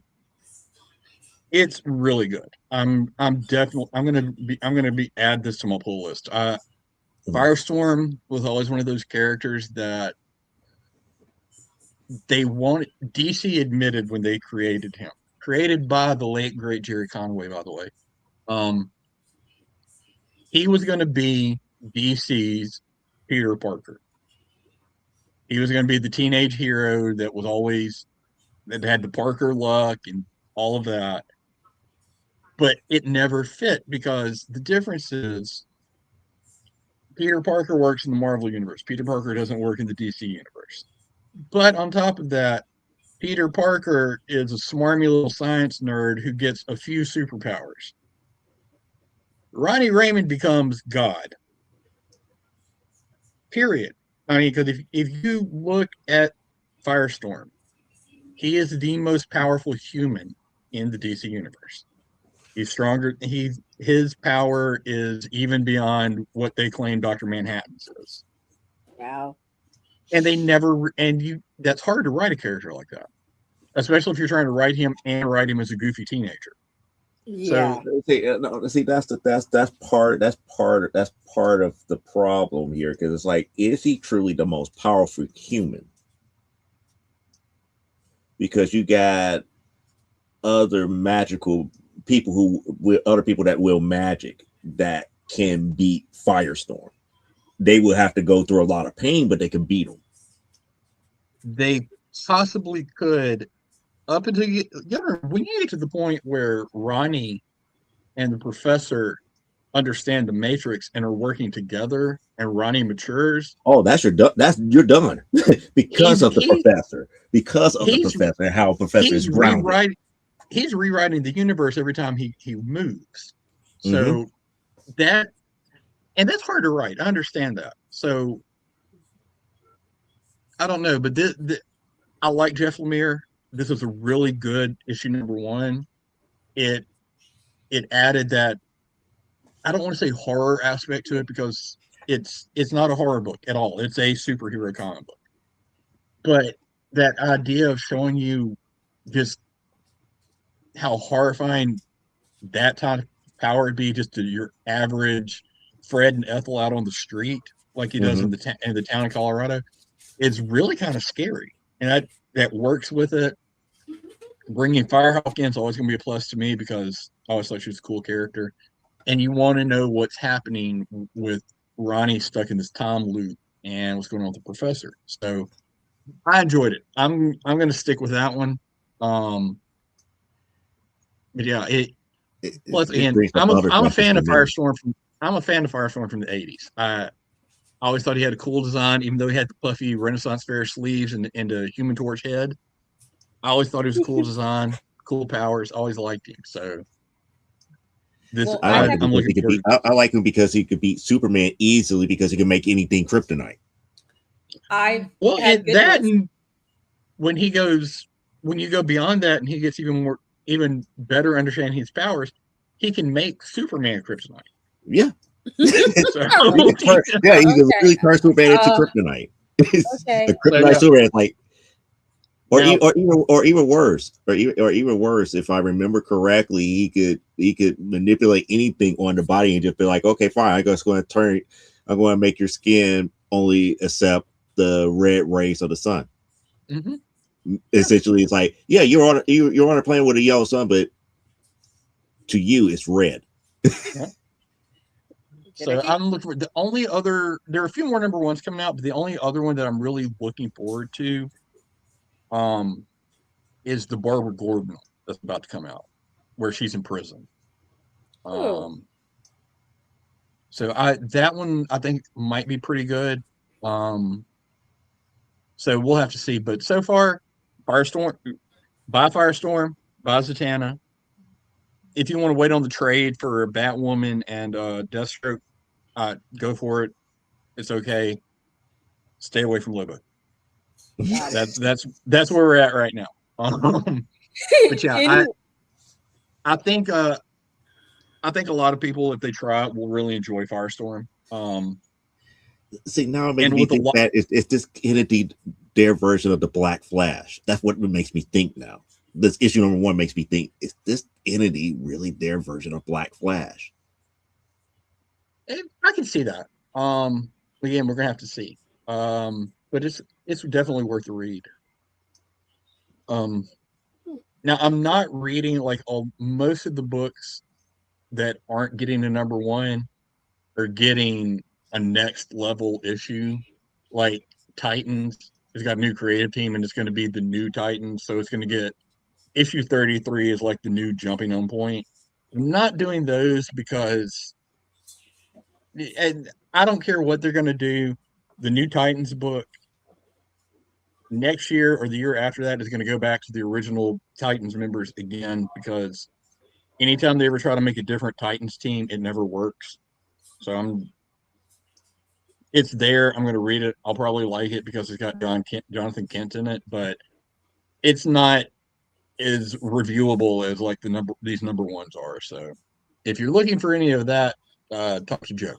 it's really good. I'm definitely I'm gonna be add this to my pull list. Firestorm was always one of those characters that they wanted. DC admitted when they created him, created by the late great Jerry Conway, by the way. Um, he was going to be DC's Peter Parker. He was going to be the teenage hero that was always that had the Parker luck and all of that. But it never fit because the difference is Peter Parker works in the Marvel universe. Peter Parker doesn't work in the DC universe. But on top of that, Peter Parker is a smarmy little science nerd who gets a few superpowers. Ronnie Raymond becomes God. Period. I mean, because if you look at Firestorm, he is the most powerful human in the DC universe. He's stronger. His power is even beyond what they claim Dr. Manhattan's is. Wow. And they never and you that's hard to write a character like that, especially if you're trying to write him and write him as a goofy teenager. So Yeah. See, no, see, that's part of the problem here because it's like, is he truly the most powerful human? Because you got other magical people other people that will magic that can beat Firestorm. They will have to go through a lot of pain, but they can beat him. they possibly could up until when you get to the point where Ronnie and the professor understand the matrix and are working together and Ronnie matures. Oh, that's you're done because He's of the he professor. Because of the he's professor and how a professor is he's grounded. rewriting the universe every time he moves. Mm-hmm. So that and that's hard to write. I understand that. So I don't know, but I like Jeff Lemire. This was a really good issue number one. It it added that I don't want to say horror aspect to it because it's not a horror book at all. It's a superhero comic book. But that idea of showing you just how horrifying that type of power would be just to your average Fred and Ethel out on the street, like he does Mm-hmm. in the town of Colorado, is really kind of scary. And that works with it. Bringing Firehawk in is always going to be a plus to me because I always thought she was a cool character. And you want to know what's happening with Ronnie stuck in this time loop and what's going on with the professor. So I enjoyed it. I'm going to stick with that one. But yeah, plus It and brings up other I'm a questions fan for of me. Firestorm from the 80s. I always thought he had a cool design, even though he had the puffy Renaissance fair sleeves and the Human Torch head. I always thought he was a cool design, cool powers. Always liked him. So this Well, I I like have. it I'm because looking forward. I like him because he could beat Superman easily because he can make anything kryptonite. I Well, had good that news. and when he goes when you go beyond that and he gets even better understanding his powers, he can make Superman kryptonite. Yeah. So Oh, Yeah, he can okay. really turn Superman into Uh, kryptonite. The okay. so kryptonite yeah. Superman is like Now or even worse, or even worse, if I remember correctly, he could manipulate anything on the body and just be like, okay, fine, I'm just going to make your skin only accept the red rays of the sun. mhm. Essentially, it's like, yeah, you're on a planet with a yellow sun, but to you, it's red. Yeah. Good So idea. I'm looking for the only other. There are a few more number ones coming out, but the only other one that I'm really looking forward to, um, is the Barbara Gordon that's about to come out. where she's in prison. Oh. So that one I think might be pretty good. So we'll have to see. But so far, Firestorm, buy Firestorm, buy Zatanna. If you want to wait on the trade for Batwoman and Deathstroke, go for it. It's okay. Stay away from Lobo. Got it. That's where we're at right now. But yeah, Any- I think I think a lot of people, if they try it, will really enjoy Firestorm. See, now it makes And me with a think lot, that it's this entity, their version of the Black Flash. That's what makes me think now. This issue number 1 makes me think, is this entity really their version of Black Flash? I can see that. Again, we're gonna have to see. But it's definitely worth the read. Now I'm not reading like most of the books that aren't getting a number 1 are getting a next level issue. Like Titans has got a new creative team and it's going to be the new Titans, so it's going to get issue 33 is like the new jumping on point. I'm not doing those because and I don't care what they're going to do. The new Titans book next year or the year after that is going to go back to the original Titans members again because anytime they ever try to make a different Titans team, it never works. So it's there. I'm going to read it. I'll probably like it because it's got Jonathan Kent in it, but it's not as reviewable as like these number 1s are. So if you're looking for any of that, talk to Joe.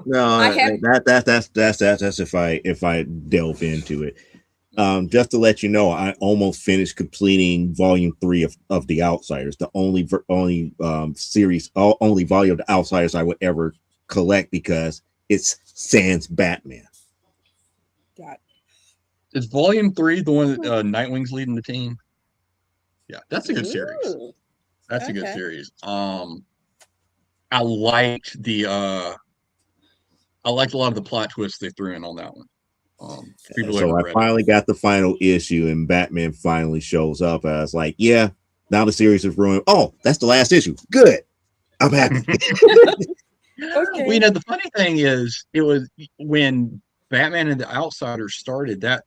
No, I have that's if I delve into it. Just to let you know, I almost finished completing volume 3 of The Outsiders, the only series, only volume of The Outsiders I would ever collect because it's sans Batman. got Is volume 3 the one that Nightwing's leading the team? Yeah, that's a good series. Ooh, That's a good okay. series. I liked I liked a lot of the plot twists they threw in on that one. People who So haven't I read it. finally got the final issue, and Batman finally shows up. I was like, yeah, now the series is ruined. Oh, that's the last issue. Good. I'm happy. Okay. Well, the funny thing is, it was when Batman and the Outsiders started that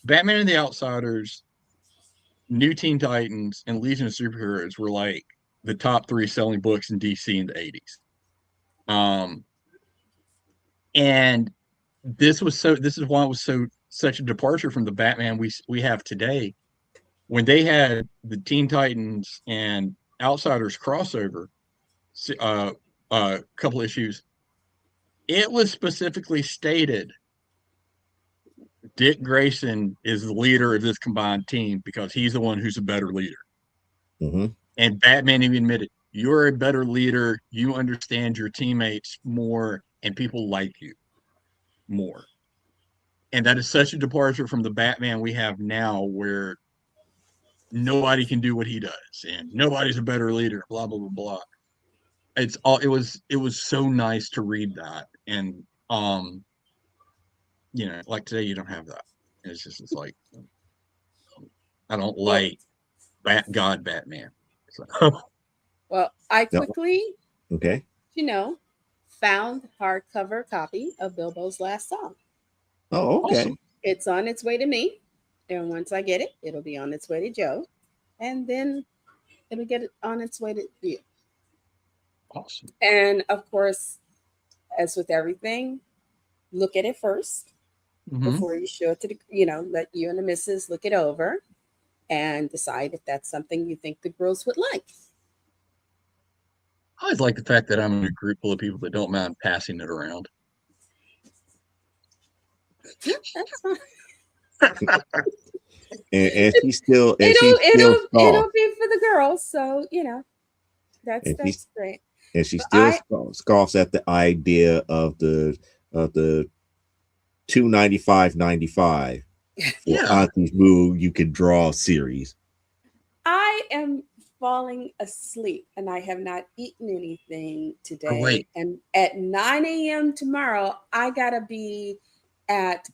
Batman and the Outsiders, New Teen Titans, and Legion of Superheroes were like the top 3 selling books in DC in the 80s. And this is why it was such a departure from the Batman we have today. When they had the Teen Titans and Outsiders crossover, uh, couple issues, it was specifically stated Dick Grayson is the leader of this combined team because he's the one who's a better leader. Mm-hmm. And Batman even admitted, you're a better leader. You understand your teammates more, and people like you more. And that is such a departure from the Batman we have now, where nobody can do what he does, and nobody's a better leader. Blah blah blah blah. It was so nice to read that, and like today you don't have that. It's like I don't Well, like Batman. So, well, I No. quickly, Okay. found hardcover copy of Bilbo's Last Song. Oh, okay. awesome. It's on its way to me, and once I get it, it'll be on its way to Joe, and then it'll get it on its way to you. Awesome. And of course, as with everything, look at it first Mm-hmm. before you show it to let you and the missus look it over and decide if that's something you think the girls would like. I always like the fact that I'm in a group full of people that don't mind passing it around. Yeah, that's fine. And she's still It'll be for the girls, so And that's great. and she But still scoffs at the idea of the $295.95 for Yeah. Auntie's Moo You Can Draw series. I am falling asleep and I have not eaten anything today. wait. And at 9 a.m. tomorrow, I gotta be at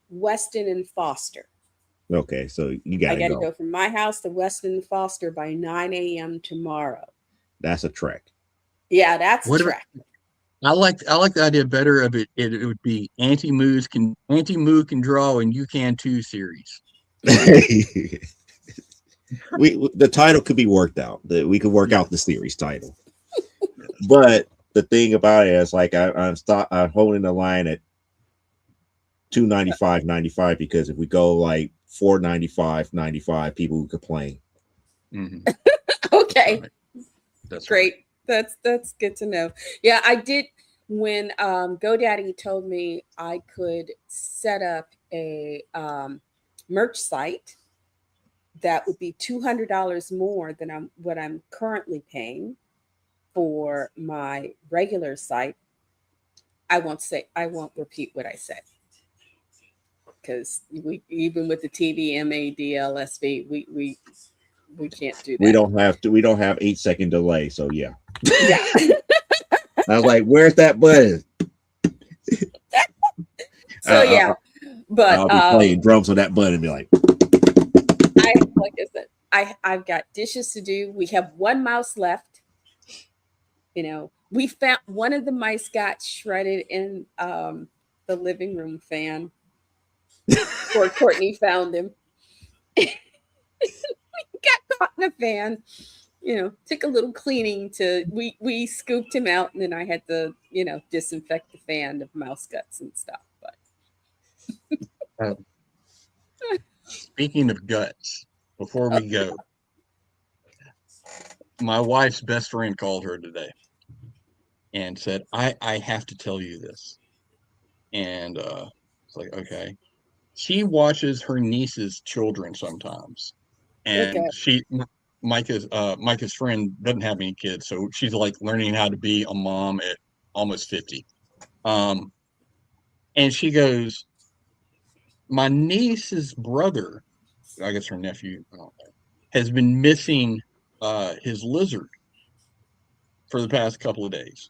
Weston and Foster. Okay, so you I gotta got to go. go from my house to Weston Foster by 9 a.m. tomorrow. That's a trek. Yeah, that's a What about trek. I like the idea better of it. It would be anti Moo can draw and you can too series. The title could be worked out. We could work Yeah. out the series title. But the thing about it is, like, I'm holding the line at 295.95 because if we go like 495.95, people would complain. Mhm. Okay, Right. That's great. That's good to know. Yeah, I did when GoDaddy told me I could set up a merch site that would be $200 more than what I'm currently paying for my regular site. I won't repeat what I said because we even with the TVMADLSV we can't do We that. don't have to. We don't have 8-second delay. So yeah, Yeah. I was like, "Where's that button?" So I, yeah, but I'll be playing drums on that button and be like, like I said, I've got dishes to do. We have one mouse left. You know, we found one of the mice got shredded in the living room fan. Poor Courtney found him. Got caught in a fan. You know, took a little cleaning to we scooped him out, and then I had to disinfect the fan of mouse guts and stuff. But Uh, Speaking of guts, before oh, we go, my wife's best friend called her today and said, I have to tell you this. And it's like, okay. She watches her niece's children sometimes. okay. And Micah's friend doesn't have any kids, so she's like learning how to be a mom at almost 50. Um, and she goes, my niece's brother, I guess her nephew, I don't know, has been missing his lizard for the past couple of days,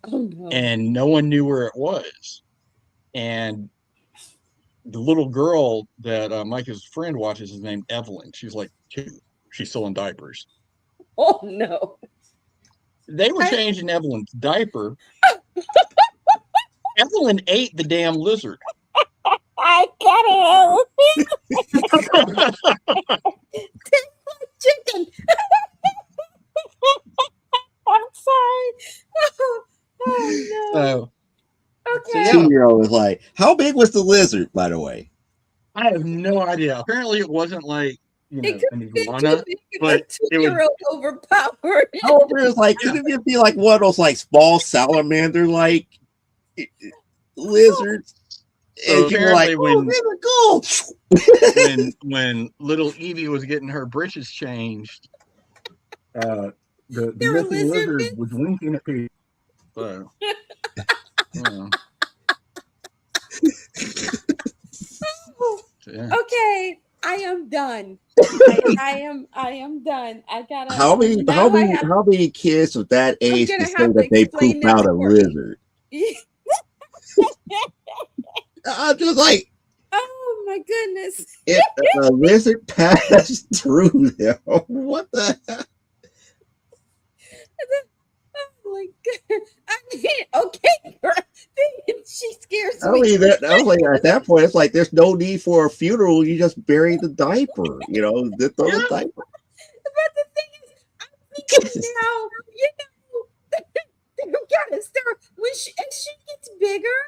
Oh no. and no one knew where it was. And the little girl that Micah's friend watches is named Evelyn. She's like 2. She's still in diapers. Oh no. They were I, changing Evelyn's diaper. Evelyn ate the damn lizard. I got it. Chicken. I'm sorry. Oh So, no. so Okay. yeah, 2-year-old was like, "How big was the lizard, by the way?" I have no idea. Apparently, it wasn't like It could an have been too iguana, big and but the it was 2-year-old overpowered. However, it's like, yeah. couldn't it be like one of those like small salamander like lizards? So And people were like, apparently, "Oh, there we go." when little Evie was getting her britches changed, uh, the There are missing lizard lizard men. was winking at people. So, yeah, so, yeah. Okay, I am done. I am done. I gotta How many how now I many have how many kids of that I'm age can gonna say have to that they explain pooped this out to a Courtney. lizard? I'm just like, Oh my goodness. if a lizard passed through them, what the heck? Oh my god. I mean, okay, girl. She scares I me. mean, I was like, at that point, it's like there's no need for a funeral. You just bury the diaper, throw the Yeah. diaper. But the thing is, I'm thinking now, you gotta start as she gets bigger,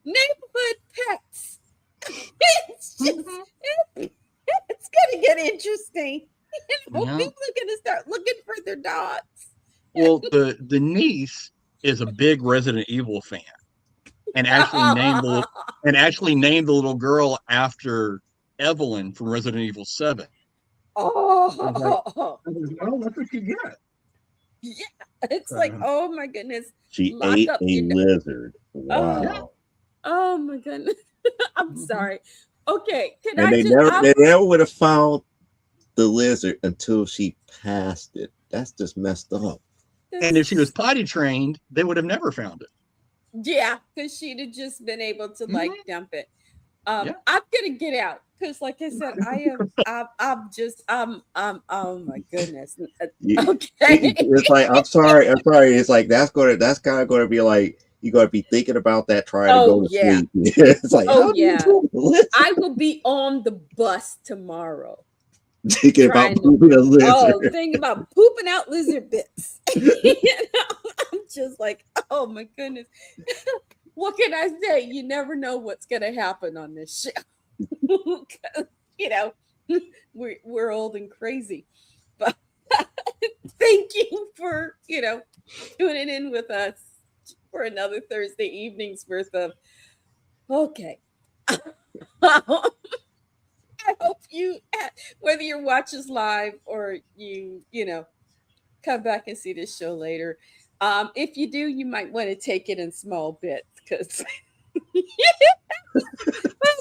neighborhood pets. It's just Mhm. it's gonna get interesting. People Yeah. are gonna start looking for their dogs. Well, the niece is a big Resident Evil fan, and actually named the little girl after Evelyn from Resident Evil 7. I was like, Oh, well, that's what you get. yeah. It's like, So, oh my goodness. She Lock ate up a your lizard. oh, yeah. Wow. oh my goodness. I'm Mhm. sorry. Okay, can And I just they never would have found the lizard until she passed it. That's just messed up. And if she was this potty trained, they would have never found it. yeah, because she'd have just been able to like Mhm. dump it. Yeah. I'm gonna get out because, like I said, oh my goodness. Okay. It's like, I'm sorry. It's like that's kind of going to be like you're going to be thinking about that, trying to Oh go to yeah. sleep. It's like, Oh how do you yeah. I will be on the bus tomorrow thinking about trying to. pooping a Oh, lizard? thinking about pooping out lizard bits. I'm just like, oh my goodness. What can I say? You never know what's gonna happen on this show. you know, we're old and crazy. But thank you for, tuning in with us for another Thursday evening's worth of okay. I hope you, whether you watch us live or you come back and see this show later. If you do, you might want to take it in small bits because, oh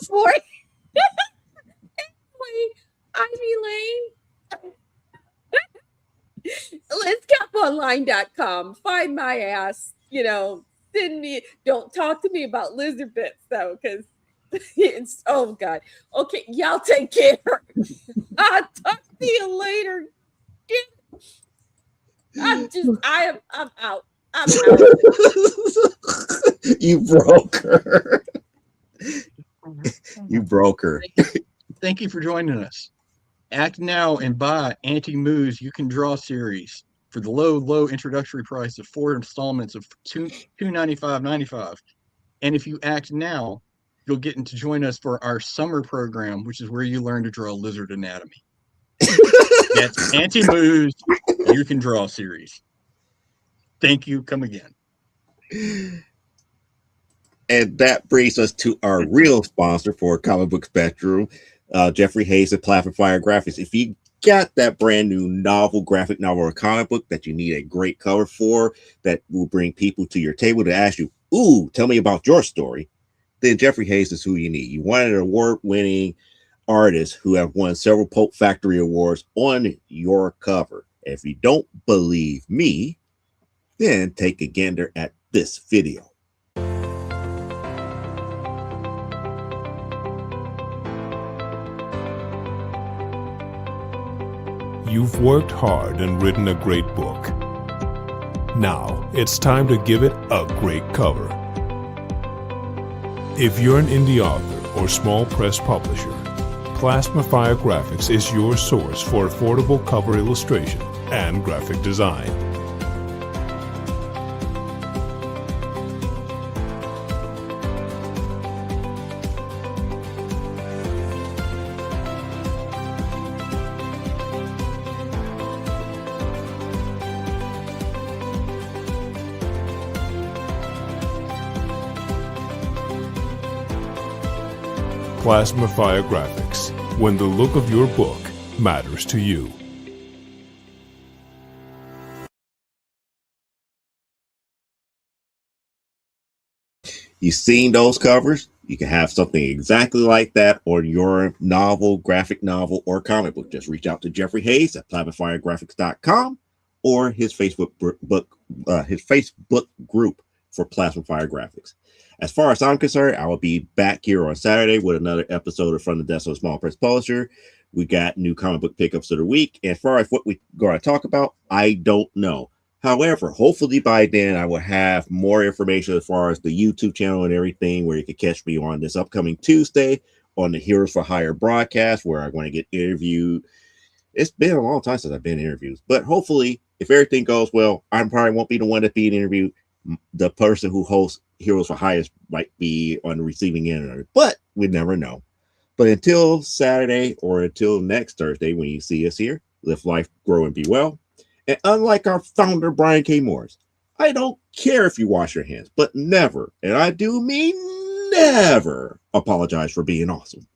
boy, Ivy Lane. Let's caponline.com. Find my ass, send me, don't talk to me about lizard bits though, because it's, oh God. Okay, y'all take care. I'll talk to you later. I'm out. I'm out. You broke her. You broke her. Thank you for joining us. Act now and buy Auntie Moo's You Can Draw series for the low introductory price of 4 installments of $295.95. And if you act now, you'll get to join us for our summer program, which is where you learn to draw lizard anatomy. That's Auntie Moo's You Can Draw series. Thank you. Come again. And that brings us to our real sponsor for Comic Book Spectrum, Jeffrey Hayes at Platform Fire Graphics. If you got that brand new novel, graphic novel, or comic book that you need a great cover for, that will bring people to your table to ask you, ooh, tell me about your story, then Jeffrey Hayes is who you need. You want an award-winning artist who have won several Pulp Factory awards on your cover. If you don't believe me, then take a gander at this video. You've worked hard and written a great book. Now it's time to give it a great cover. If you're an indie author or small press publisher, Plasma Fire Graphics is your source for affordable cover illustration and graphic design. Plasma Fire Graphics, when the look of your book matters to you. You've seen those covers? You can have something exactly like that on your novel, graphic novel, or comic book. Just reach out to Jeffrey Hayes at plasmafiregraphics.com or his Facebook group for Plasma Fire Graphics. As far as I'm concerned, I will be back here on Saturday with another episode of From the Desk of a Small Press Publisher. We got new comic book pickups of the week. As far as what we're going to talk about, I don't know. However, hopefully by then I will have more information as far as the YouTube channel and everything, where you can catch me on this upcoming Tuesday on the Heroes for Hire broadcast, where I'm going to get interviewed. It's been a long time since I've been interviewed, but hopefully, if everything goes well, I probably won't be the one that's being interviewed. The person who hosts Heroes for Hire might be on the receiving end of it, but we never know. But until Saturday or until next Thursday, when you see us here, live life, grow, and be well. And unlike our founder, Brian K. Morris, I don't care if you wash your hands, but never, and I do mean never, apologize for being awesome.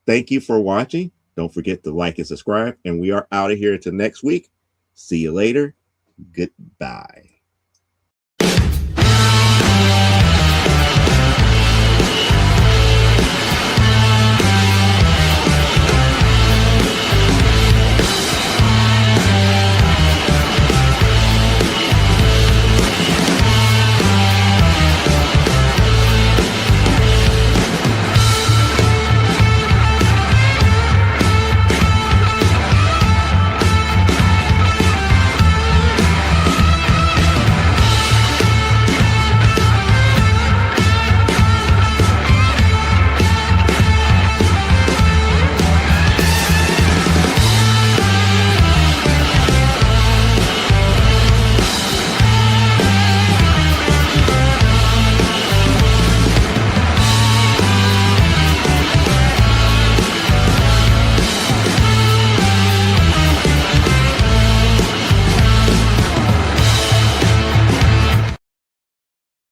Thank you for watching. Don't forget to like and subscribe. And we are out of here until next week. See you later. Goodbye.